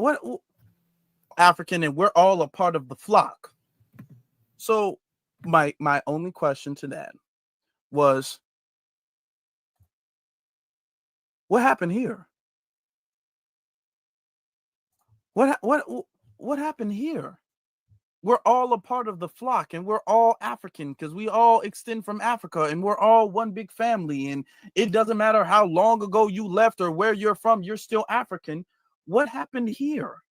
African, and we're all a part of the flock. So my only question to that was, what happened here? What happened here? We're all a part of the flock, and we're all African because we all extend from Africa, and we're all one big family. And it doesn't matter how long ago you left or where you're from, you're still African. What happened here?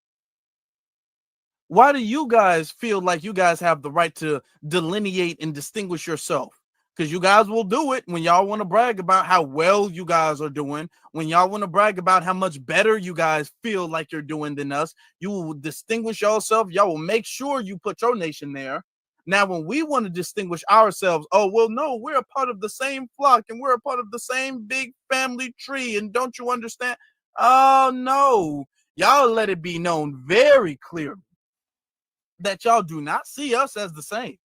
Why do you guys feel like you guys have the right to delineate and distinguish yourself? Because you guys will do it when y'all want to brag about how well you guys are doing. When y'all want to brag about how much better you guys feel like you're doing than us, you will distinguish yourself. Y'all will make sure you put your nation there. Now, when we want to distinguish ourselves, oh, well, no, we're a part of the same flock and we're a part of the same big family tree. And don't you understand? Oh, no. Y'all let it be known very clearly that y'all do not see us as the same.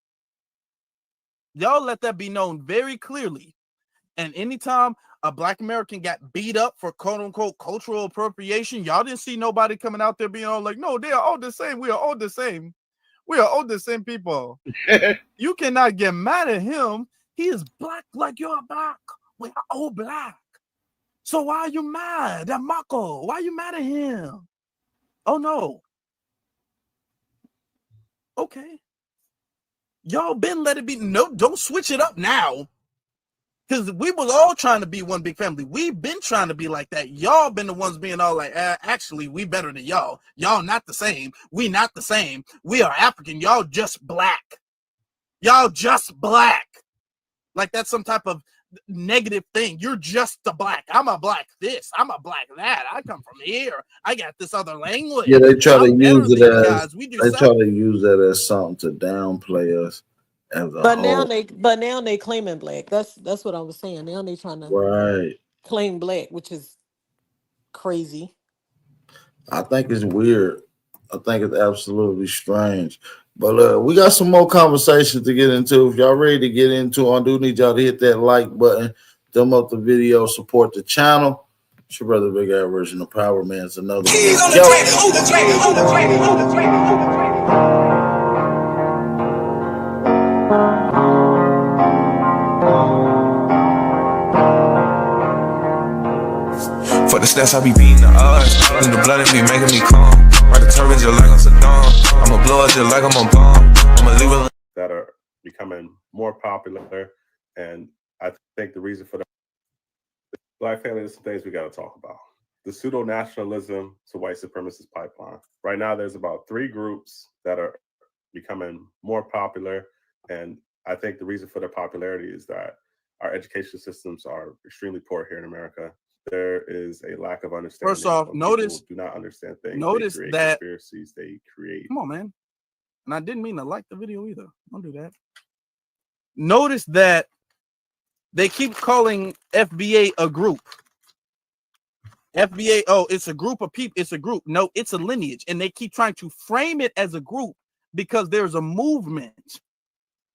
Y'all let that be known very clearly. And anytime a Black American got beat up for quote unquote cultural appropriation, y'all didn't see nobody coming out there being all like, no, they are all the same. We are all the same. We are all the same people. You cannot get mad at him. He is black like you're black. We are all black. So why are you mad at Mako? Why are you mad at him? Oh, no. Okay. Y'all been let it be. No, don't switch it up now. Because we was all trying to be one big family. We've been trying to be like that. Y'all been the ones being all like, actually, we better than y'all. Y'all not the same. We not the same. We are African. Y'all just black. Y'all just black. Like that's some type of negative thing. You're just a black. I'm a black this. I'm a black that. I come from here. I got this other language. Yeah, they try to use it as they try to use that as something to downplay us as a But whole. now they claiming black. That's what I was saying. Now they trying to Right. claim black, which is crazy. I think it's weird. I think it's absolutely strange. But we got some more conversations to get into. If y'all ready to get into, I do need y'all to hit that like button, thumb up the video, support the channel. It's your brother Big Aboriginal Power Man. It's another For the stats, I be beating the odds. And the blood, it be making me calm. Ride the turbines just like I'm Saddam. I'ma blow it just like I'm a bomb. I'ma leave it. That are becoming more popular. And I think the reason for the Black family, there's some things we got to talk about. The pseudo-nationalism to white supremacist pipeline. Right now, there's about 3 groups that are becoming more popular. And I think the reason for their popularity is that our education systems are extremely poor here in America. There is a lack of understanding. First off, notice do not understand things. Notice they create that conspiracies they create. Come on, man. And I didn't mean to like the video either. Don't do that. Notice that they keep calling FBA a group. FBA, oh, it's a group of people. It's a group. No, it's a lineage. And they keep trying to frame it as a group because there's a movement.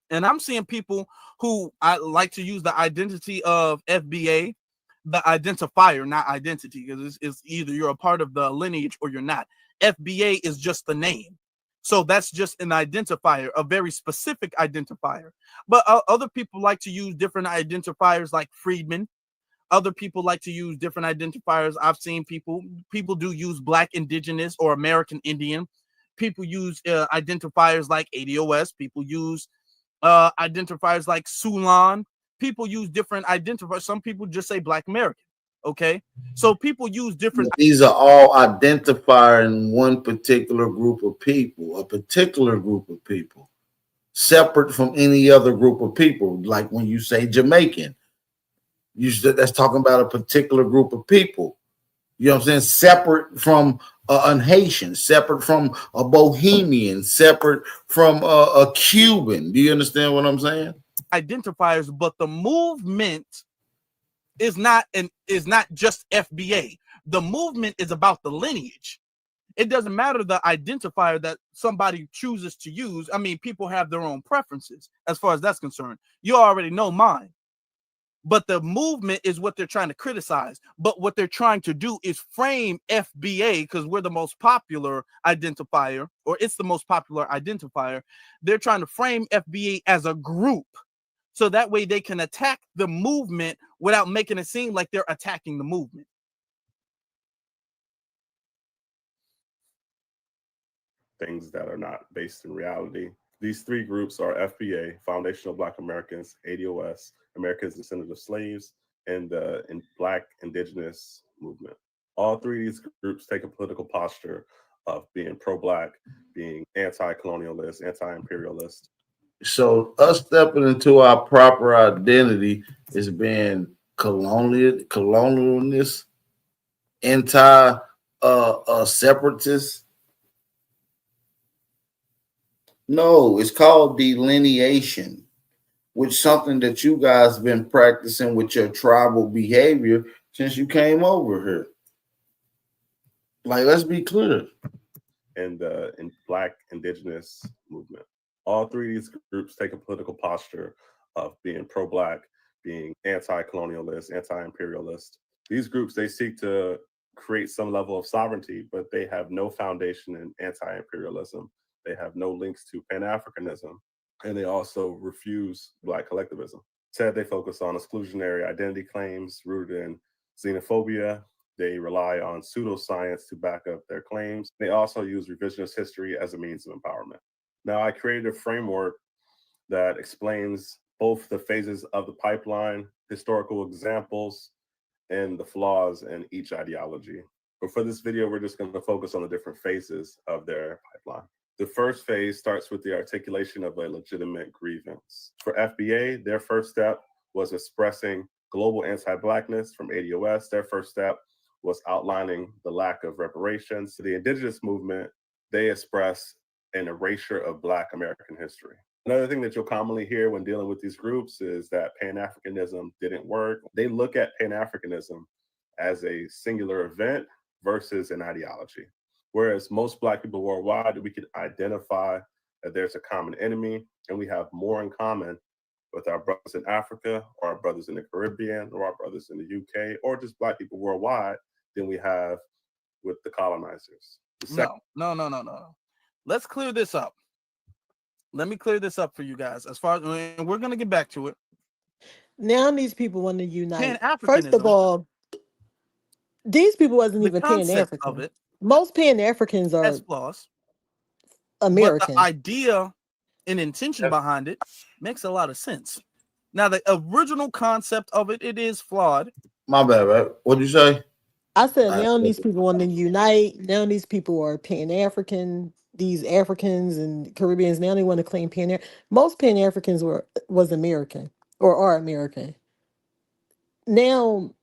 And I'm seeing people who I like to use the identity of FBA, the identifier, not identity, because it's either you're a part of the lineage or you're not. FBA is just the name. So that's just an identifier, a very specific identifier. But other people like to use different identifiers like Freedmen. Other people like to use different identifiers. I've seen people do use Black, Indigenous, or American Indian. People use identifiers like ADOS. People use identifiers like Sulan. People use different identifiers. Some people just say Black American. Okay, so people use different. These are all identifying one particular group of people, a particular group of people. separate from any other group of people. Like when you say Jamaican, that's talking about a particular group of people. You know what I'm saying? Separate from a Haitian, separate from a Bohemian, separate from a Cuban. Do you understand what I'm saying? Identifiers, but the movement is not just FBA. The movement is about the lineage. It doesn't matter the identifier that somebody chooses to use. I mean, people have their own preferences as far as that's concerned. You already know mine. But the movement is what they're trying to criticize. But what they're trying to do is frame FBA, because we're the most popular identifier, or it's the most popular identifier. They're trying to frame FBA as a group, so that way they can attack the movement without making it seem like they're attacking the movement. Things that are not based in reality. These three groups are FBA, Foundational Black Americans, ADOS, Americans Descendants of Slaves, and the Black Indigenous Movement. All three of these groups take a political posture of being pro-Black, being anti-colonialist, anti-imperialist. So us stepping into our proper identity is being colonialist, separatist. No, it's called delineation, which something that you guys have been practicing with your tribal behavior since you came over here. Like, let's be clear. And the Black Indigenous Movement. All three of these groups take a political posture of being pro-Black, being anti-colonialist, anti-imperialist. These groups, they seek to create some level of sovereignty, but they have no foundation in anti-imperialism. They have no links to Pan-Africanism, and they also refuse Black collectivism. Instead, they focus on exclusionary identity claims rooted in xenophobia. They rely on pseudoscience to back up their claims. They also use revisionist history as a means of empowerment. Now, I created a framework that explains both the phases of the pipeline, historical examples, and the flaws in each ideology. But for this video, we're just going to focus on the different phases of their pipeline. The first phase starts with the articulation of a legitimate grievance. For FBA, their first step was expressing global anti-Blackness. From ADOS, their first step was outlining the lack of reparations. To the Indigenous movement, they express an erasure of Black American history. Another thing that you'll commonly hear when dealing with these groups is that Pan-Africanism didn't work. They look at Pan-Africanism as a singular event versus an ideology. Whereas most Black people worldwide, we could identify that there's a common enemy, and we have more in common with our brothers in Africa, or our brothers in the Caribbean, or our brothers in the UK, or just Black people worldwide than we have with the colonizers. No. Let's clear this up. Let me clear this up for you guys. As far as, and we're going to get back to it. Now these people want to unite. Pan-Africanism, first of all, these people wasn't even Pan-African. Most Pan-Africans are flaws. American. But the idea and intention behind it makes a lot of sense. Now, the original concept of it is flawed. My bad, right? What'd you say? I said now these people want to unite. Now these people are Pan-African. These Africans and Caribbeans, now they want to claim Pan-African. Most Pan-Africans was American or are American. Now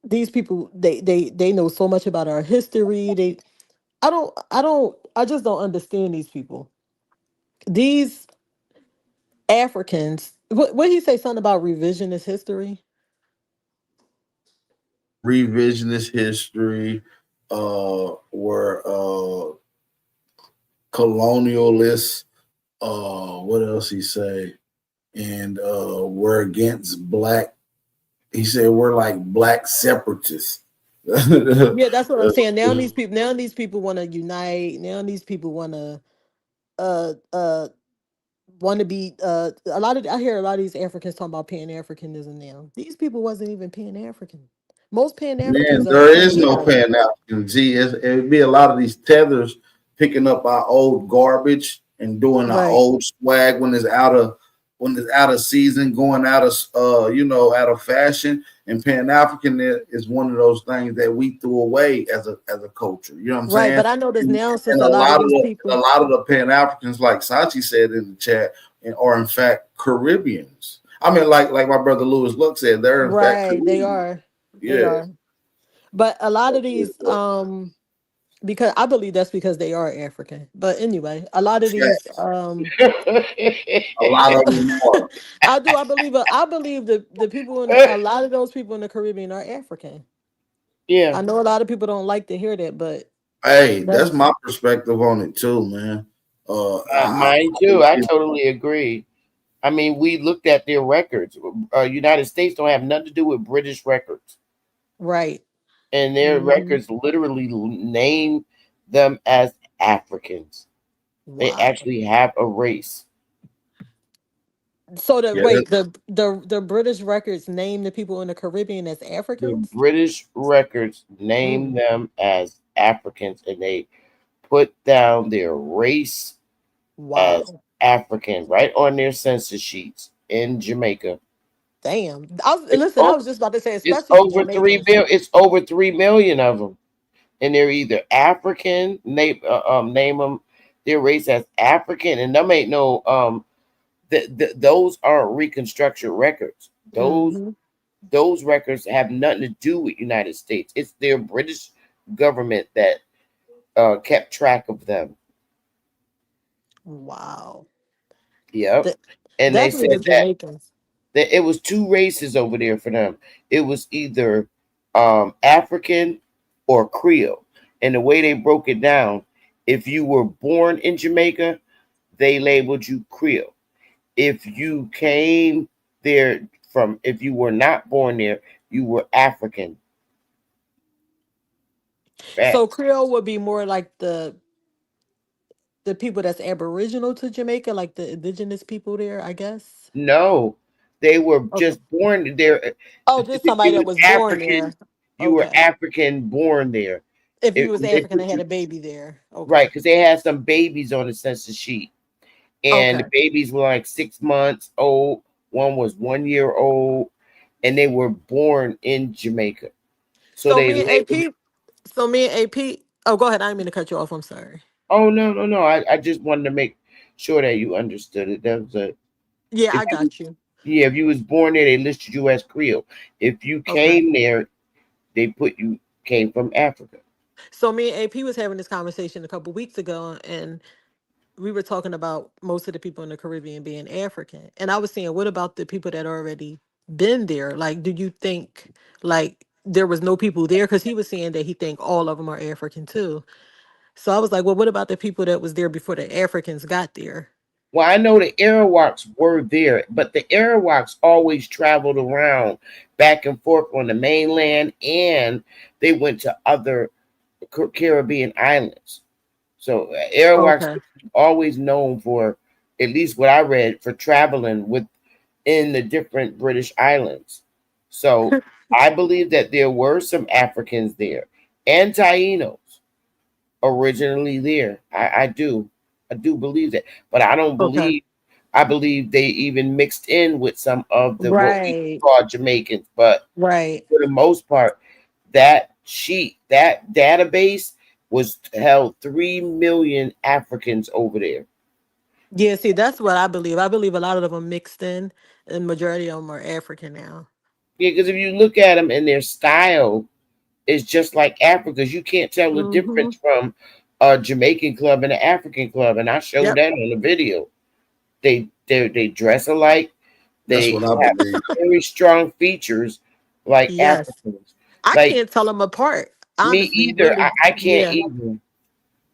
these people they know so much about our history. I just don't understand these people. These Africans, what did he say something about revisionist history? Revisionist history, were colonialists, what else he say? And we're against Black. He said we're like Black separatists. Yeah, that's what I'm saying. Now these people want to unite. Now these people want to be I hear a lot of these Africans talking about Pan-Africanism now. These people wasn't even Pan-African. Most Pan-Africans Man, there is no Pan-African. See, it'd be a lot of these tethers picking up our old garbage and doing our old swag when it's out of when it's out of season, going out of out of fashion. And Pan-African is one of those things that we threw away as a culture. You know what I'm Right, saying? but I notice now since And a lot of these people, a lot of the Pan-Africans, like Sachi said in the chat, are in fact Caribbeans. I mean, like my brother Louis Luck said, they're in fact right, they Caribbean. are, they Yeah. are. But a lot of these, because I believe that's because they are African. But anyway, a lot of these, A lot of them are. I do. I believe the people in a lot of those people in the Caribbean are African. Yeah. I know a lot of people don't like to hear that, but Hey, that's that's my perspective on it too, man. Mine too. I totally agree. I mean, we looked at their records. United States don't have nothing to do with British records, right. and their records literally name them as Africans. They Wow. actually have a race. So Yeah, the British records name the people in the Caribbean as The Africans. British records name Mm. them as Africans, and they put down their race as Wow. African right on their census sheets in Jamaica. Damn. It's Listen, I over, was just about to say, it's especially the over 3 Jamaicans. million. It's over 3 million of them, and they're either African. Name them their race as African, and them ain't no those aren't reconstruction records. Hmm. Those records have nothing to do with United States. It's their British government that kept track of them. Wow. Yep. That, And they definitely the said that Jamaicans. it was two races over there for them. It was either African or Creole. And the way they broke it down, if you were born in Jamaica, they labeled you Creole. If you came there if you were not born there, you were African. So Facts. Creole would be more like the people that's aboriginal to Jamaica, like the indigenous people there, I guess. No, they were Okay. just born there. Oh, just If somebody you that was was born African, there. you were Okay. African born there. If you It, was they African put and had you a baby there. right Okay. because they had some babies on the census sheet, and Okay. the babies were like 6 months old. One was 1 year old, and they were born in Jamaica. So So they me and labeled. AP, so me and AP, oh, go ahead. I didn't mean to cut you off. I'm sorry. Oh no! I just wanted to make sure that you understood it. That was a Yeah, if I you got you. yeah if you was born there, they listed you as Creole. If you Okay. came there, they put you came from Africa. So me and AP was having this conversation a couple weeks ago, and we were talking about most of the people in the Caribbean being African. And I was saying, what about the people that already been there? Like, do you think like there was no people there? Because he was saying that he think all of them are African too. So I was like, well, what about the people that was there before the Africans got there? Well, I know the Arawaks were there, but the Arawaks always traveled around back and forth on the mainland, and they went to other Caribbean islands. So Arawaks Okay. always known for, at least what I read, for traveling within the different British islands. So I believe that there were some Africans there and Tainos originally there. I do believe that, but I don't Okay. believe. I believe they even mixed in with some of the what we Right. call Jamaicans, but Right. for the most part, that database was held 3 million Africans over there. Yeah, see, that's what I believe. I believe a lot of them mixed in, and majority of them are African now. Yeah, because if you look at them and their style is just like Africa's, you can't tell the Hmm. difference from a Jamaican club and an African club, and I showed Yep. that on the video. They dress alike. That's They what I have believe. very strong features like Yes. Africans. I Like can't tell them apart. me Honestly, either. really. I can't Yeah. either.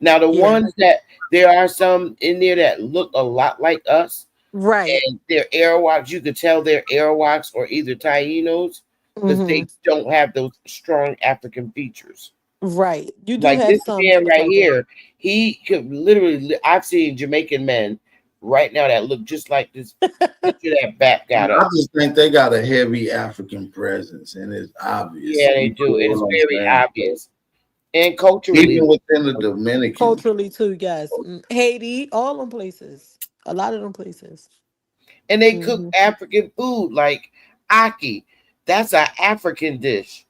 Now the Yeah. ones that there are some in there that look a lot like us, Right. and they're Arawaks. You could tell they're Arawaks or either Tainos because Hmm. they don't have those strong African features. Right. You do Like have this some man that look right like it. here, he could literally. I've seen Jamaican men right now that look just like this picture that Bap got I up. just think they got a heavy African presence, and it's obvious. Yeah, they You do. know It's what I'm very saying? obvious. And culturally, Even within the Dominican. Culturally too, yes. Haiti, all them places. A lot of them places. And they cook African food like aki. That's an African dish.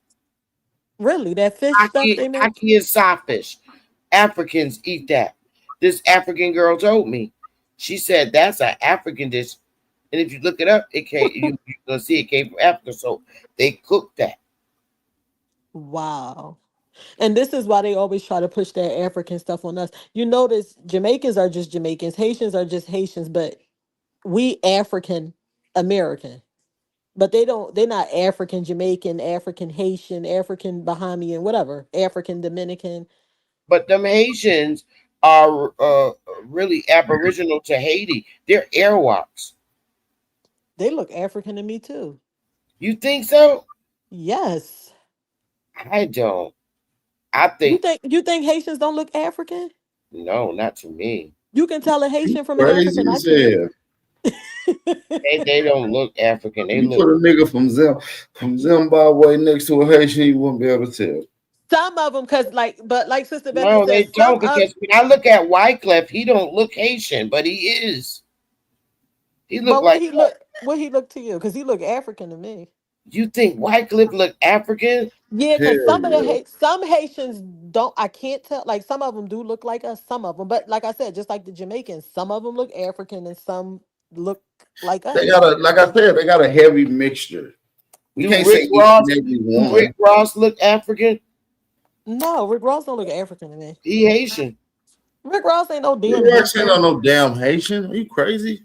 Really, that fish stuff they make? Aki is sawfish. Africans eat that. This African girl told me. She said that's an African dish. And if you look it up, it came you're gonna see it came from Africa. So they cook that. Wow. And this is why they always try to push that African stuff on us. You notice Jamaicans are just Jamaicans, Haitians are just Haitians, but we African American. But they're not African Jamaican, African Haitian, African Bahamian, whatever, African Dominican. But them Haitians are really aboriginal to Haiti. They're Arawaks. They look African to me too. You think so? Yes. I don't. I You think think Haitians don't look African? no, not to me. You can tell a Haitian from an Crazy African. I as can. hell. They don't look African. They You look put a nigga from Zimbabwe next to a Haitian, you wouldn't be able to tell. Some of them, cause like Sister Becky no, they said, some don't because when I look at Wyclef, he don't look Haitian, but he is. He look but like what he look to you? Cause he look African to me. you think Wyclef look African? Yeah, because Hell yeah. some Haitians don't. I can't tell. Like some of them do look like us. Some of them, but like I said, just like the Jamaicans, some of them look African and some look like They us. got a, like I said, they got a heavy mixture. We Do can't Rick say each Ross and every do one. Rick Ross look African? No, Rick Ross don't look African to me. He Haitian. Rick Ross ain't no damn Rick Ross ain't Haitian. on no damn Haitian. Are you crazy?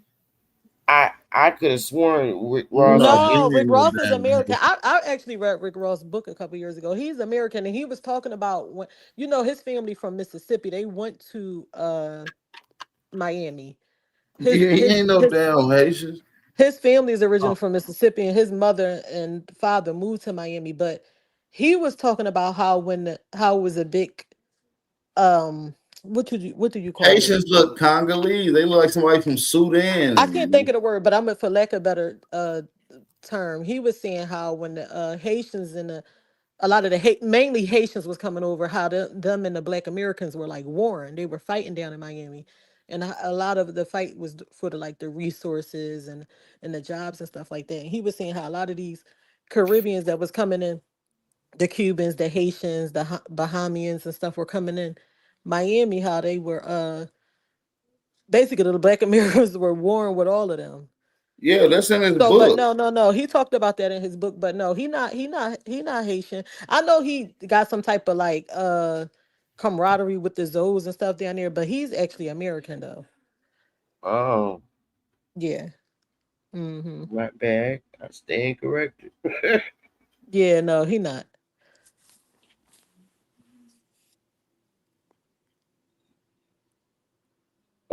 I could have sworn Rick Ross. No, he No, Rick ain't no Ross is damn American. Haitian. I actually read Rick Ross' book a couple years ago. He's American, and he was talking about when his family from Mississippi. They went to Miami. His Yeah, he his ain't no his damn Haitian. his family is Oh, originally from Mississippi, and his mother and father moved to Miami. But he was talking about how it was a big what do you call it? Haitians look Congolese. They look like somebody from Sudan. I can't think of the word, but for lack of a better term, he was saying how when the Haitians and a lot of the mainly Haitians was coming over, how them and the Black Americans were like warring. They were fighting down in Miami, and a lot of the fight was for the resources and the jobs and stuff like that. And he was saying how a lot of these Caribbeans that was coming in, the Cubans, the Haitians, the Bahamians and stuff were coming in Miami. How they were basically the Black Americans were warring with all of them. Yeah, that's in his So, but book. no. He talked about that in his book, but no, he not Haitian. I know he got some type of camaraderie with the Zoes and stuff down there, but he's actually American though. Oh, Yeah. Mm-hmm. my bad. I stand corrected. Yeah, no, he not.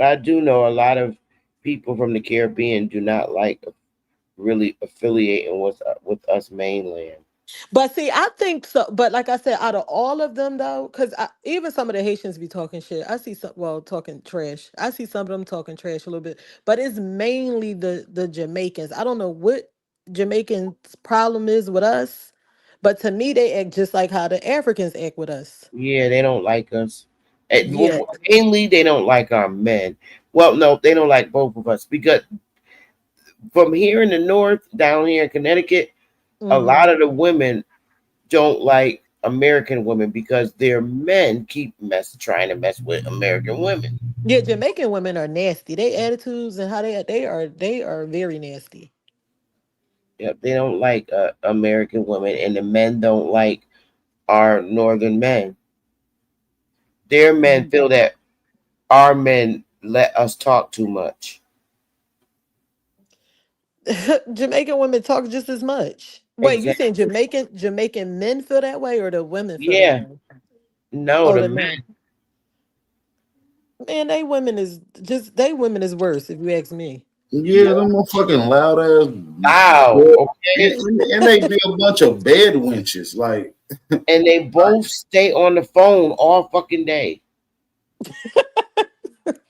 I do know a lot of people from the Caribbean do not like really affiliating with us mainland. But see, I think so. But like I said, out of all of them though, because even some of the Haitians be talking shit. I see talking trash. I see some of them talking trash a little bit, but it's mainly the Jamaicans. I don't know what Jamaicans' problem is with us, but to me, they act just like how the Africans act with us. Yeah, they don't like us. Yeah. Mainly, they don't like our men. Well, no, they don't like both of us because from here in the north, down here in Connecticut, a Mm-hmm. lot of the women don't like American women because their men keep trying to mess with American women. Yeah, Jamaican women are nasty. Their attitudes and how they are very nasty. Yep, they don't like American women, and the men don't like our northern men. Their men feel that our men let us talk too much. Jamaican women talk just as much. Wait, you saying Exactly. Jamaican men feel that way, or the women feel that Yeah. way? No, Oh, the the men. men. Man, they women is worse if you ask me. Yeah, them motherfucking loud ass. Wow. Okay. And they be a bunch of bed wenches. Like, and they both stay on the phone all fucking day.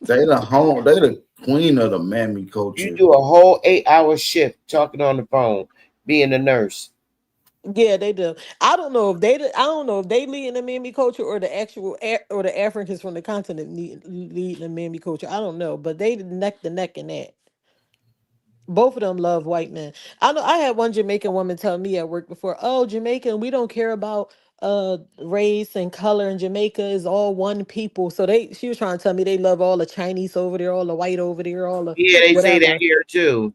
They the queen of the mammy culture. You do a whole 8-hour shift talking on the phone, being a nurse. Yeah, they do. I don't know if I don't know if they lead in the mammy culture or the actual or the Africans from the continent lead in the mammy culture. I don't know, but they neck to neck in that. Both of them love white men. I know I had one Jamaican woman tell me at work before, "Oh, Jamaican, we don't care about race and color. In Jamaica is all one people." So she was trying to tell me they love all the Chinese over there, all the white over there, all the Yeah, they say that whatever. here too.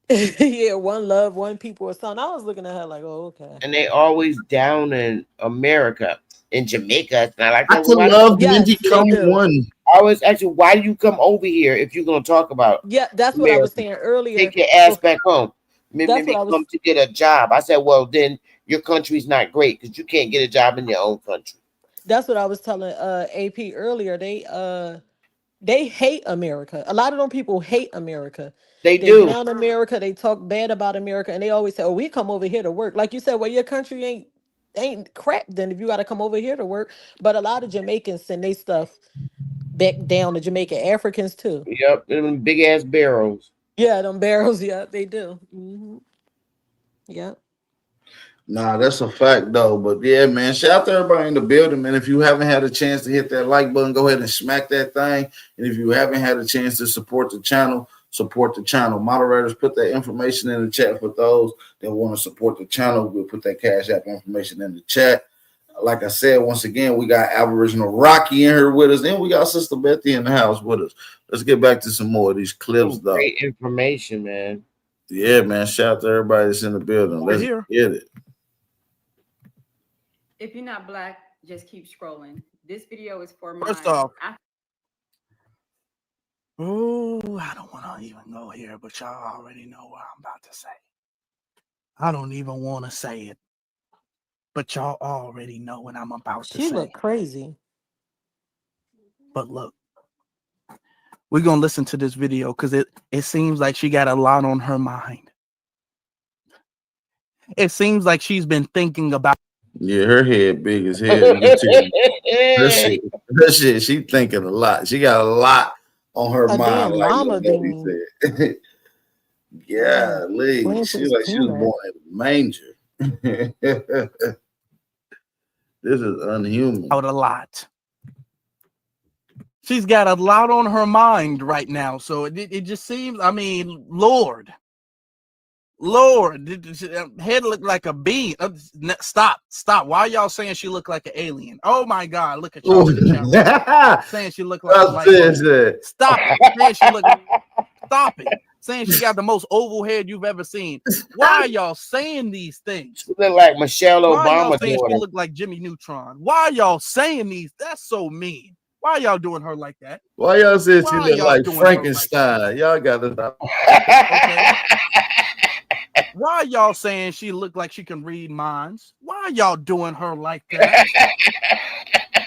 Yeah, one love, one people or something. I was looking at her like, "Oh, okay." And they always down in America. In Jamaica, it's not like I that. Well, could why love do the Yes, they come do. one. I always ask you, why do you come over here if you're gonna talk about Yeah, that's what I was America? saying earlier. Take your ass But back home. that's what Maybe I was come to get a job. I said, well, then your country's not great because you can't get a job in your own country. that's what I was telling AP earlier. They hate America. A lot of them people hate America. They They do. down America. They talk bad about America, and they always say, "Oh, we come over here to work." Like you said, well, your country ain't crap. Then if you got to come over here to work, but a lot of Jamaicans send they stuff back down to Jamaica. Africans too. Yep, them big ass barrels. Yeah, them barrels. Yeah, they do. Yeah. Nah, that's a fact though. But yeah, man, shout out to everybody in the building, man. If you haven't had a chance to hit that like button, go ahead and smack that thing. And if you haven't had a chance to support the channel, support the channel. Moderators, put that information in the chat for those that want to support the channel. We'll put that Cash App information in the chat. Like I said, once again, we got Aboriginal Rocky in here with us. Then we got Sister Betty in the house with us. Let's get back to some more of these clips, though. Great information, man. Yeah, man. Shout out to everybody that's in the building. Let's get it. If you're not black, just keep scrolling. This video is for First off, I don't want to even go here, but y'all already know what I'm about to say. I don't even want to say it, but y'all already know what I'm about to say. She look crazy. But look, we're going to listen to this video because it seems like she got a lot on her mind. It seems like she's been thinking about. Yeah, her head big as hell. Her shit, she thinking a lot. She got a lot on her mind. Damn like llama Betty bean. said. Yeah, Lee. She like she was born in a manger. This is unhuman. Out a lot. She's got a lot on her mind right now. So it just seems, I mean, Lord, head look like a bean. Stop. Why y'all saying she look like an alien? Oh my God, look at y'all in the chat. Saying she look like a light bulb. Stop it. Saying she look. Stop it. Saying she got the most oval head you've ever seen. Why are y'all saying these things? She look like Michelle Obama. Why y'all saying she look like Jimmy Neutron? Why y'all saying these? That's so mean. Why y'all doing her like that? Why y'all saying she look like Frankenstein? Y'all got to stop. Okay. Why y'all saying she look like she can read minds? Why y'all doing her like that?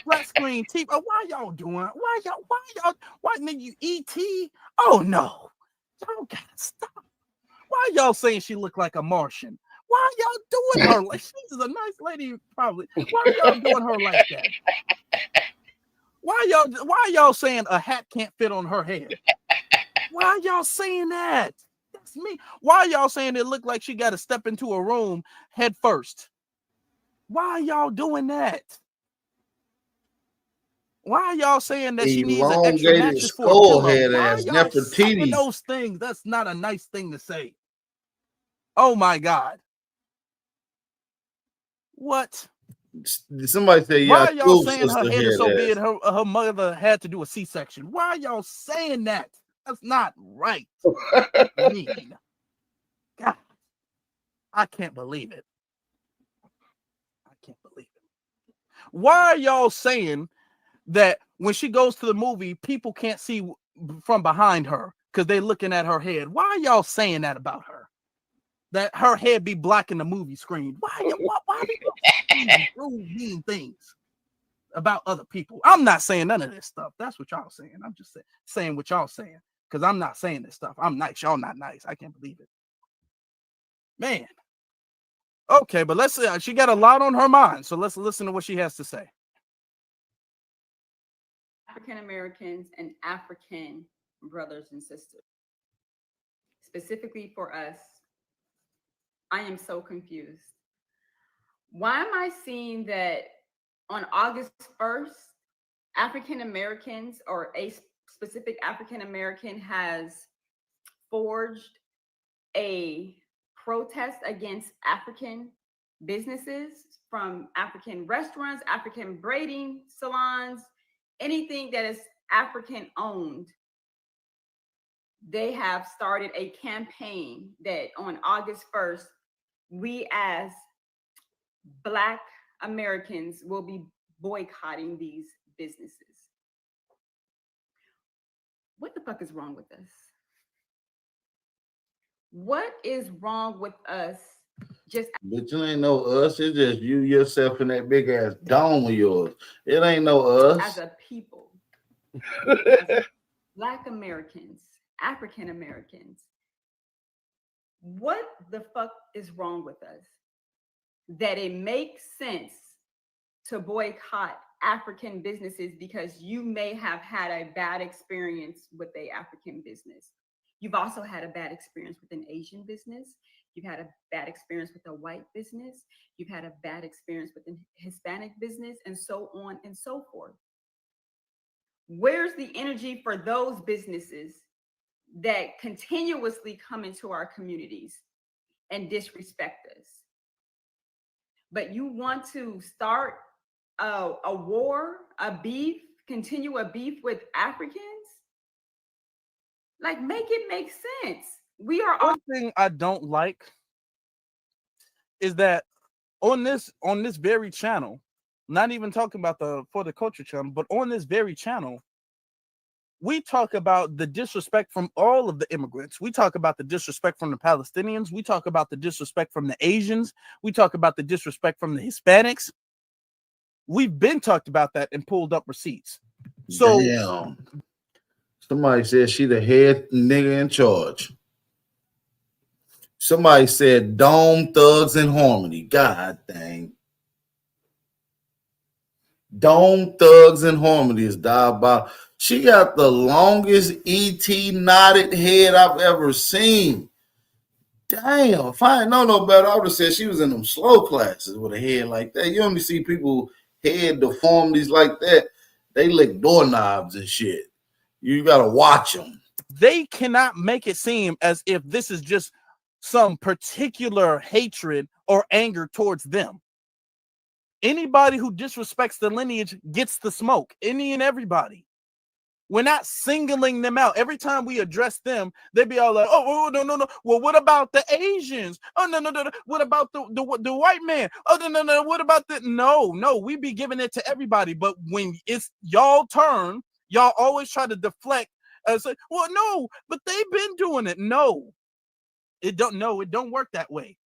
Flat screen TV. Why y'all doing? Why nigga you ET? Oh no. Y'all gotta stop. Why y'all saying she look like a Martian? Why y'all doing her like she's a nice lady, probably? Why y'all doing her like that? Why y'all saying a hat can't fit on her head? Why y'all saying that? That's me. Why y'all saying it looked like she got to step into a room head first? Why y'all doing that? Why y'all saying that she needs an extra mattress for a pillow? Why y'all saying those things? That's not a nice thing to say. Oh my God. What? Somebody say, why y'all saying her head is so big her mother had to do a C-section? Why y'all saying that? That's not right. Mean. God, I can't believe it. I can't believe it. Why are y'all saying that when she goes to the movie, people can't see from behind her because they're looking at her head? Why are y'all saying that about her? That her head be blocking the movie screen? Why do y'all say rude, mean things about other people? I'm not saying none of this stuff. That's what y'all saying. I'm just saying what y'all saying because I'm not saying this stuff. I'm nice. Y'all not nice. I can't believe it. Man. Okay, but let's see. She got a lot on her mind, so let's listen to what she has to say. African Americans and African brothers and sisters. Specifically for us, I am so confused. Why am I seeing that on August 1st, African Americans or a specific African American has forged a protest against African businesses, from African restaurants, African braiding salons, anything that is African owned. They have started a campaign that on August 1st, we as Black Americans will be boycotting these businesses. What the fuck is wrong with us? What is wrong with us? Just But you ain't no us. It's just you yourself in that big ass dome of yours. It ain't no us. as a people, as Black Americans, African Americans, what the fuck is wrong with us that it makes sense to boycott African businesses because you may have had a bad experience with a African business? You've also had a bad experience with an Asian business. You've had a bad experience with a white business. You've had a bad experience with a Hispanic business, and so on and so forth. Where's the energy for those businesses that continuously come into our communities and disrespect us? But you want to start a war, a beef, continue a beef with Africans? Like, make it make sense. We are all. One thing I don't like is that on this very channel, not even talking about the For the Culture channel, but on this very channel, we talk about the disrespect from all of the immigrants. We talk about the disrespect from the Palestinians. We talk about the disrespect from the Asians. We talk about the disrespect from the Hispanics. We've been talked about that and pulled up receipts. So damn. Somebody said she the head nigga in charge. Somebody said Dome Thugs in Harmony. God dang. Dome Thugs in Harmony is diabolical. She got the longest ET knotted head I've ever seen. Damn, if I didn't know no better, I would have said she was in them slow classes with a head like that. You only see people head deformities like that. They lick doorknobs and shit. You gotta watch them. They cannot make it seem as if this is just some particular hatred or anger towards them. Anybody who disrespects the lineage gets the smoke. Any and everybody. We're not singling them out. Every time we address them, they be all like, oh, no. Well, what about the Asians? Oh, no. What about the white man? Oh, no. What about the... No. We be giving it to everybody. But when it's y'all turn, y'all always try to deflect and say, well, no, but they've been doing it. No, it don't work that way.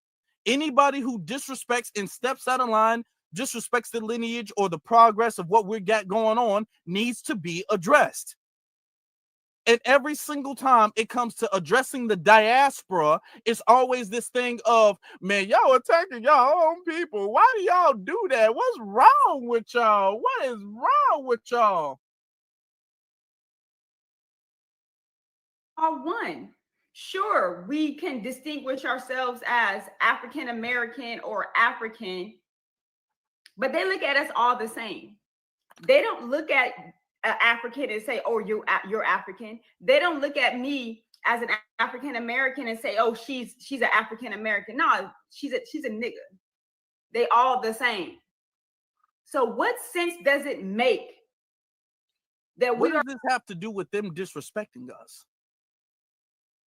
Anybody who disrespects and steps out of line, disrespects the lineage or the progress of what we got going on needs to be addressed. And every single time it comes to addressing the diaspora, it's always this thing of, man, y'all attacking y'all own people. Why do y'all do that? What's wrong with y'all? What is wrong with y'all? Are one. Sure, we can distinguish ourselves as African American or African, but they look at us all the same. They don't look at an African and say, oh, you're African. They don't look at me as an African American and say, oh, she's an African American. No, she's a nigga. They all the same. So what sense does it make that what does this have to do with them disrespecting us?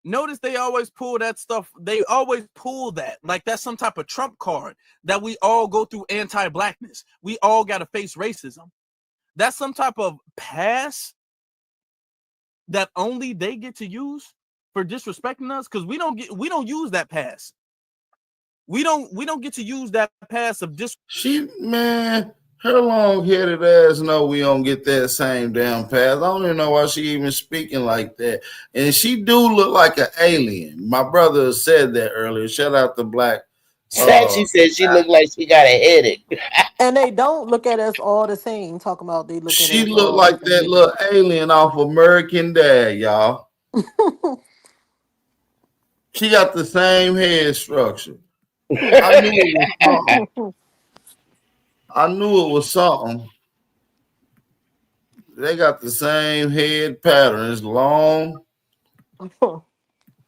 Notice they always pull that stuff. They always pull that like that's some type of trump card that we all go through anti-blackness. We all got to face racism. That's some type of pass that only they get to use for disrespecting us, because we don't use that pass. We don't get to use that pass of Man, her long-headed ass know we don't get that same damn pass. I don't even know why she even speaking like that. And she do look like an alien. My brother said that earlier. Shout out to Black. She said she looked like she got a headache. And they don't look at us all the same. Talking about they look at She us looked all like different. that little alien off American Dad, y'all. She got the same head structure. I knew it was something. They got the same head pattern. It's long.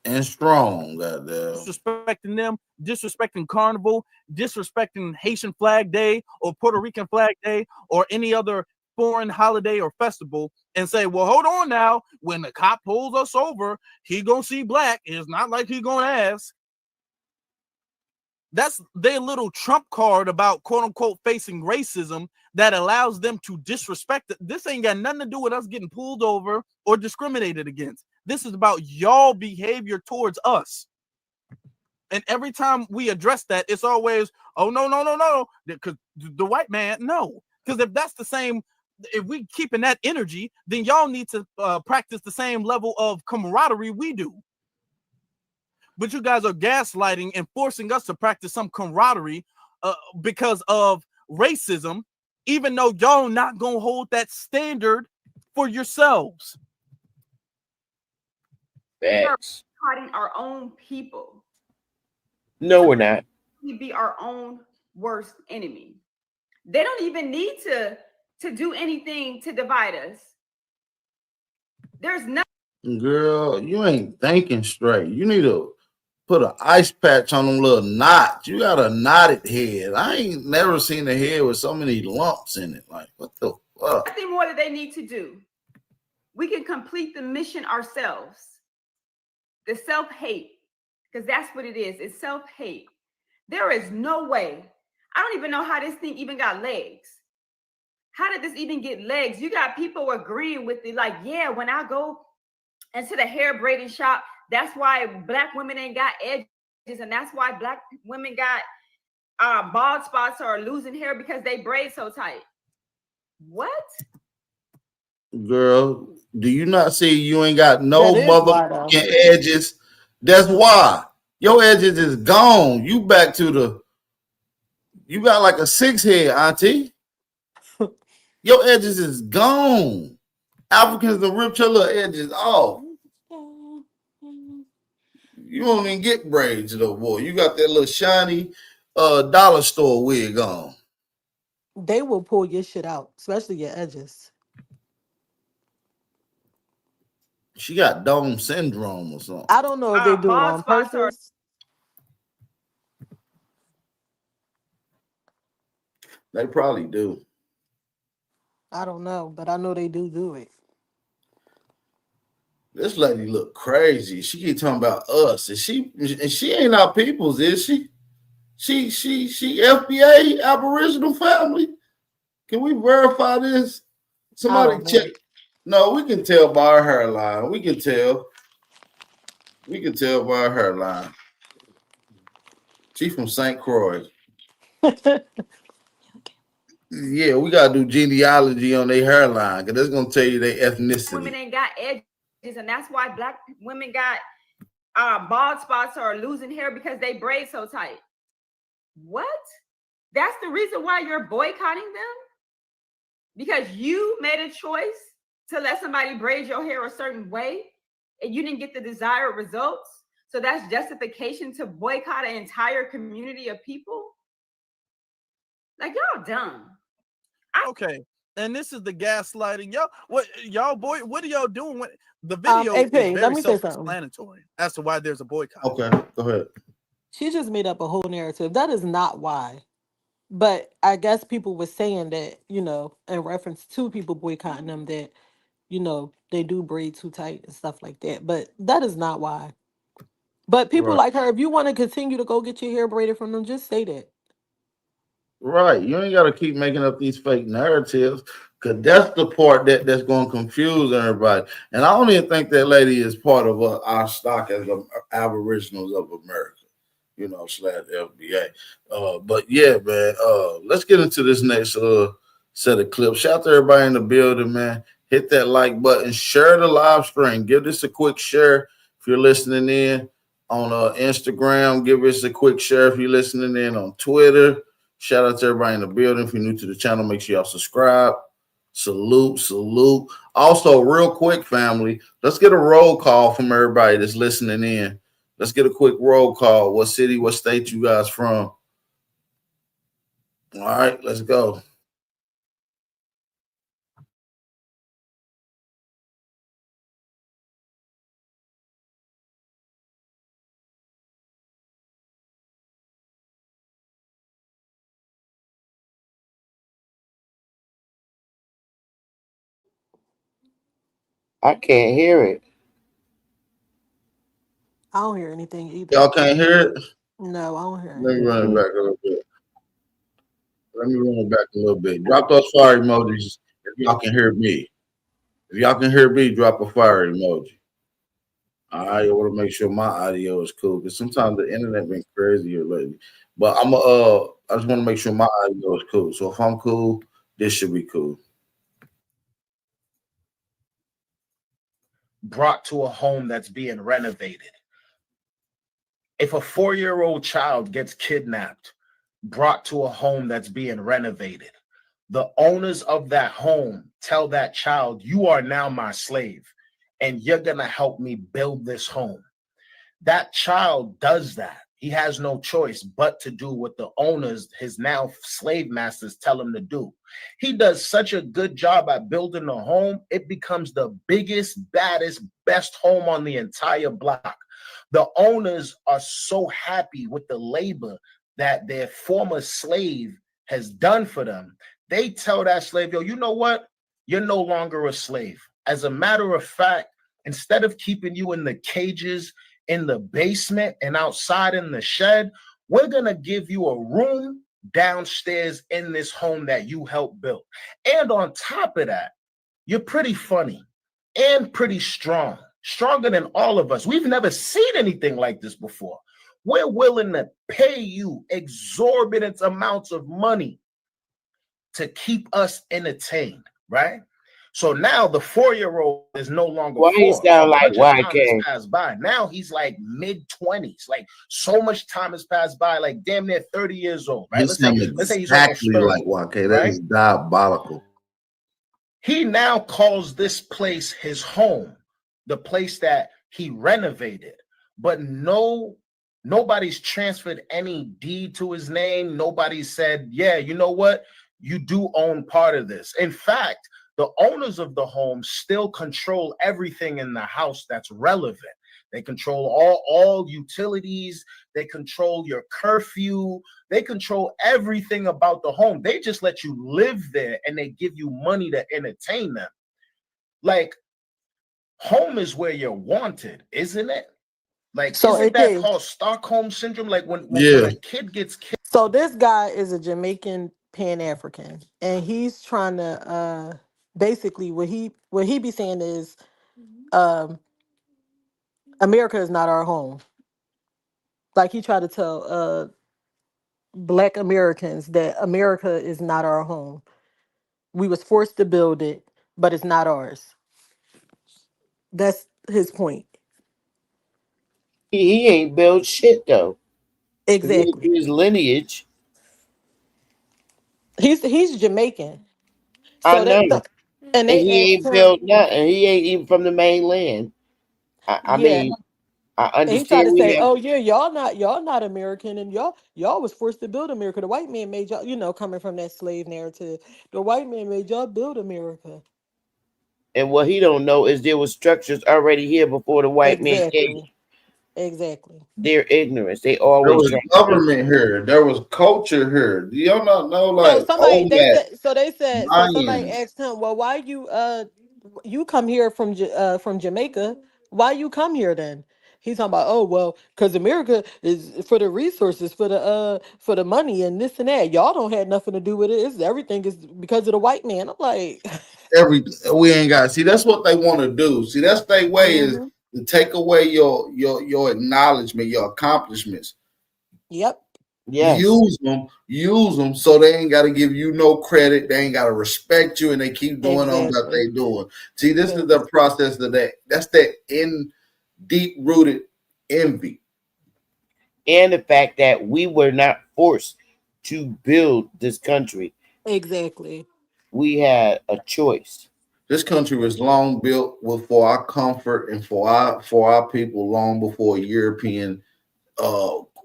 and strong. Goddamn. Disrespecting them, disrespecting Carnival, disrespecting Haitian Flag Day or Puerto Rican Flag Day or any other foreign holiday or festival, and say, well, hold on now, when the cop pulls us over, he gonna see black. It's not like he gonna ask. That's their little trump card about quote unquote facing racism that allows them to disrespect it. This ain't got nothing to do with us getting pulled over or discriminated against. This is about y'all behavior towards us. And every time we address that, it's always, oh, no. Because the white man, no. Because if that's the same, if we keeping that energy, then y'all need to practice the same level of camaraderie we do. But you guys are gaslighting and forcing us to practice some camaraderie because of racism, even though y'all not going to hold that standard for yourselves. We're cutting our own people. No, we're not. We be our own worst enemy. They don't even need to do anything to divide us. There's nothing. Girl, you ain't thinking straight. You need to put an ice patch on them little knots. You got a knotted head. I ain't never seen a head with so many lumps in it. Like, what the fuck? Nothing more that they need to do. We can complete the mission ourselves. The self-hate, because that's what it is. It's self-hate. There is no way. I don't even know how this thing even got legs. How did this even get legs? You got people agreeing with it, like, yeah, when I go into the hair braiding shop, that's why black women ain't got edges, and that's why black women got bald spots or losing hair because they braid so tight. What? Girl, do you not see you ain't got no motherfucking edges? That's why. Your edges is gone. You back to the, you got like a 6 head, auntie. Your edges is gone. Africans that ripped your little edges off. You don't even get braids though, boy. You got that little shiny dollar store wig on. They will pull your shit out, especially your edges. She got Down syndrome or something. I don't know if they do it on purpose. They probably do. I don't know, but I know they do it. This lady look crazy. She keep talking about us, and she ain't our peoples, is she? She FBA Aboriginal family. Can we verify this? Somebody check. No, we can tell by her hairline. We can tell. We can tell by her hairline. She from St. Croix. Yeah, we gotta do genealogy on their hairline because that's gonna tell you their ethnicity. Women ain't got edges, and that's why black women got bald spots or losing hair because they braid so tight. What? That's the reason why you're boycotting them? Because you made a choice to let somebody braid your hair a certain way and you didn't get the desired results? So that's justification to boycott an entire community of people? Like, y'all dumb. Okay, and this is the gaslighting. What are y'all doing? When the video is very self-explanatory as to why there's a boycott. Okay, go ahead. She just made up a whole narrative. That is not why. But I guess people were saying that, in reference to people boycotting them, that, they do braid too tight and stuff like that. But that is not why. But people like her, if you want to continue to go get your hair braided from them, just say that. Right. You ain't got to keep making up these fake narratives because that's the part that's going to confuse everybody. And I don't even think that lady is part of our stock as Aboriginals of America, / FBA. But yeah, man, let's get into this next set of clips. Shout out to everybody in the building, man. Hit that like button, share the live stream. Give this a quick share if you're listening in on Instagram. Give us a quick share if you're listening in on Twitter. Shout out to everybody in the building. If you're new to the channel, make sure y'all subscribe. Salute. Also, real quick, family, let's get a roll call from everybody that's listening in. Let's get a quick roll call. What city, what state you guys from? All right, let's go. I can't hear it. I don't hear anything either. Y'all can't hear it? No, I don't hear Let me run it Mm-mm. back a little bit. Let me run it back a little bit. Drop those fire emojis if y'all can hear me. If y'all can hear me, drop a fire emoji. I want to make sure my audio is cool because sometimes the internet been crazy here lately. But I just want to make sure my audio is cool. So if I'm cool, this should be cool. Brought to a home that's being renovated. If a 4-year-old child gets kidnapped, brought to a home that's being renovated, the owners of that home tell that child, you are now my slave, and you're going to help me build this home. That child does that. He has no choice but to do what the owners, his now slave masters, tell him to do. He does such a good job at building a home, it becomes the biggest, baddest, best home on the entire block. The owners are so happy with the labor that their former slave has done for them. They tell that slave, yo, you know what? You're no longer a slave. As a matter of fact, instead of keeping you in the cages, in the basement and outside in the shed, we're going to give you a room downstairs in this home that you helped build. And on top of that, you're pretty funny and pretty strong, stronger than all of us. We've never seen anything like this before. We're willing to pay you exorbitant amounts of money to keep us entertained, right? So now the 4-year-old is no longer Why you 4. sound like Much time has YK? passed by. Now he's like mid-20s. Like so much time has passed by, like damn near 30 years old, right? He Let's sounds say he's almost exactly 30, like YK. That right? is diabolical. He now calls this place his home, the place that he renovated, but nobody's transferred any deed to his name. Nobody said, yeah, you know what? You do own part of this. In fact, the owners of the home still control everything in the house that's relevant. They control all utilities. They control your curfew. They control everything about the home. They just let you live there and they give you money to entertain them. Like, home is where you're wanted, isn't it? Like, So isn't it that is. called Stockholm syndrome? Like when Yeah. a kid gets killed. So this guy is a Jamaican Pan-African, and he's trying to basically what he be saying is America is not our home. Like he tried to tell Black Americans that America is not our home. We was forced to build it, but it's not ours. That's his point. He ain't built shit though. If you look Exactly. at his lineage, He's Jamaican. I So know. and And they he asked ain't him, built nothing. He ain't even from the mainland. I yeah. mean, I And he tried understand to we say, have. "Oh yeah, y'all not American, and y'all was forced to build America. The white man made y'all, coming from that slave narrative. The white man made y'all build America." And what he don't know is there was structures already here before the white man came. Exactly. Exactly. Their ignorance. They There always was try to think. government here. There was culture here. Do y'all not know, So like, somebody old man, they said so somebody Mayans, asked him, "Well, why you come here from Jamaica? Why you come here then?" He's talking about, "Oh, well, because America is for the resources, for the money and this and that. Y'all don't have nothing to do with it. Everything is because of the white man." I'm like, we ain't got. See, that's what they want to do. See, that's their way is mhm. to take away your acknowledgement, your accomplishments. Yep. Yes. Use them so they ain't got to give you no credit. They ain't got to respect you, and they keep doing on what Exactly. they doing. See, this is Ex- the process of that. That's that in deep rooted envy. And the fact that we were not forced to build this country. Exactly. We had a choice. This country was long built for our comfort and for our people long before European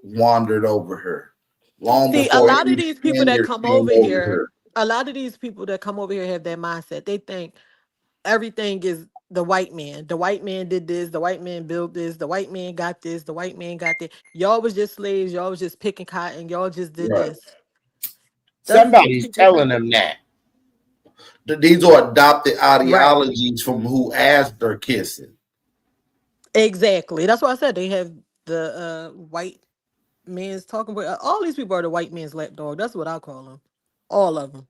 wandered over here. Long See, a before lot of any these people that Spaniard come came over over here, here. a lot of these people that come over here have that mindset. They think everything is the white man. The white man did this. The white man built this. The white man got this. The white man got that. Y'all was just slaves. Y'all was just picking cotton. Y'all just did Right. this. That's what these Somebody's people telling think. them that. These are adopted Right. ideologies from who asked they're kissing. Exactly. That's why I said they have the white man's talking about. All these people are the white man's lapdog. That's what I call them. All of them.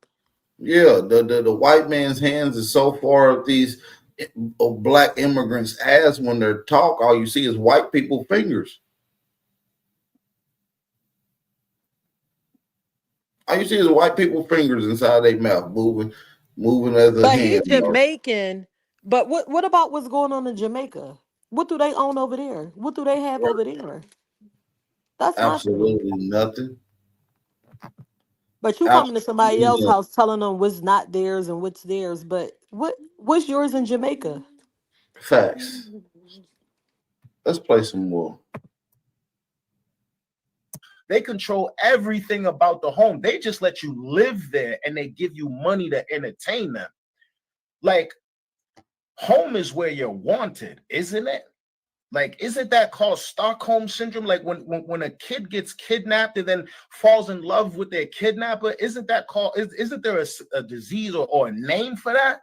Yeah, the white man's hands is so far up these black immigrants' ass when they talk. All you see is white people fingers. All you see is white people fingers inside their mouth moving as a But he's hand. Jamaican. But what about what's going on in Jamaica? What do they own over there? What do they have over there? That's my thing. Absolutely nothing. But you coming to somebody Absolutely else's nothing. house telling them what's not theirs and what's theirs. But what's yours in Jamaica? Facts. Let's play some more. They control everything about the home. They just let you live there and they give you money to entertain them. Like, home is where you're wanted, isn't it? Like, isn't that called Stockholm syndrome? Like when a kid gets kidnapped and then falls in love with their kidnapper, isn't there a disease or a name for that?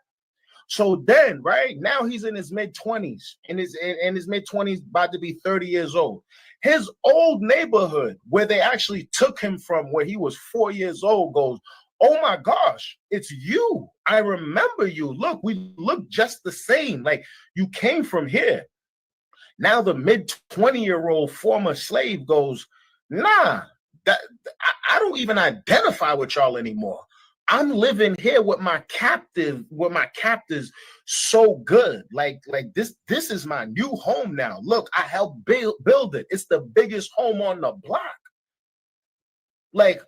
So then, right now he's in his mid-20s, in his mid-20s, about to be 30 years old. His old neighborhood, where they actually took him from, where he was 4 years old, goes, "Oh my gosh, it's you. I remember you. Look, we look just the same. Like, you came from here." Now the mid-20-year-old former slave goes, "Nah, I don't even identify with y'all anymore. I'm living here with my captives so good. Like this is my new home now. Look, I helped build it. It's the biggest home on the block." Like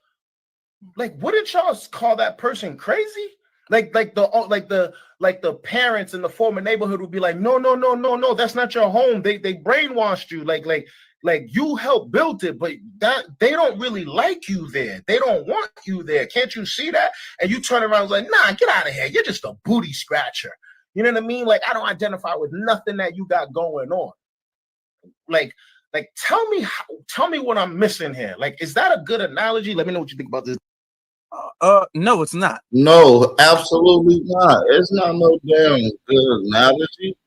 wouldn't y'all call that person crazy? Like the parents in the former neighborhood would be like, no, that's not your home. They brainwashed you. Like you helped build it, but that they don't really like you there. They don't want you there. Can't you see that? And you turn around and like, "Nah, get out of here. You're just a booty scratcher." You know what I mean? Like, I don't identify with nothing that you got going on. Like tell me what I'm missing here. Like, is that a good analogy? Let me know what you think about this. No, it's not. No, absolutely not. It's not no damn good analogy.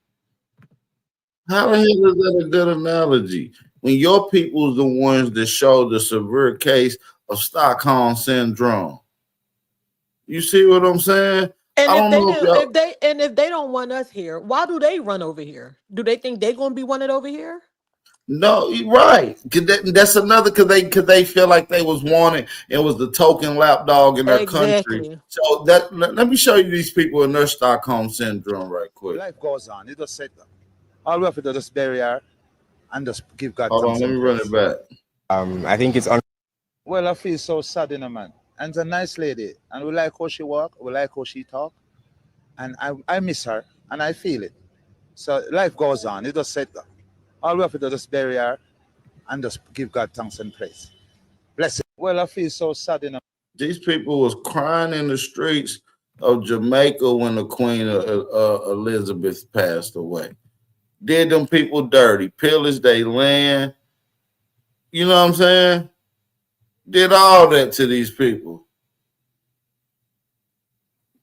How the hell is that a good analogy? When your people's the ones that show the severe case of Stockholm syndrome. You see what I'm saying? And I don't know if they don't want us here, why do they run over here? Do they think they're gonna be wanted over here? No, you're right. That's another because they feel like they was wanted. It was the token lapdog in their country. So let me show you these people in their Stockholm syndrome right quick. Life goes on. You just said that. All we have to do is just bury her and just give God Hold on, thanks. let me run it back. I think it's well, I feel so sad, man. And it's a nice lady, and we like how she walk, we like how she talk, and I miss her, and I feel it. So life goes on. You just said that. All we have to do is just bury her and just give God thanks and praise. Bless it. Well, I feel so sad, These people was crying in the streets of Jamaica when the Queen Elizabeth passed away. Did them people dirty, pillaged their land. You know what I'm saying? Did all that to these people.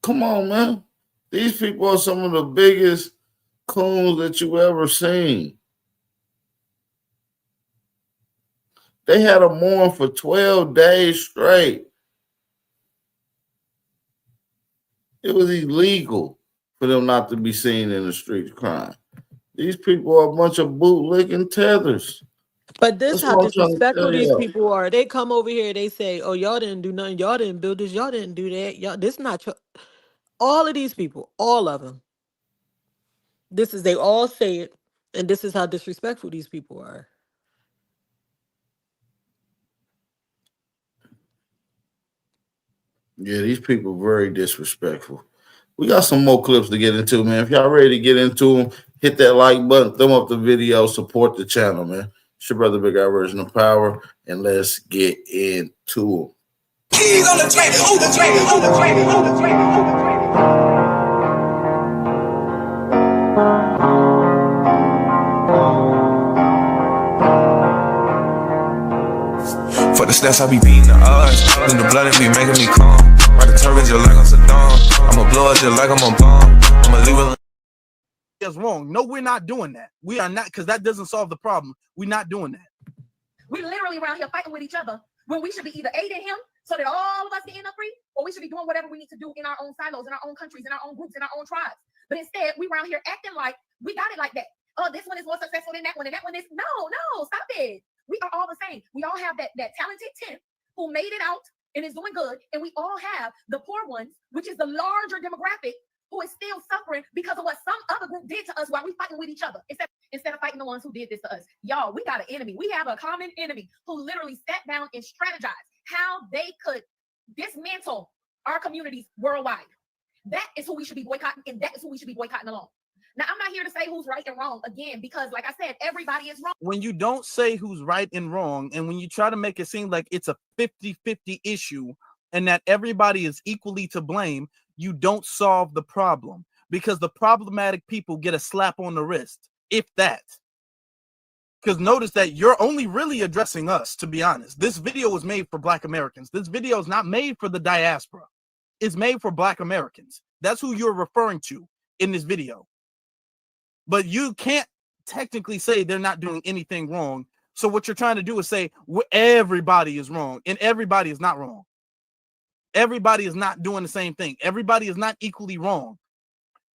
Come on, man. These people are some of the biggest coons that you ever seen. They had a mourn for 12 days straight. It was illegal for them not to be seen in the streets crying. These people are a bunch of bootlicking tethers. But this That's how what I'm trying to disrespectful tell these you. people are. They come over here, they say, "Oh, y'all didn't do nothing. Y'all didn't build this. Y'all didn't do that. Y'all, this not your." All of these people, all of them. They all say it, and this is how disrespectful these people are. Yeah, these people are very disrespectful. We got some more clips to get into, man. If y'all ready to get into them, hit that like button, thumb up the video, support the channel, man. It's your brother Big Guy Version of Power, and let's get into them. Keys on the track, on the track, on the track, on the track, on the track. For the stats, I be beating the odds. In the blood, it be making me calm. Ride the turbines just like I'm Saddam. I'ma blow it just like I'm a bomb. I'ma leave it. That's wrong. No, we're not doing that. We are not, because that doesn't solve the problem. We're not doing that. We literally around here fighting with each other when we should be either aiding him so that all of us can end up free, or we should be doing whatever we need to do in our own silos, in our own countries, in our own groups, in our own tribes. But instead, we around here acting like we got it like that. Oh, this one is more successful than that one, and that one is no, stop it. We are all the same. We all have that talented 10 who made it out and is doing good, and we all have the poor ones, which is the larger demographic, who is still suffering because of what some other group did to us while we fighting with each other. Instead of fighting the ones who did this to us. Y'all, we got an enemy. We have a common enemy who literally sat down and strategized how they could dismantle our communities worldwide. That is who we should be boycotting, and that is who we should be boycotting along. Now, I'm not here to say who's right and wrong, again, because like I said, everybody is wrong. When you don't say who's right and wrong, and when you try to make it seem like it's a 50-50 issue and that everybody is equally to blame, you don't solve the problem, because the problematic people get a slap on the wrist, if that. Because notice that you're only really addressing us, to be honest. This video was made for Black Americans. This video is not made for the diaspora. It's made for Black Americans. That's who you're referring to in this video. But you can't technically say they're not doing anything wrong. So what you're trying to do is say everybody is wrong, and everybody is not wrong. Everybody is not doing the same thing. Everybody is not equally wrong.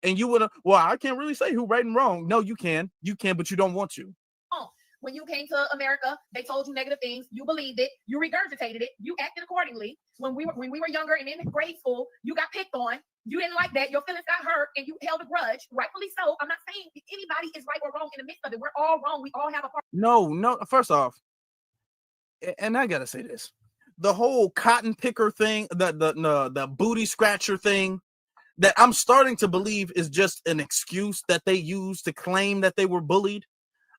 And you would have, well, I can't really say who right and wrong. No, you can, but you don't want to. When you came to America, they told you negative things. You believed it. You regurgitated it. You acted accordingly. When we were younger and in grade school, you got picked on. You didn't like that. Your feelings got hurt, and you held a grudge. Rightfully so. I'm not saying anybody is right or wrong in the midst of it. We're all wrong. We all have a part. No. First off, and I gotta say this: the whole cotton picker thing, the booty scratcher thing, that I'm starting to believe is just an excuse that they use to claim that they were bullied.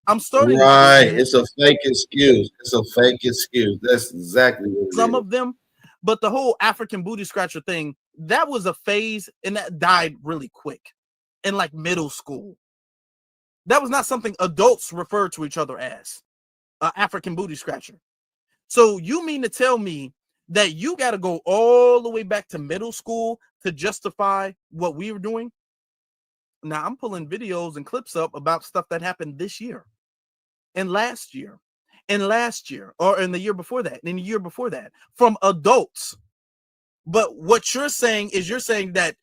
I'm starting right. It's a fake excuse. It's a fake excuse. That's exactly what some of them. But the whole African booty scratcher thing, that was a phase, and that died really quick in like middle school. That was not something adults referred to each other as African booty scratcher. So you mean to tell me that you got to go all the way back to middle school to justify what we were doing? Now, I'm pulling videos and clips up about stuff that happened this year and last year or in the year before that and the year before that from adults. But what you're saying is you're saying that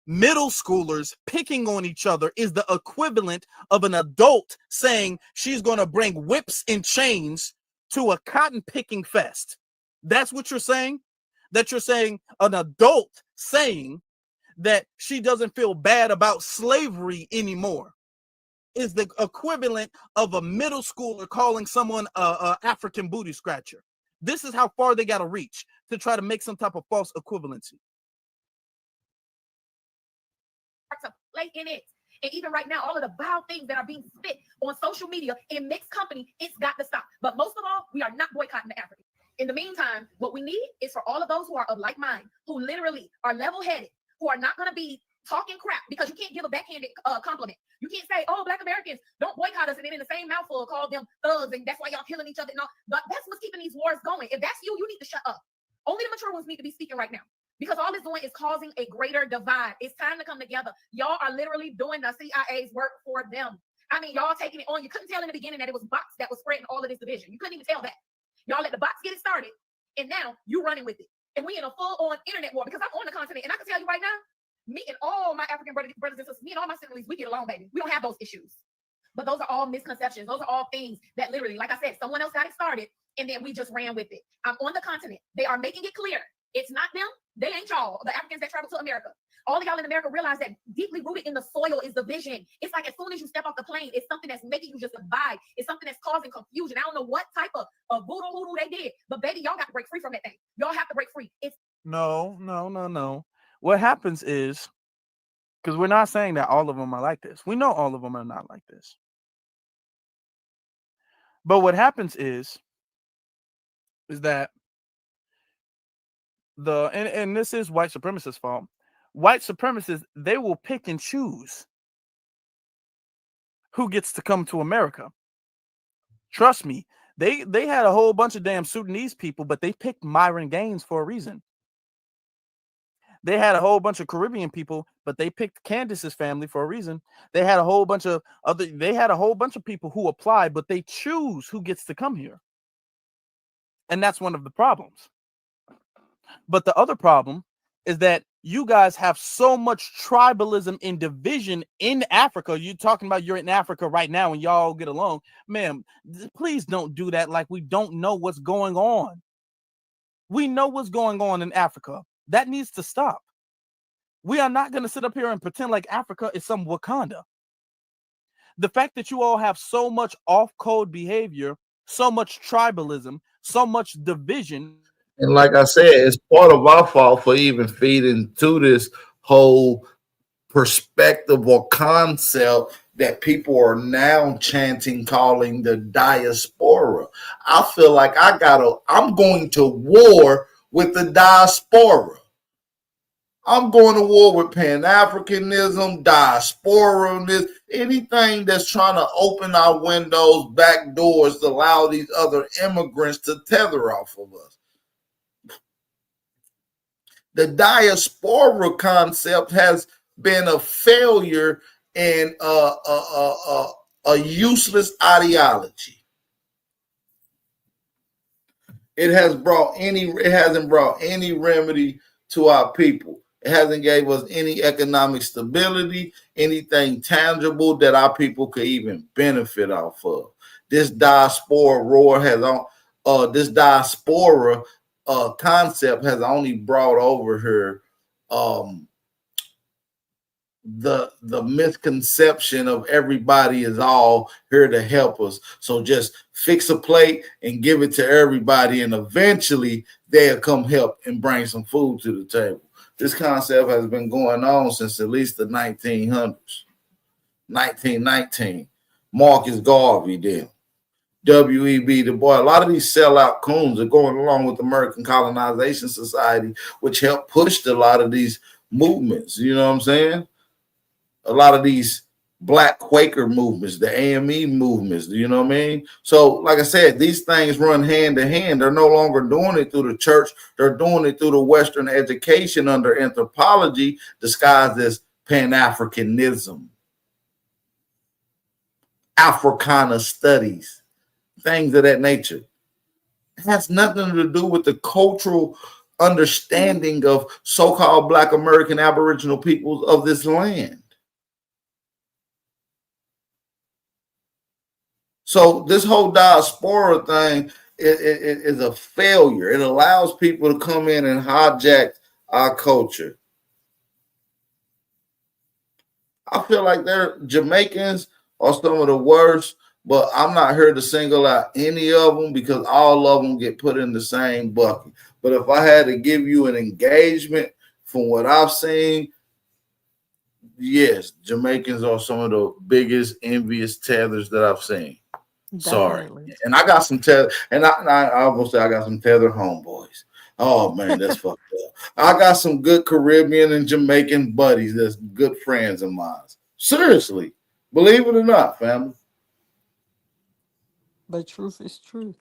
middle schoolers picking on each other is the equivalent of an adult saying she's going to bring whips and chains to a cotton picking fest. That's what you're saying? That you're saying an adult saying that she doesn't feel bad about slavery anymore is the equivalent of a middle schooler calling someone a African booty scratcher. This is how far they got to reach to try to make some type of false equivalency. Play in it. And even right now, all of the vile things that are being spit on social media in mixed company, it's got to stop. But most of all, we are not boycotting the African. In the meantime, what we need is for all of those who are of like mind, who literally are level-headed, who are not going to be talking crap, because you can't give a backhanded compliment. You can't say, oh, Black Americans, don't boycott us, and then in the same mouthful call them thugs, and that's why y'all killing each other. No, but that's what's keeping these wars going. If that's you, you need to shut up. Only the mature ones need to be speaking right now, because all it's doing is causing a greater divide. It's time to come together. Y'all are literally doing the CIA's work for them. I mean, y'all taking it on. You couldn't tell in the beginning that it was bots that was spreading all of this division. You couldn't even tell that. Y'all let the bots get it started, and now you running with it. And we in a full-on internet war, because I'm on the continent, and I can tell you right now, me and all my African brothers and sisters, me and all my Senegalese, we get along, baby. We don't have those issues. But those are all misconceptions. Those are all things that literally, like I said, someone else got it started, and then we just ran with it. I'm on the continent. They are making it clear. It's not them. They ain't y'all, the Africans that travel to America. All of y'all in America realize that deeply rooted in the soil is division. It's like as soon as you step off the plane, it's something that's making you just divide. It's something that's causing confusion. I don't know what type of voodoo hoodoo they did, but baby, y'all got to break free from that thing. Y'all have to break free. It's No. What happens is, because we're not saying that all of them are like this. We know all of them are not like this. But what happens is that and this is white supremacists' fault. White supremacists, they will pick and choose who gets to come to America. Trust me, They had a whole bunch of damn Sudanese people, but they picked Myron Gaines for a reason. They had a whole bunch of Caribbean people, but they picked Candace's family for a reason. They had a whole bunch of people who apply, but they choose who gets to come here. And that's one of the problems. But the other problem is that you guys have so much tribalism and division in Africa. You're talking about you're in Africa right now and y'all get along. Ma'am, please don't do that like we don't know what's going on. We know what's going on in Africa. That needs to stop. We are not going to sit up here and pretend like Africa is some Wakanda. The fact that you all have so much off-code behavior, so much tribalism, so much division. And like I said, it's part of our fault for even feeding to this whole perspective or concept that people are now chanting, calling the diaspora. I feel like I'm going to war with the diaspora. I'm going to war with Pan-Africanism, diaspora, anything that's trying to open our windows, back doors to allow these other immigrants to tether off of us. The diaspora concept has been a failure and a useless ideology. It hasn't brought any remedy to our people. It hasn't gave us any economic stability, anything tangible that our people could even benefit off of. This diaspora concept has only brought over here the misconception of everybody is all here to help us. So just fix a plate and give it to everybody, and eventually they'll come help and bring some food to the table. This concept has been going on since at least the 1900s. 1919. Marcus Garvey did. W.E.B. Du Bois. A lot of these sellout coons are going along with the American Colonization Society, which helped push a lot of these movements. You know what I'm saying? A lot of these Black Quaker movements, the AME movements, you know what I mean? So, like I said, these things run hand in hand. They're no longer doing it through the church. They're doing it through the Western education under anthropology, disguised as Pan-Africanism, Africana studies, things of that nature. It has nothing to do with the cultural understanding of so-called Black American Aboriginal peoples of this land. So this whole diaspora thing is a failure. It allows people to come in and hijack our culture. I feel like Jamaicans are some of the worst, but I'm not here to single out any of them because all of them get put in the same bucket. But if I had to give you an engagement from what I've seen, yes, Jamaicans are some of the biggest envious tethers that I've seen. Sorry. Definitely. And I got some tether, and I will say I got some tethered homeboys. Oh man, that's fucked up. I got some good Caribbean and Jamaican buddies that's good friends of mine. Seriously, believe it or not, family. But truth is truth.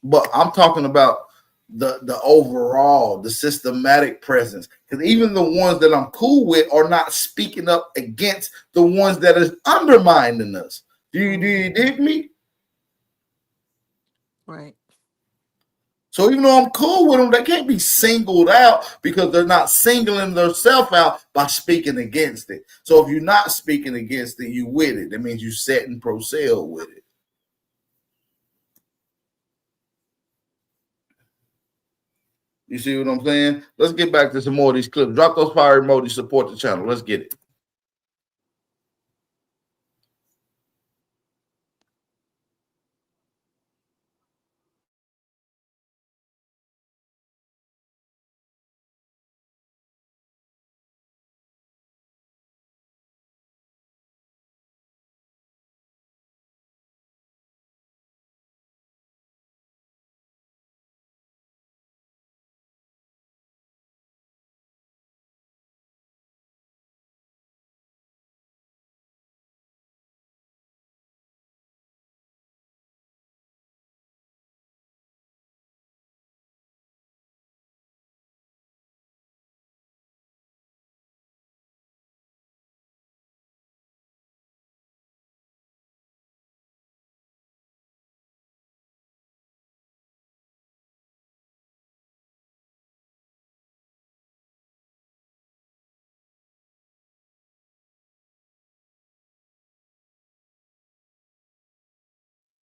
But I'm talking about the overall, the systematic presence. Because even the ones that I'm cool with are not speaking up against the ones that is undermining us. Do you dig me? Right. So even though I'm cool with them, they can't be singled out because they're not singling themselves out by speaking against it. So if you're not speaking against it, you with it. That means you setting pro sale with it. You see what I'm saying? Let's get back to some more of these clips. Drop those fire emojis, support the channel. Let's get it.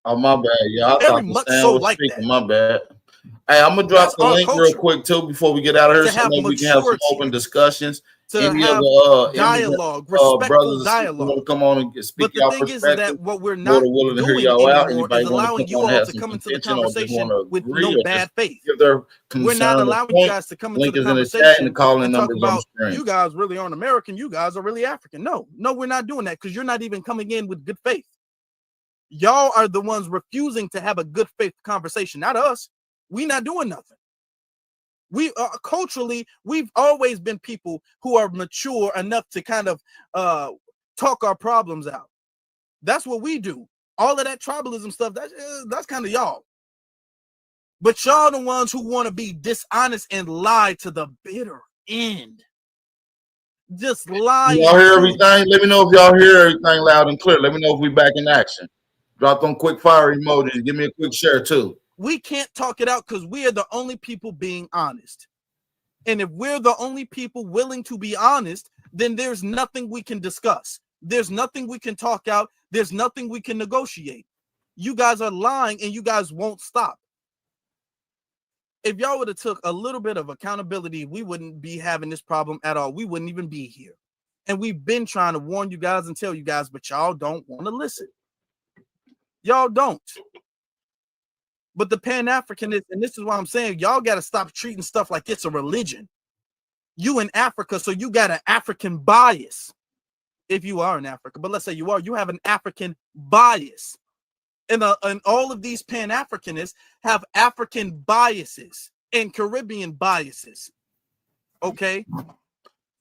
Oh, my bad. Yeah, I Very thought the much stand so was like speaking. that. My bad. Hey, I'm gonna drop That's the our link real culture, quick too before we get out of here, to so have maybe we can have some open maturity, discussions. to Any of have the immigrant dialogue, respectful brothers and sisters want dialogue. to come on and speak But the y'all thing is perspective? that what we're More not than willing to hear doing y'all out. anymore is Anybody want to allowing come you on and all have to some come into the contention or just want conversation to with agree no or bad just faith. give their We're not concern or allowing you point? guys to come into Link the is in the chat and the conversation calling and number talk is on the about screen. you guys really aren't American, you guys are really African. No, we're not doing that because you're not even coming in with good faith. Y'all are the ones refusing to have a good faith conversation, not us. We're not doing nothing. We culturally, we've always been people who are mature enough to kind of talk our problems out. That's what we do. All of that tribalism stuff, that's kind of y'all. But y'all the ones who want to be dishonest and lie to the bitter end. Just lying. Y'all hear everything? Let me know if y'all hear everything loud and clear. Let me know if we back in action. Drop them quick fire emojis. Give me a quick share too. We can't talk it out because we are the only people being honest. And if we're the only people willing to be honest, then there's nothing we can discuss. There's nothing we can talk out. There's nothing we can negotiate. You guys are lying and you guys won't stop. If y'all would have took a little bit of accountability, we wouldn't be having this problem at all. We wouldn't even be here. And we've been trying to warn you guys and tell you guys, but y'all don't want to listen. Y'all don't. But the Pan-Africanists, and this is why I'm saying, y'all got to stop treating stuff like it's a religion. You in Africa, so you got an African bias. If you are in Africa, but let's say you are, you have an African bias. And all of these Pan-Africanists have African biases and Caribbean biases. Okay?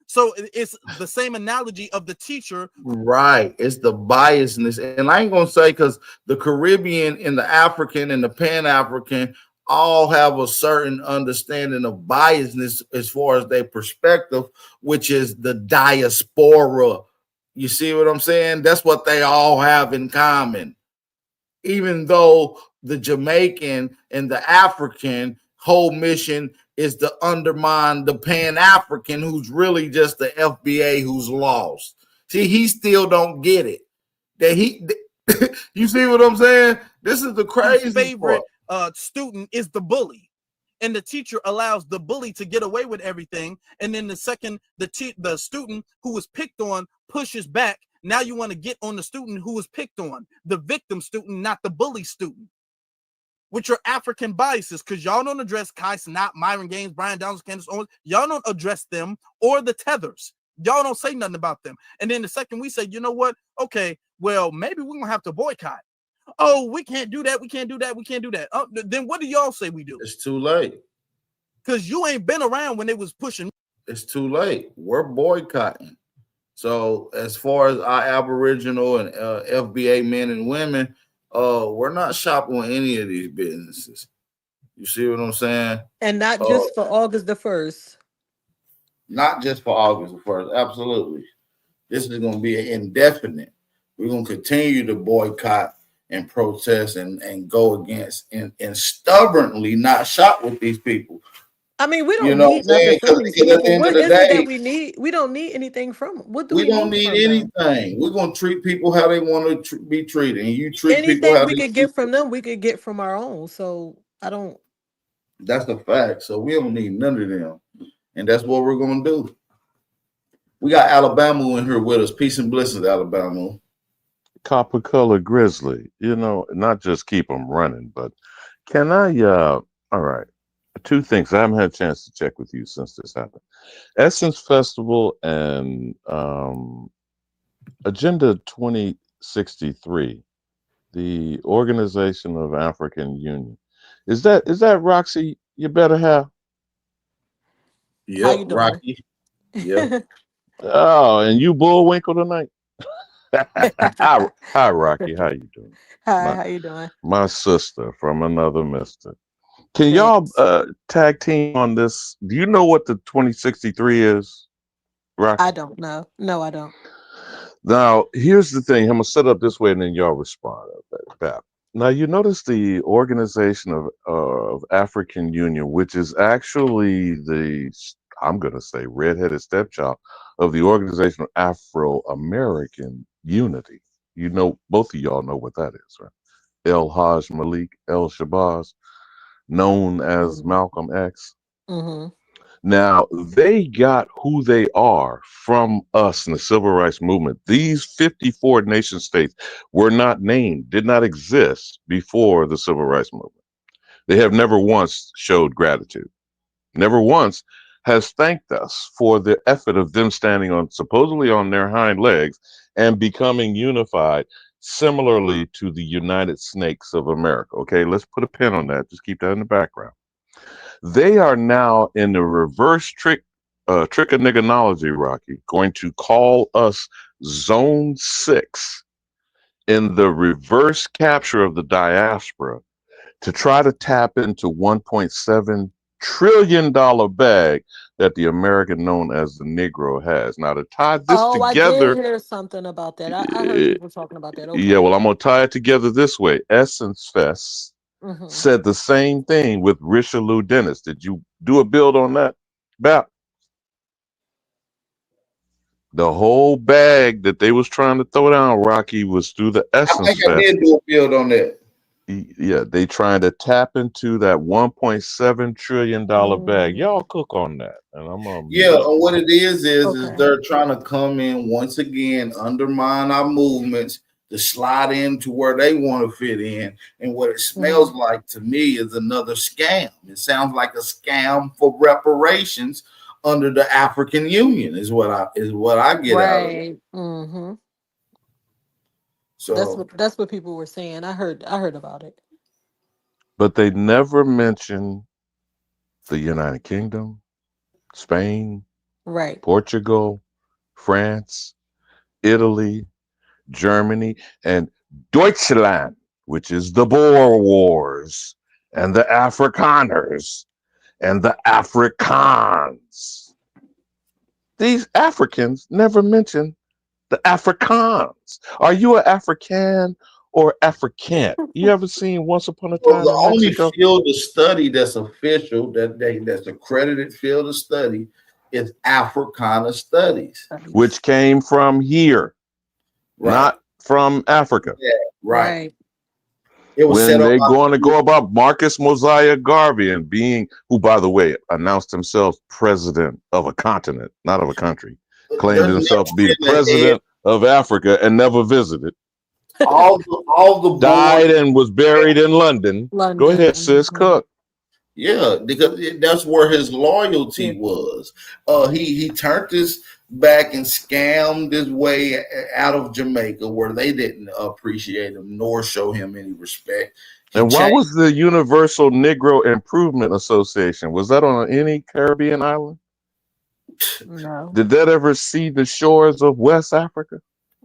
So it's the same analogy of the teacher. Right. It's the biasness. And I ain't going to say because the Caribbean and the African and the Pan-African all have a certain understanding of biasness as far as their perspective, which is the diaspora. You see what I'm saying? That's what they all have in common. Even though the Jamaican and the African whole mission is to undermine the Pan-African who's really just the FBA who's lost. See, he still don't get it. You see what I'm saying? This is the crazy favorite part. Student is the bully. And the teacher allows the bully to get away with everything. And then the second the student who was picked on pushes back, now you want to get on the student who was picked on, the victim student, not the bully student. With your African biases, because y'all don't address Kai Sinat, Myron Gaines, Brian Downs, Candace Owens. Y'all don't address them or the Tethers. Y'all don't say nothing about them. And then the second we say, you know what? Okay, well, maybe we're going to have to boycott. Oh, we can't do that. We can't do that. We can't do that. Then what do y'all say we do? It's too late. Because you ain't been around when they was pushing. It's too late. We're boycotting. So as far as our Aboriginal and FBA men and women, we're not shopping with any of these businesses. You see what I'm saying? And not just for August the 1st. Not just for August the 1st. Absolutely. This is going to be indefinite. We're going to continue to boycott and protest and go against and stubbornly not shop with these people. I mean, we don't need nothing from these people. What is it that we need? We don't need anything from them. What do we don't need anything. We're going to treat people how they want to be treated. And you treat people anything how we they could get from them, we could get from our own. So I don't. That's the fact. So we don't need none of them. And that's what we're going to do. We got Alabama in here with us. Peace and blessings, Alabama. Copper color grizzly, not just keep them running, but can I, all right, two things. I haven't had a chance to check with you since this happened. Essence Festival and Agenda 2063, the Organization of African Union. Is that Roxy you better have? Yep, Rocky. Yeah. Oh, and you Bullwinkle tonight? Hi, Rocky. How you doing? Hi, how you doing? My sister from another mister. Can y'all tag team on this? Do you know what the 2063 is, Rocky? I don't know. No, I don't. Now, here's the thing. I'm going to set up this way and then y'all respond back. Now, you notice the Organization of African Union, which is actually I'm going to say, redheaded stepchild of the Organization of Afro-American Unity. Both of y'all know what that is, right? El Haj Malik El Shabazz, known as Mm-hmm. Malcolm X. Mm-hmm. Now, they got who they are from us in the civil rights movement. These 54 nation states were not named, did not exist before the civil rights movement. They have never once showed gratitude, never once has thanked us for the effort of them standing on supposedly on their hind legs and becoming unified, similarly to the United Snakes of America. Okay, let's put a pin on that. Just keep that in the background. They are now in the reverse trick-a-nigganology, Rocky, going to call us Zone 6 in the reverse capture of the diaspora to try to tap into $1.7 trillion bag that the American known as the Negro has. Now, to tie this Oh, I did together, hear something about that. I heard people talking about that. yeah, Okay. well, I'm going to tie it together this way. Essence Fest Mm-hmm. said the same thing with Richelieu Dennis. Did you do a build on that, Bap? The whole bag that they was trying to throw down, Rocky, was through the I Essence think I Fest. did do a build on that. Yeah, they trying to tap into that $1.7 trillion bag. Mm-hmm. Y'all cook on that, and I'm gonna Yeah, mute up. and what it is Okay. they're trying to come in once again, undermine our movements to slide into where they want to fit in. And what it smells Mm-hmm. like to me is another scam. It sounds like a scam for reparations under the African Union is what I get out of it. Right. Mm-hmm. So That's what people were saying. I heard about it. But they never mention the United Kingdom, Spain, Right. Portugal, France, Italy, Germany, and Deutschland, which is the Boer Wars, and the Afrikaners, and the Afrikaans. These Africans never mention the Afrikaans. Are you an African or African? You ever seen Once Upon a well, Time the in only Mexico? field of study that's official, that's accredited field of study is Africana studies. Which came from here, Right. not from Africa. Yeah, right. Right. It was set When up they're by going to go about Marcus Mosiah Garvey and being, who, by the way, announced himself president of a continent, not of a country, claimed there's himself to be the never been a head. president of Africa and never visited, All the boards. died and was buried in London. Go London. ahead, sis, Mm-hmm. cook. Yeah, because that's where his Yeah. loyalty was. He turned his back and scammed his way out of Jamaica, where they didn't appreciate him nor show him any respect. He And why changed. was the Universal Negro Improvement Association? Was that on any Caribbean island? No. Did that ever see the shores of West Africa?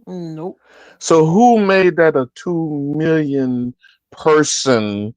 Nope. So who made that a 2 million person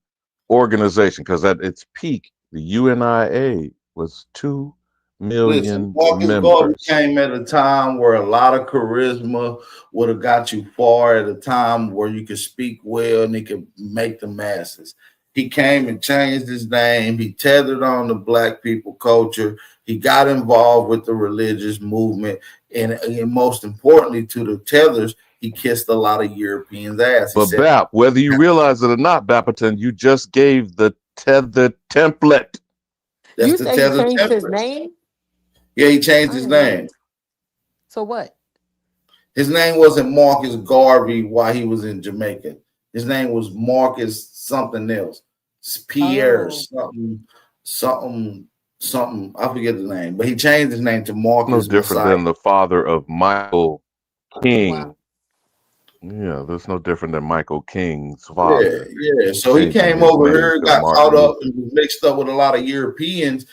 organization? Because at its peak, the UNIA was 2 Listen, million Marcus Garvey members. came at a time where a lot of charisma would have got you far, at a time where you could speak well and he could make the masses. He came and changed his name. He tethered on the black people culture. He got involved with the religious movement. And most importantly, to the tethers, he kissed a lot of Europeans' ass. He But said, Bap, whether you realize it or not, Bapperton, you just gave the tether template. that's You the say he tether changed his temperance. name? Yeah, he changed I his didn't know name. that. So what? His name wasn't Marcus Garvey while he was in Jamaica. His name was Marcus something else. Pierre Oh. something. I forget the name, but he changed his name to No Marcus different Messiah. than the father of Michael King. Wow. Yeah, that's no different than Michael King's Yeah, father. yeah. So he Changing came his over name here, to got caught Martin up, Luther. and was mixed up with a lot of Europeans.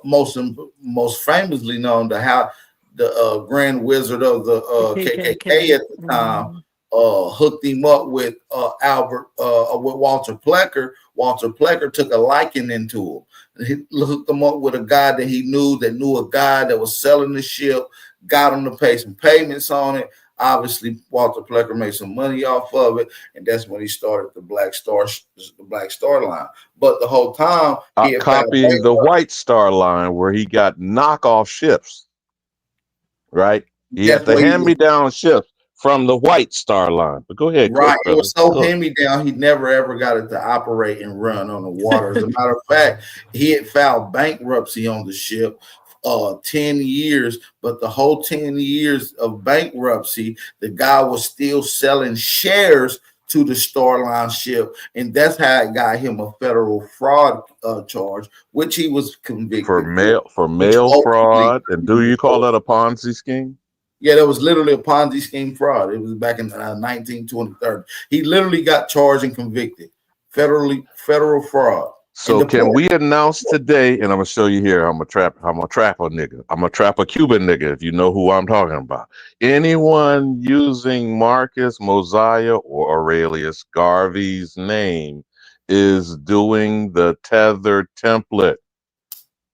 Most famously known to how the Grand Wizard of the The KKK KKK. at the time Mhm. hooked him up with with Walter Plecker. Walter Plecker took a liking into him. He hooked him up with a guy that he knew a guy that was selling the ship, got him to pay some payments on it. Obviously, Walter Plecker made some money off of it, and that's when he started the Black Star line. But the whole time he had found Copying the White Star Line where he got knockoff ships, right? He had that's the where he was. hand-me-down ships from the White Star Line. But go ahead, Right. cook, It brother. was so Cook. hand-me-down, he never ever got it to operate and run on the water. As a matter of fact, he had filed bankruptcy on the ship 10 years, but the whole 10 years of bankruptcy, the guy was still selling shares to the Starline ship, and that's how it got him a federal fraud charge, which he was convicted For which mail ultimately fraud. And do you call that a Ponzi scheme? yeah, that was literally a Ponzi scheme fraud. It was back in 1923. He literally got charged and convicted. Federal fraud. So can we announce today, and I'm gonna show you here, I'm a trapper nigga. I'm a trapper Cuban nigga, if you know who I'm talking about. Anyone using Marcus, Mosiah, or Aurelius Garvey's name is doing the Tether template.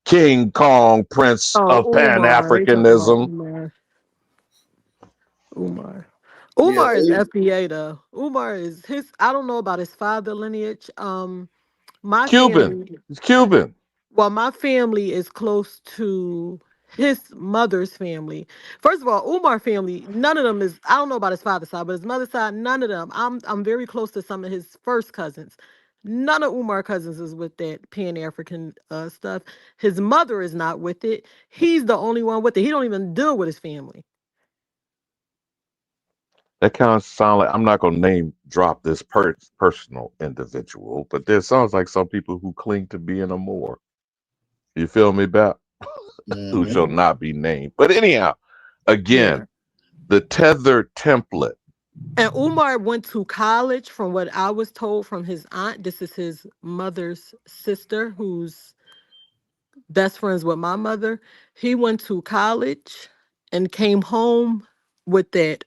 King Kong, Prince of Oh, Umar. They talking about Pan-Africanism. Umar. Yeah, Umar is FBA though. Umar is his. I don't know about his father lineage. My Cuban. family. He's Cuban. Well, my family is close to his mother's family. First of all, Umar family, none of them is. I don't know about his father's side, but his mother's side, none of them. I'm very close to some of his first cousins. None of Umar cousins is with that Pan African stuff. His mother is not with it. He's the only one with it. He don't even deal with his family. That kind of sound like, I'm not gonna name drop this personal individual, but there sounds like some people who cling to being a Moor. You feel me, Bap? Who shall not be named. But anyhow, Yeah. again, the Tether template. And Umar went to college, from what I was told from his aunt. This is his mother's sister, who's best friends with my mother. He went to college and came home with that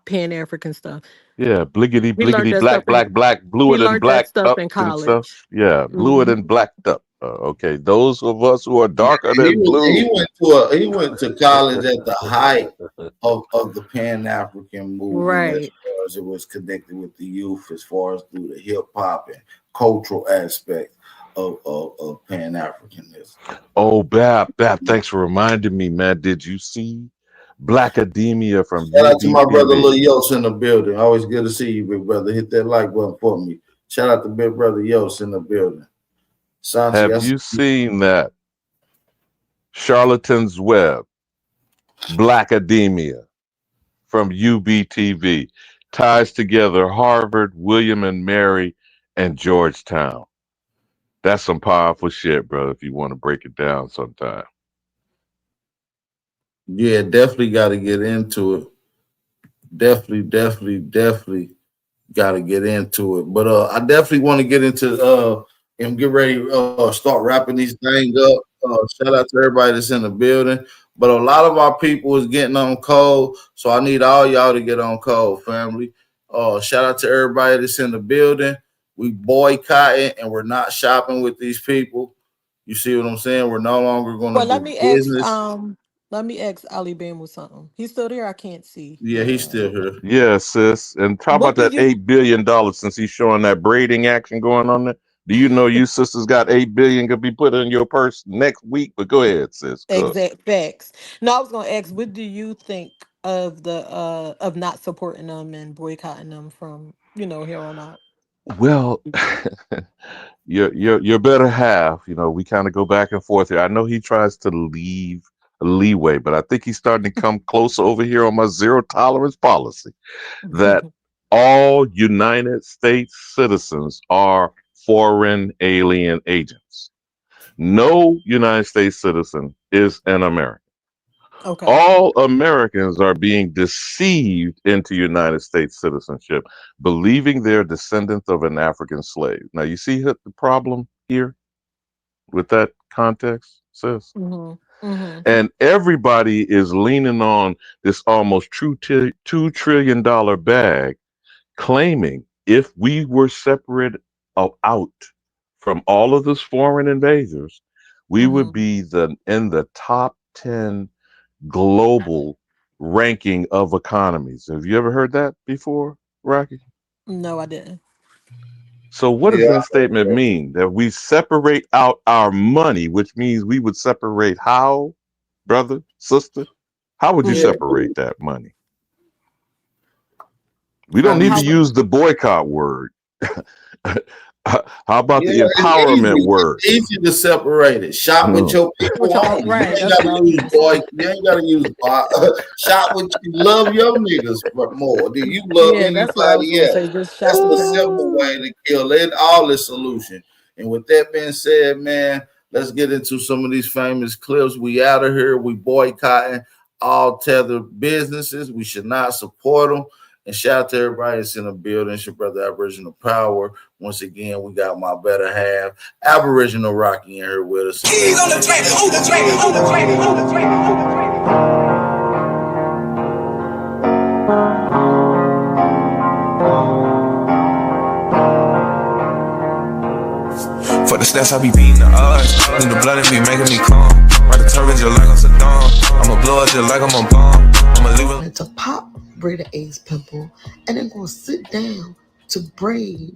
Pan African stuff. Yeah, bliggity, He learned bliggity, that stuff black, blew he it and learned that blacked stuff up in and stuff. college. Yeah, blew it and blacked up. Okay, those of us who are darker he than blue. he went to college at the height of the Pan African movement, as Right. far as it was connected with the youth, as far as through the hip hop and cultural aspect of Pan Africanism. Oh, Bap, thanks for reminding me, man. Did you see Black Academia from Shout out to my brother Lil UBTV? Yos in the building. Always good to see you, big brother. Hit that like button for me. Shout out to big brother Yos in the building. Santi, Have you seen that Charlatan's Web, Black Academia from UBTV ties together Harvard, William and Mary, and Georgetown? That's some powerful shit, bro, if you want to break it down sometime. Yeah, definitely got to get into it. Definitely got to get into it. But I definitely want to get into and get ready start wrapping these things up. Shout out to everybody that's in the building. But a lot of our people is getting on cold, so I need all y'all to get on cold, family. Shout out to everybody that's in the building. We boycotting and we're not shopping with these people. You see what I'm saying? We're no longer going Well, to do business. let me ask Ali Bam with something. He's still there. I can't see. Yeah, he's still here. Yeah, sis. And how What about do that you $8 billion since he's showing that braiding action going on there? Do you know you sisters got $8 billion could be put in your purse next week? But go ahead, sis. Cook. exact facts? No, I was gonna ask, what do you think of the of not supporting them and boycotting them from, here on out? Well, your better half, we kind of go back and forth here. I know he tries to leave leeway, but I think he's starting to come close over here on my zero tolerance policy that all United States citizens are foreign alien agents. No United States citizen is an American. Okay. All Americans are being deceived into United States citizenship, believing they're descendants of an African slave. Now, you see the problem here with that context, sis? And everybody is leaning on this almost $2 trillion bag, claiming if we were separate out from all of those foreign invaders, we would be in the top 10 global ranking of economies. Have you ever heard that before, Rocky? No, I didn't. So what does Yeah, that statement mean? That we separate out our money, which means we would separate how, brother, sister? How would you separate that money? We don't need to use the boycott word. How about the empowerment word? It's easy to separate it. Shop with your people. Right, You ain't gotta use boy. You ain't gotta use boy. Shop with you. Love your niggas more. Do you love that's what I was anybody gonna say. else? Just shop That's with the your simple way to kill it. All the solution. And with that being said, man, let's get into some of these famous clips. We out of here. We boycotting all tether businesses. We should not support them. And shout out to everybody that's in the building. It's your brother Aboriginal Power. Once again, we got my better half, Aboriginal Rocky, in here with us. Keys on the track, on the track, on the track, on the track, on the track. For the stats, I be beating the odds. In the blood, it be making me calm. Ride the turbines just like I'm Saddam. I'ma blow it just like I'm a bomb. I'ma leave it to pop braid an ace pimple and then go sit down to braid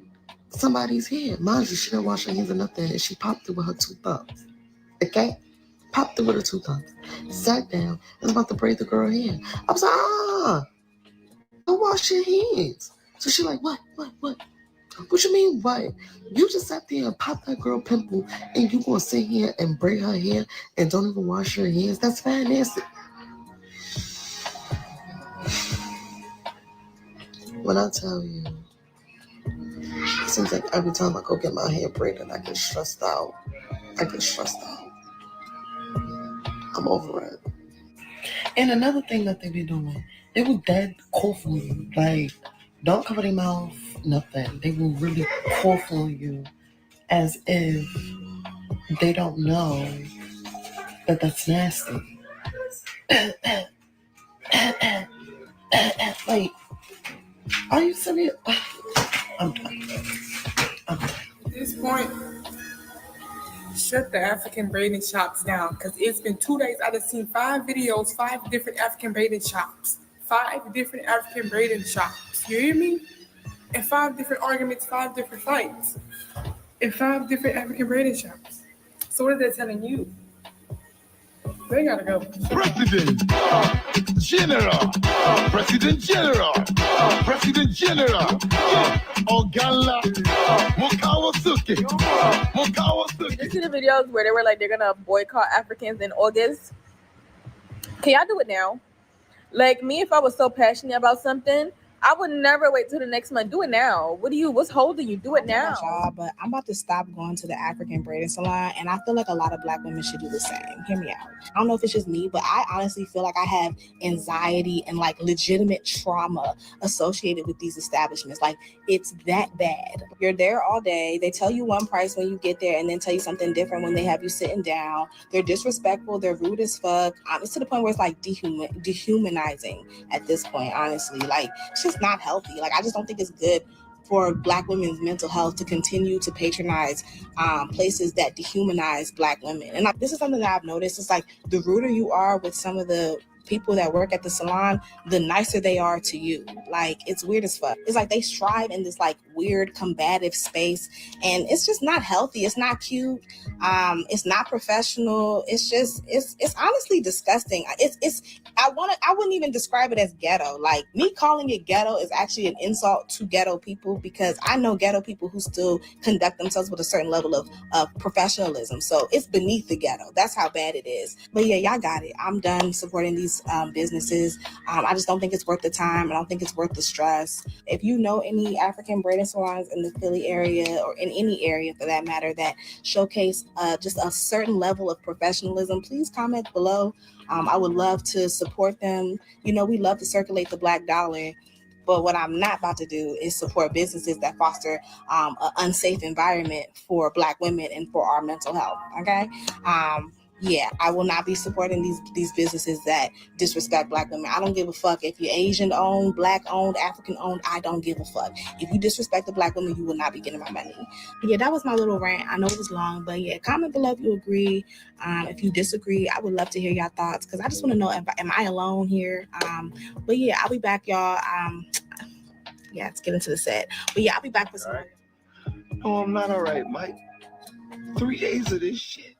somebody's hair. Mind you, she didn't wash her hands or nothing, and she popped through with her 2 thumbs. Okay? Popped through with her 2 thumbs. Sat down and was about to braid the girl hair. I was like, don't wash your hands. So she like, what? What you mean, what? You just sat there and popped that girl pimple and you gonna sit here and braid her hair and don't even wash your hands? That's fine, nasty. When I tell you, it seems like every time I go get my hair braided, I get stressed out. I'm over it. And another thing that they be doing, they will dead cough on you. Like, don't cover their mouth, nothing. They will really cough on you as if they don't know that that's nasty. Like, are you serious? I'm done. At this point, shut the African braiding shops down, because it's been 2 days. I've seen 5 videos, 5 different African braiding shops. 5 different African braiding shops. You hear me? And 5 different arguments, 5 different fights. In 5 different African braiding shops. So what are they telling you? They gotta go. President General, Ogala, Mokawasuke. Did you see the videos where they were like, they're gonna boycott Africans in August? Can y'all do it now? Like me, if I was so passionate about something, I would never wait till the next month. Do it now. What's holding you? Do it now. But I'm about to stop going to the African braiding salon, and I feel like a lot of Black women should do the same. Hear me out. I don't know if it's just me, but I honestly feel like I have anxiety and like legitimate trauma associated with these establishments. Like, it's that bad. You're there all day. They tell you one price when you get there and then tell you something different when they have you sitting down. They're disrespectful. They're rude as fuck. It's to the point where it's like dehumanizing at this point, honestly. Like, it's just not healthy. Like, I just don't think it's good for Black women's mental health to continue to patronize places that dehumanize Black women. And this is something that I've noticed. It's like, the ruder you are with some of the people that work at the salon, the nicer they are to you. Like, it's weird as fuck. It's like they strive in this like weird combative space, and it's just not healthy. It's not cute. It's not professional. It's just, it's honestly disgusting. I wouldn't even describe it as ghetto. Like, me calling it ghetto is actually an insult to ghetto people, because I know ghetto people who still conduct themselves with a certain level of professionalism. So it's beneath the ghetto. That's how bad it is. But yeah, y'all got it. I'm done supporting these businesses. I just don't think it's worth the time. I don't think it's worth the stress. If you know any African braiding salons in the Philly area, or in any area for that matter, that showcase just a certain level of professionalism, please comment below. I would love to support them. You know, we love to circulate the Black dollar. But what I'm not about to do is support businesses that foster an unsafe environment for Black women and for our mental health. Okay. Yeah, I will not be supporting these businesses that disrespect Black women. I don't give a fuck if you're Asian owned, Black owned, African owned. I don't give a fuck. If you disrespect the Black woman, you will not be getting my money. But yeah, that was my little rant. I know it was long, but yeah, comment below if you agree. If you disagree, I would love to hear your thoughts, because I just want to know, am I alone here? But yeah, I'll be back, y'all. Yeah, let's get into the set. But yeah, I'll be back for some. No, I'm not all right, Mike. 3 days of this shit.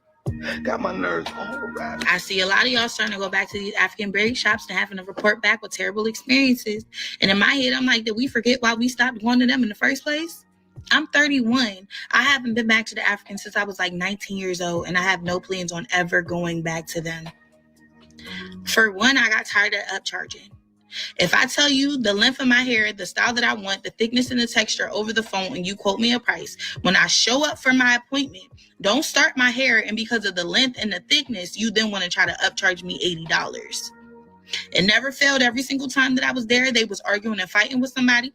Got my nerves all right. I see a lot of y'all starting to go back to these African braid shops and having to report back with terrible experiences. And in my head, I'm like, did we forget why we stopped going to them in the first place? I'm 31. I haven't been back to the Africans since I was like 19 years old, and I have no plans on ever going back to them. For one, I got tired of upcharging. If I tell you the length of my hair, the style that I want, the thickness and the texture over the phone, and you quote me a price, when I show up for my appointment, don't start my hair, and because of the length and the thickness, you then want to try to upcharge me $80. It never failed. Every single time that I was there, they was arguing and fighting with somebody.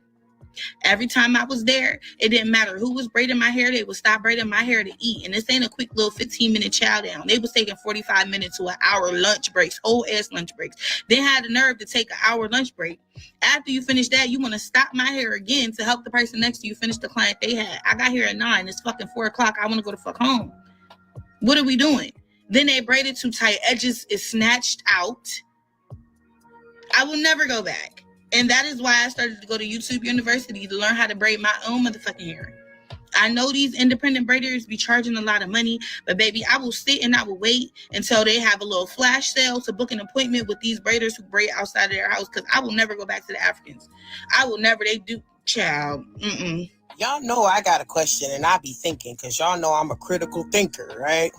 Every time I was there, it didn't matter who was braiding my hair. They would stop braiding my hair to eat. And this ain't a quick little 15-minute chow down. They was taking 45 minutes to an hour lunch breaks, whole ass lunch breaks. Then had the nerve to take an hour lunch break. After you finish that, you want to stop my hair again to help the person next to you finish the client they had. I got here at 9. It's fucking 4 o'clock. I want to go the fuck home. What are we doing? Then they braided too tight. Edges is snatched out. I will never go back. And that is why I started to go to YouTube University to learn how to braid my own motherfucking hair. I know these independent braiders be charging a lot of money, but baby, I will sit and I will wait until they have a little flash sale to book an appointment with these braiders who braid outside of their house, because I will never go back to the Africans. I will never. They do, child. Y'all know I got a question, and I be thinking, because y'all know I'm a critical thinker, right?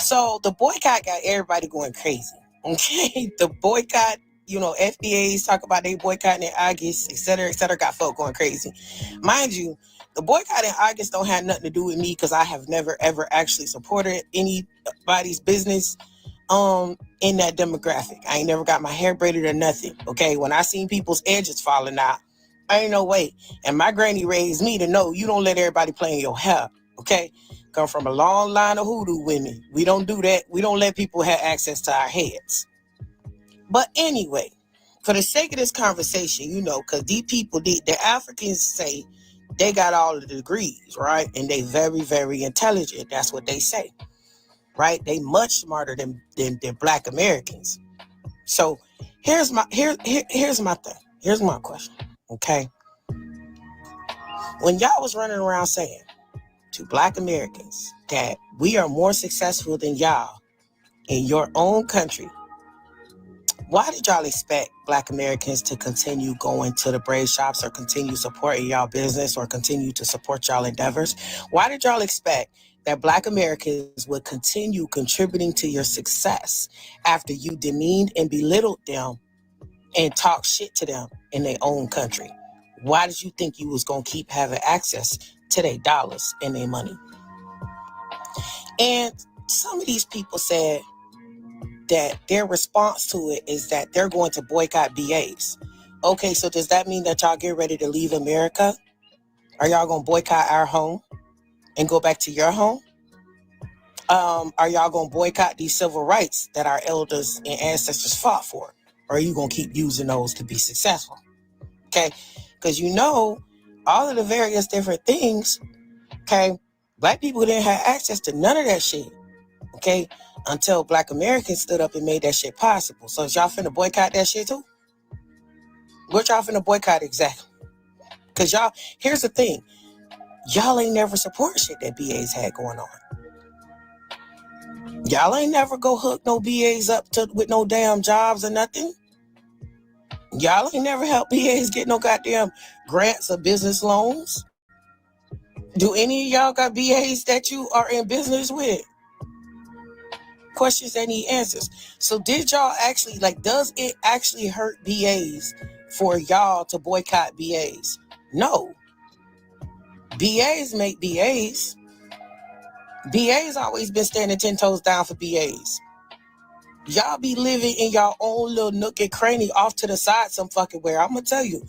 So the boycott got everybody going crazy, okay? The boycott, FBAs talk about they boycotting in August, et cetera, got folk going crazy. Mind you, the boycott in August don't have nothing to do with me, because I have never, ever actually supported anybody's business in that demographic. I ain't never got my hair braided or nothing, okay? When I seen people's edges falling out, I ain't no way. And my granny raised me to know you don't let everybody play in your hair, okay? Come from a long line of hoodoo women. We don't do that. We don't let people have access to our heads. But anyway, for the sake of this conversation, because these people, the Africans say they got all of the degrees, right? And they very, very intelligent. That's what they say, right? They much smarter than Black Americans. So here's my thing. Here's my question, okay? When y'all was running around saying to Black Americans that we are more successful than y'all in your own country, why did y'all expect Black Americans to continue going to the braid shops or continue supporting y'all business or continue to support y'all endeavors? Why did y'all expect that Black Americans would continue contributing to your success after you demeaned and belittled them and talked shit to them in their own country? Why did you think you was going to keep having access to their dollars and their money? And some of these people said that their response to it is that they're going to boycott BAs. Okay, so does that mean that y'all get ready to leave America? Are y'all going to boycott our home and go back to your home? Are y'all going to boycott these civil rights that our elders and ancestors fought for? Or are you going to keep using those to be successful? Okay, because all of the various different things, okay, Black people didn't have access to none of that shit, okay, until Black Americans stood up and made that shit possible. So is y'all finna boycott that shit too? What y'all finna boycott exactly? Because here's the thing, y'all ain't never support shit that BAs had going on. Y'all ain't never go hook no BAs up with no damn jobs or nothing. Y'all ain't never help BAs get no goddamn grants or business loans. Do any of y'all got BAs that you are in business with? Questions that need answers. So did y'all actually, does it actually hurt BAs for y'all to boycott BAs? No. BAs make BAs. BAs always been standing 10 toes down for BAs. Y'all be living in y'all own little nook and cranny off to the side some fucking where. I'm gonna tell you,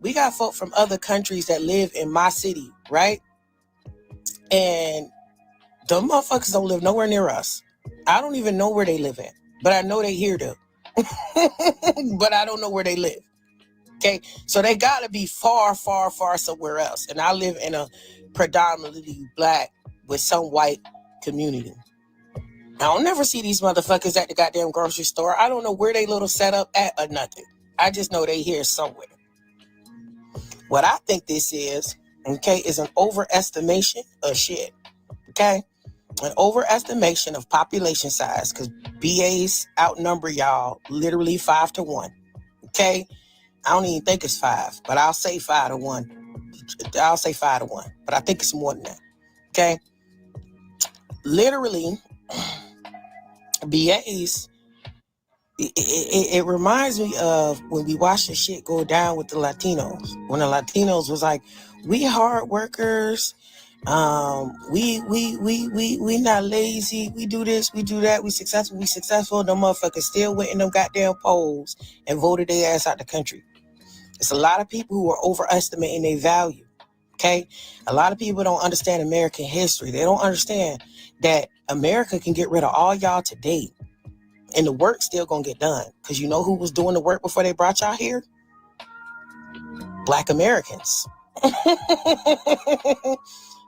we got folk from other countries that live in my city, right? And them motherfuckers don't live nowhere near us. I don't even know where they live at, but I know they here though. But I don't know where they live. Okay, so they gotta be far, far, far somewhere else. And I live in a predominantly Black with some white community. I don't never see these motherfuckers at the goddamn grocery store. I don't know where they little set up at or nothing. I just know they here somewhere. What I think this is, okay, is an overestimation of shit. Okay? An overestimation of population size, because BAs outnumber y'all literally 5 to 1. Okay? I don't even think it's 5, but I'll say 5 to 1. I'll say 5 to 1, but I think it's more than that. Okay? Literally, BAs, it reminds me of when we watched the shit go down with the Latinos. When the Latinos was like, we hard workers, we not lazy, we do this, we do that, we successful. The motherfuckers still went in them goddamn polls and voted their ass out the country. It's a lot of people who are overestimating their value. Okay? A lot of people don't understand American history. They don't understand that America can get rid of all y'all today, and the work still gonna get done. Because you know who was doing the work before they brought y'all here? Black Americans.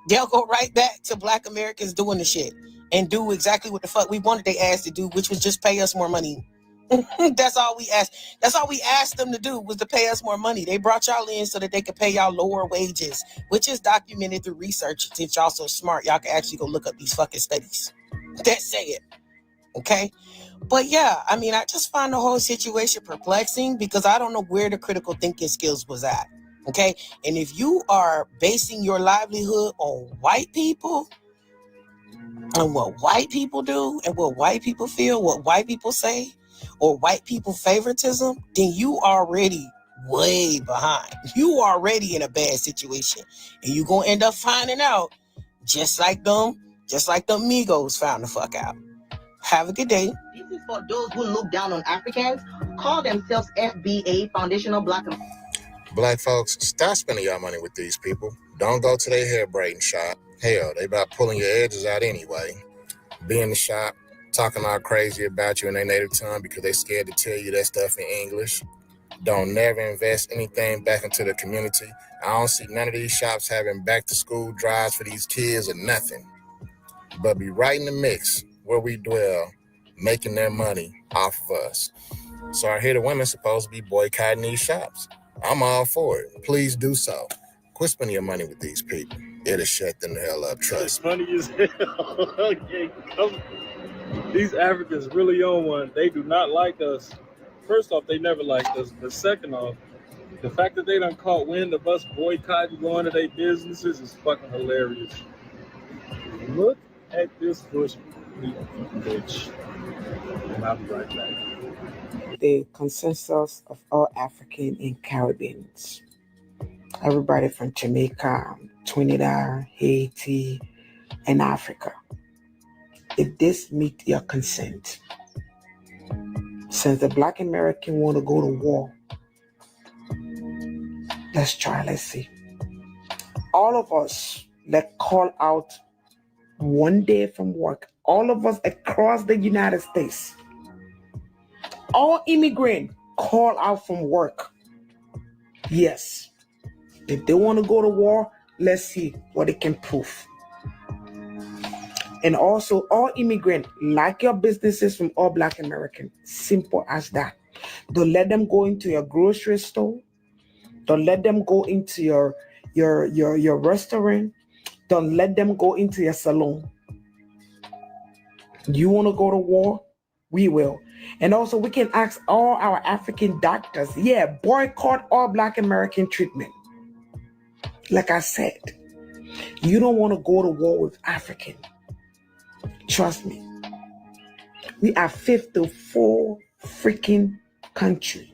They'll go right back to Black Americans doing the shit and do exactly what the fuck we wanted they ass to do, which was just pay us more money. That's all we asked. That's all we asked them to do, was to pay us more money. They brought y'all in so that they could pay y'all lower wages, which is documented through research. Since y'all so smart, y'all can actually go look up these fucking studies that say it. Okay? But yeah, I mean, I just find the whole situation perplexing because I don't know where the critical thinking skills was at. Okay? And if you are basing your livelihood on white people and what white people do and what white people feel, what white people say, or white people favoritism, then you already way behind. You already in a bad situation. And you're going to end up finding out just like them Migos found the fuck out. Have a good day. This is for those who look down on Africans, call themselves FBA, Foundational Black. Black folks, stop spending your money with these people. Don't go to their hair braiding shop. Hell, they about pulling your edges out anyway. Be in the shop, talking all crazy about you in their native tongue because they scared to tell you that stuff in English. Don't never invest anything back into the community. I don't see none of these shops having back-to-school drives for these kids or nothing. But be right in the mix where we dwell, making their money off of us. So I hear the women supposed to be boycotting these shops. I'm all for it. Please do so. Quit spending your money with these people. It'll shut them the hell up, trust me. Funny as hell. Okay, these Africans really own one. They do not like us. First off, they never liked us. But second off, the fact that they done caught wind of us boycotting going to their businesses is fucking hilarious. Look at this bush bitch. And I'll be right back. The consensus of all African and Caribbeans. Everybody from Jamaica, Trinidad, Haiti, and Africa. If this meet your consent, since the Black American want to go to war, let's try, let's see. All of us, let's call out one day from work. All of us across the United States. All immigrants call out from work. Yes. If they want to go to war, let's see what they can prove. And also, all immigrants, like your businesses from all Black Americans. Simple as that. Don't let them go into your grocery store. Don't let them go into your restaurant. Don't let them go into your salon. You want to go to war? We will. And also, we can ask all our African doctors, boycott all Black American treatment. Like I said, you don't want to go to war with African. Trust me. We are 54 freaking country.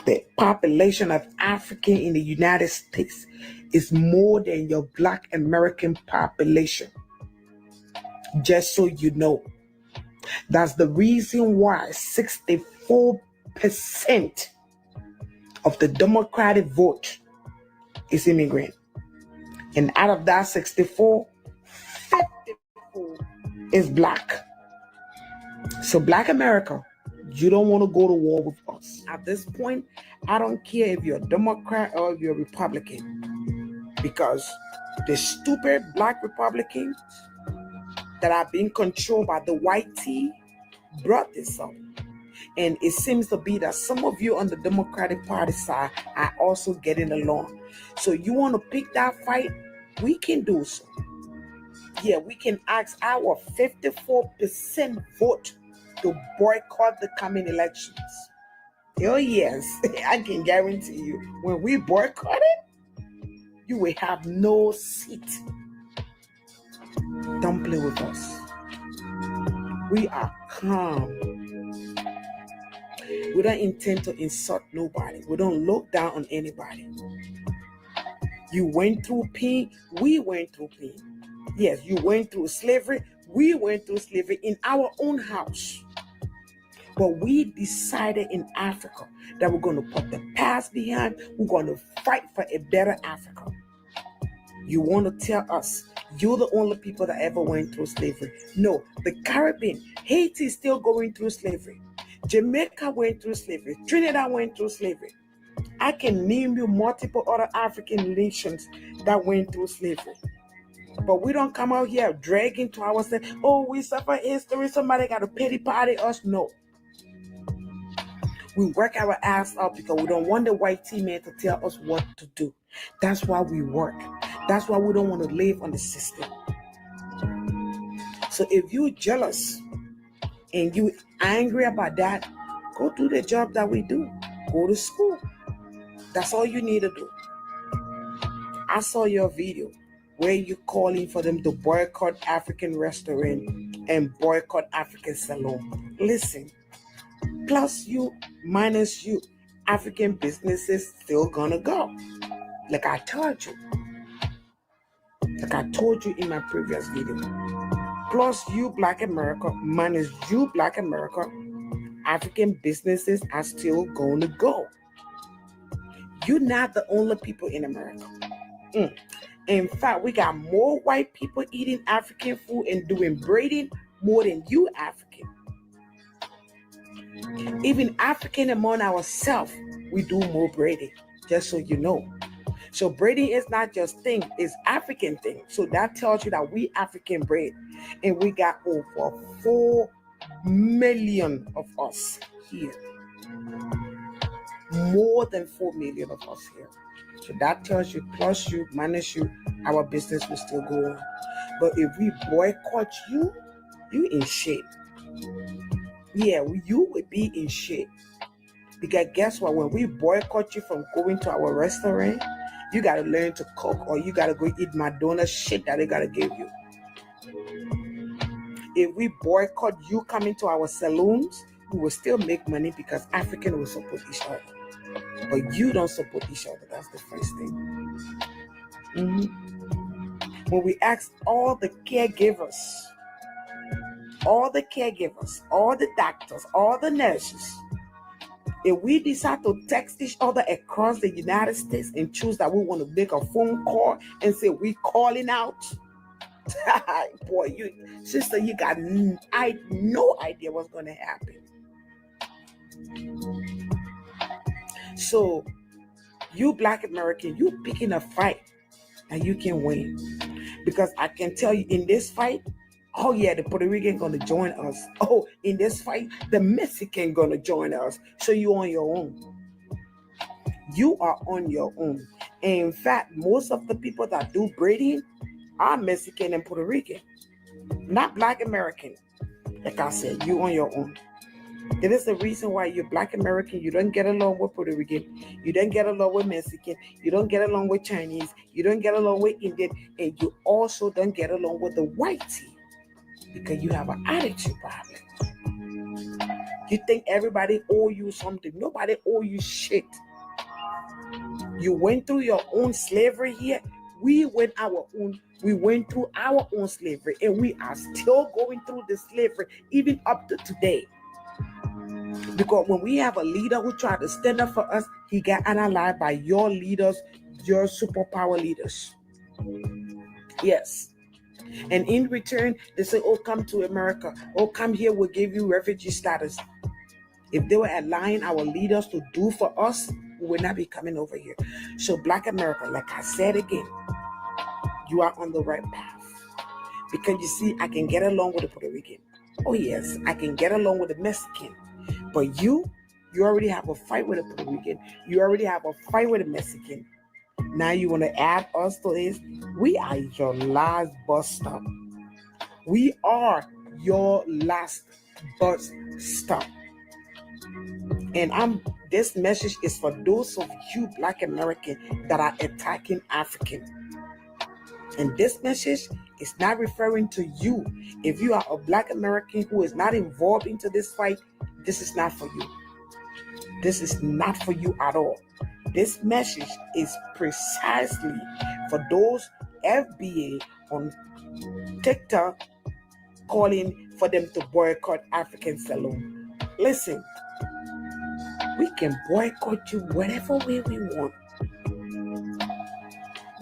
The population of African in the United States is more than your Black American population. Just so you know. That's the reason why 64% of the Democratic vote is immigrant. And out of that 64, 54 is Black. So Black America, you don't want to go to war with us. At this point, I don't care if you're a Democrat or if you're a Republican. Because the stupid Black Republicans that are being controlled by the white tea brought this up. And it seems to be that some of you on the Democratic Party side are also getting along. So you want to pick that fight, we can do so. Yeah, we can ask our 54% vote to boycott the coming elections. Oh yes, I can guarantee you, when we boycott it, you will have no seat. Don't play with us. We are calm. We don't intend to insult nobody. We don't look down on anybody. You went through pain, we went through pain. Yes, you went through slavery, we went through slavery in our own house. But we decided in Africa that we're going to put the past behind. We're going to fight for a better Africa. You want to tell us you're the only people that ever went through slavery? No, the Caribbean, Haiti is still going through slavery. Jamaica went through slavery. Trinidad went through slavery. I can name you multiple other African nations that went through slavery. But we don't come out here dragging to ourselves, oh, we suffer history, somebody got to pity party us. No. We work our ass out because we don't want the white teammate to tell us what to do. That's why we work. That's why we don't want to live on the system. So if you're jealous and you angry about that, go do the job that we do. Go to school. That's all you need to do. I saw your video where you're calling for them to boycott African restaurant and boycott African salon. Listen, plus you, minus you, African businesses still gonna go. Like I told you. Like I told you in my previous video. Plus you, Black America, minus you, Black America, African businesses are still gonna go. You're not the only people in America. In fact, we got more white people eating African food and doing braiding more than you African. Even African among ourselves, we do more braiding, just so you know. So braiding is not just thing, it's African thing. So that tells you that we African braid. And we got over 4 million of us here. More than 4 million of us here. So that tells you, plus you, minus you, our business will still go on. But if we boycott you, you in shit. Yeah, you would be in shit. Because guess what? When we boycott you from going to our restaurant, you got to learn to cook or you got to go eat McDonald's shit that they got to give you. If we boycott you coming to our saloons, we will still make money because Africans will support each other. But you don't support each other. That's the first thing. When we ask all the caregivers, all the doctors, all the nurses, if we decide to text each other across the United States and choose that we want to make a phone call and say we calling out, boy, you sister, you got no idea what's going to happen. So you Black American, you picking a fight and you can win. Because I can tell you in this fight, oh yeah, the Puerto Rican gonna join us. Oh, in this fight, the Mexican gonna join us. So you on your own. You are on your own. And in fact, most of the people that do braiding are Mexican and Puerto Rican, not Black American. Like I said, you on your own. That is the reason why you're Black American. You don't get along with Puerto Rican. You don't get along with Mexican. You don't get along with Chinese. You don't get along with Indian. And you also don't get along with the white team because you have an attitude problem. You think everybody owe you something. Nobody owe you shit. You went through your own slavery here. We went through our own slavery, and we are still going through the slavery even up to today. Because when we have a leader who tried to stand up for us, he got analyzed by your leaders, your superpower leaders. Yes. And in return, they say, oh, come to America. Oh, come here, we'll give you refugee status. If they were allowing our leaders to do for us, we would not be coming over here. So Black America, like I said again, you are on the right path. Because you see, I can get along with the Puerto Rican. Oh yes, I can get along with the Mexican. But you already have a fight with a Puerto Rican. You already have a fight with a Mexican. Now you want to add us to this? We are your last bus stop. We are your last bus stop. And this message is for those of you Black Americans that are attacking African. And this message is not referring to you. If you are a Black American who is not involved into this fight, this is not for you. This is not for you at all. This message is precisely for those FBA on TikTok calling for them to boycott African Saloon. Listen, we can boycott you whatever way we want.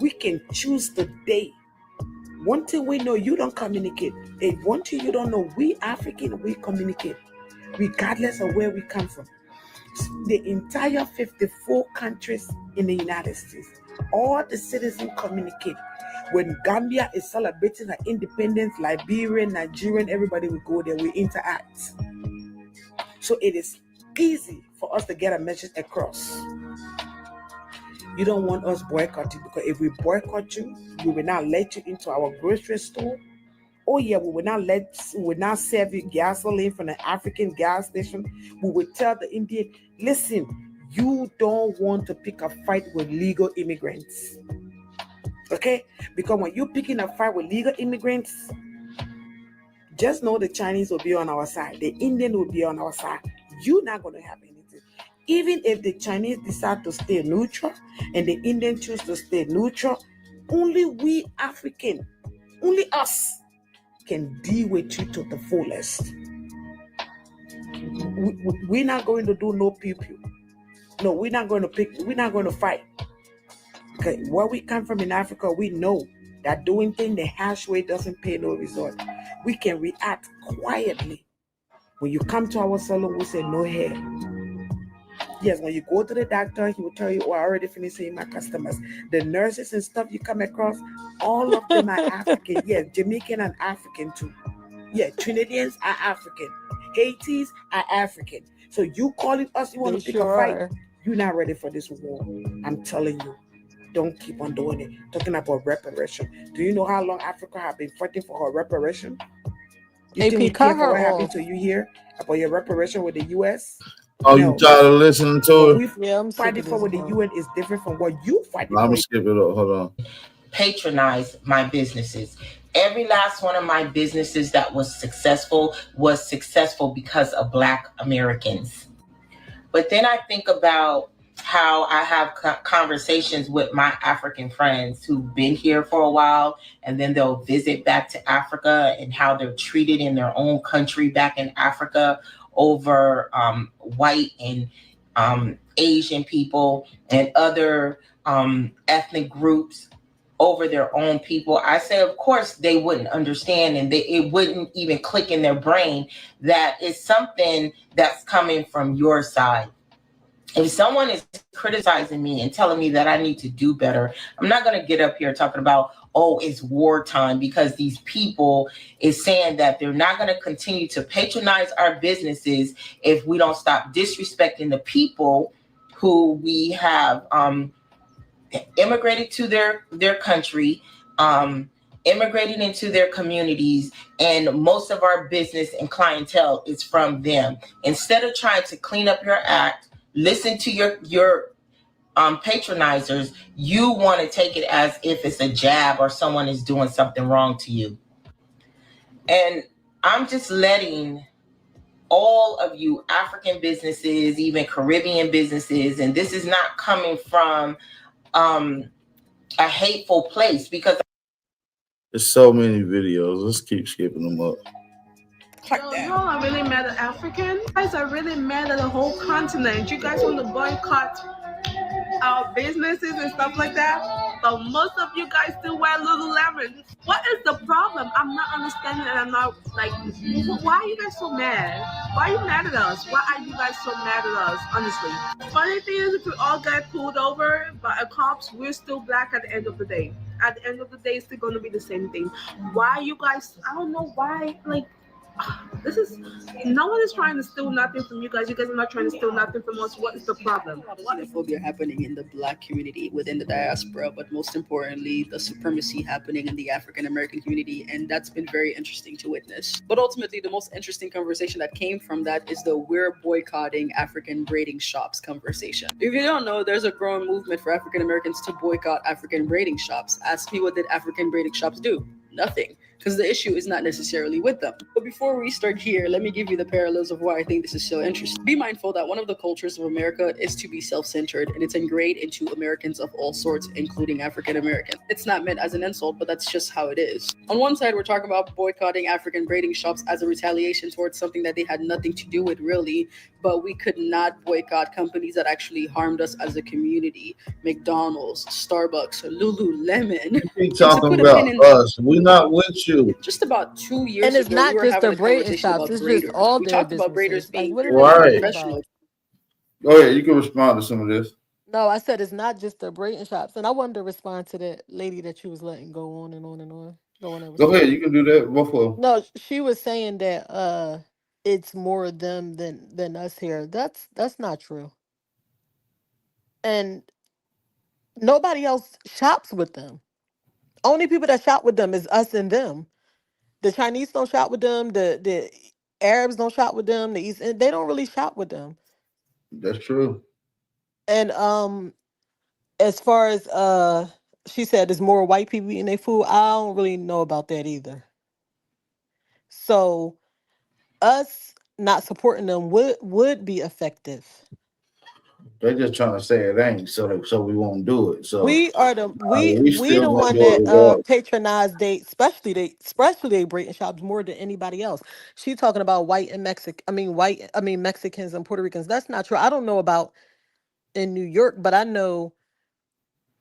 We can choose the day. One thing we know, you don't communicate. And one thing you don't know, we African, we communicate, regardless of where we come from. The entire 54 countries in the United States, all the citizens communicate. When Gambia is celebrating her independence, Liberia, Nigerian, everybody will go there, we interact. So it is easy for us to get a message across. You don't want us boycotting, because if we boycott you, we will not let you into our grocery store. Oh yeah, we will not serve you gasoline from the African gas station. We will tell the Indian, listen, you don't want to pick a fight with legal immigrants. Okay? Because when you're picking a fight with legal immigrants, just know the Chinese will be on our side. The Indian will be on our side. You're not going to have anything. Even if the Chinese decide to stay neutral and the Indian choose to stay neutral, only we African, only us can deal with you to the fullest. We're not going to do no pew-pew. No, we're not going to fight. Okay, where we come from in Africa, we know that doing things the harsh way doesn't pay no result. We can react quietly. When you come to our salon, we say no hair. Yes, when you go to the doctor, he will tell you, oh, I already finished seeing my customers. The nurses and stuff you come across, all of them are African. Yes, Jamaican and African too. Yeah, Trinidadians are African. Haitis are African. So you calling us, you want to pick a fight? You're not ready for this war. I'm telling you. Don't keep on doing it. Talking about reparation. Do you know how long Africa have been fighting for her reparation? You think we care for what happened to you here? About your reparation with the U.S.? Oh, no. You tired of listening to it? Yeah, I'm fighting for what the UN is different from what you fighting for. I'm gonna skip it up. Hold on. Patronize my businesses. Every last one of my businesses that was successful because of Black Americans. But then I think about how I have conversations with my African friends who've been here for a while, and then they'll visit back to Africa, and how they're treated in their own country back in Africa over white and Asian people and other ethnic groups over their own people. I say, of course, they wouldn't understand, and it wouldn't even click in their brain that it's something that's coming from your side. If someone is criticizing me and telling me that I need to do better, I'm not going to get up here talking about, oh, it's wartime, because these people is saying that they're not going to continue to patronize our businesses if we don't stop disrespecting the people who we have immigrated to their country, immigrated into their communities, and most of our business and clientele is from them. Instead of trying to clean up your act, listen to your patronizers, you want to take it as if it's a jab or someone is doing something wrong to you. And I'm just letting all of you African businesses, even Caribbean businesses, and this is not coming from a hateful place, because there's so many videos. Let's keep skipping them up. Y'all are really mad at Africans. You guys are really mad at the whole continent. You guys want to boycott our businesses and stuff like that, but most of you guys still wear Lululemon. What is the problem? I'm not understanding, and I'm not like, why are you guys so mad? Why are you mad at us? Why are you guys so mad at us, honestly? Funny thing is, if we all get pulled over by a cops, we're still Black at the end of the day. At the end of the day, it's still going to be the same thing. Why you guys, I don't know why, like, This is no one is trying to steal nothing from you guys. You guys are not trying to steal nothing from us. What is the problem? Xenophobia happening in the Black community within the diaspora, but most importantly, the supremacy happening in the African American community, and that's been very interesting to witness. But ultimately, the most interesting conversation that came from that is the "we're boycotting African braiding shops" conversation. If you don't know, there's a growing movement for African Americans to boycott African braiding shops. Ask me, what did African braiding shops do? Nothing. Because the issue is not necessarily with them. But before we start here, let me give you the parallels of why I think this is so interesting. Be mindful that one of the cultures of America is to be self-centered, and it's ingrained into Americans of all sorts, including African Americans. It's not meant as an insult, but that's just how it is. On one side, we're talking about boycotting African braiding shops as a retaliation towards something that they had nothing to do with, really, but we could not boycott companies that actually harmed us as a community. McDonald's, Starbucks, Lululemon. You keep talking about us. We're not with you. Just about 2 years And it's ago, we not were just having the a braiding conversation shops, about it's just braiders. all We their talked about braiders businesses. Like, being what are very they talking professional. about? Go ahead. You can respond to some of this. No, I said it's not just the braiding shops. And I wanted to respond to that lady that you was letting go on and on and on. The one that was Go ahead. talking. You can do that. Both of them. No, she was saying that it's more them than us here. That's not true. And nobody else shops with them. Only people that shop with them is us and them. The Chinese don't shop with them. The Arabs don't shop with them. The East, they don't really shop with them. That's true. And as far as she said there's more white people eating their food, I don't really know about that either. So us not supporting them would be effective. They're just trying to say it ain't, so we won't do it. So We are the we we still the gonna one do it that regardless. patronize they especially they braiding shops more than anybody else. She talking about Mexicans and Puerto Ricans. That's not true. I don't know about in New York, but I know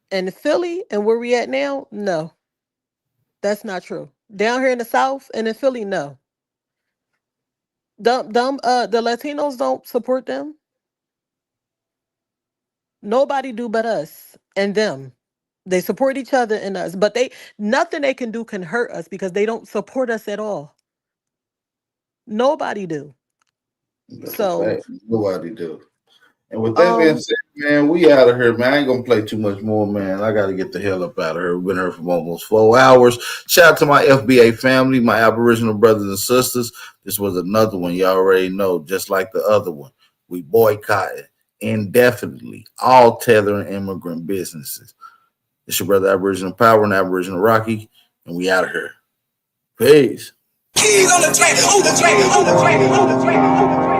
in Philly and where we at now, no. That's not true. Down here in the South and in Philly, no. The Latinos don't support them. Nobody do but us and them. They support each other and us, but nothing they can do can hurt us because they don't support us at all. Nobody do. That's a So fact. Nobody do. And with that being said, man, we out of here, man. I ain't gonna play too much more, man. I gotta get the hell up out of here. We've been here for almost 4 hours. Shout out to my FBA family, my Aboriginal brothers and sisters. This was another one. You already know, just like the other one. We boycotted indefinitely all tethering immigrant businesses. It's your brother Aboriginal Power and Aboriginal Rocky, and we out of here. Peace. Keys on the track, on the track, on the track, on the track, on the track.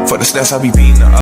For the stats, I be beating the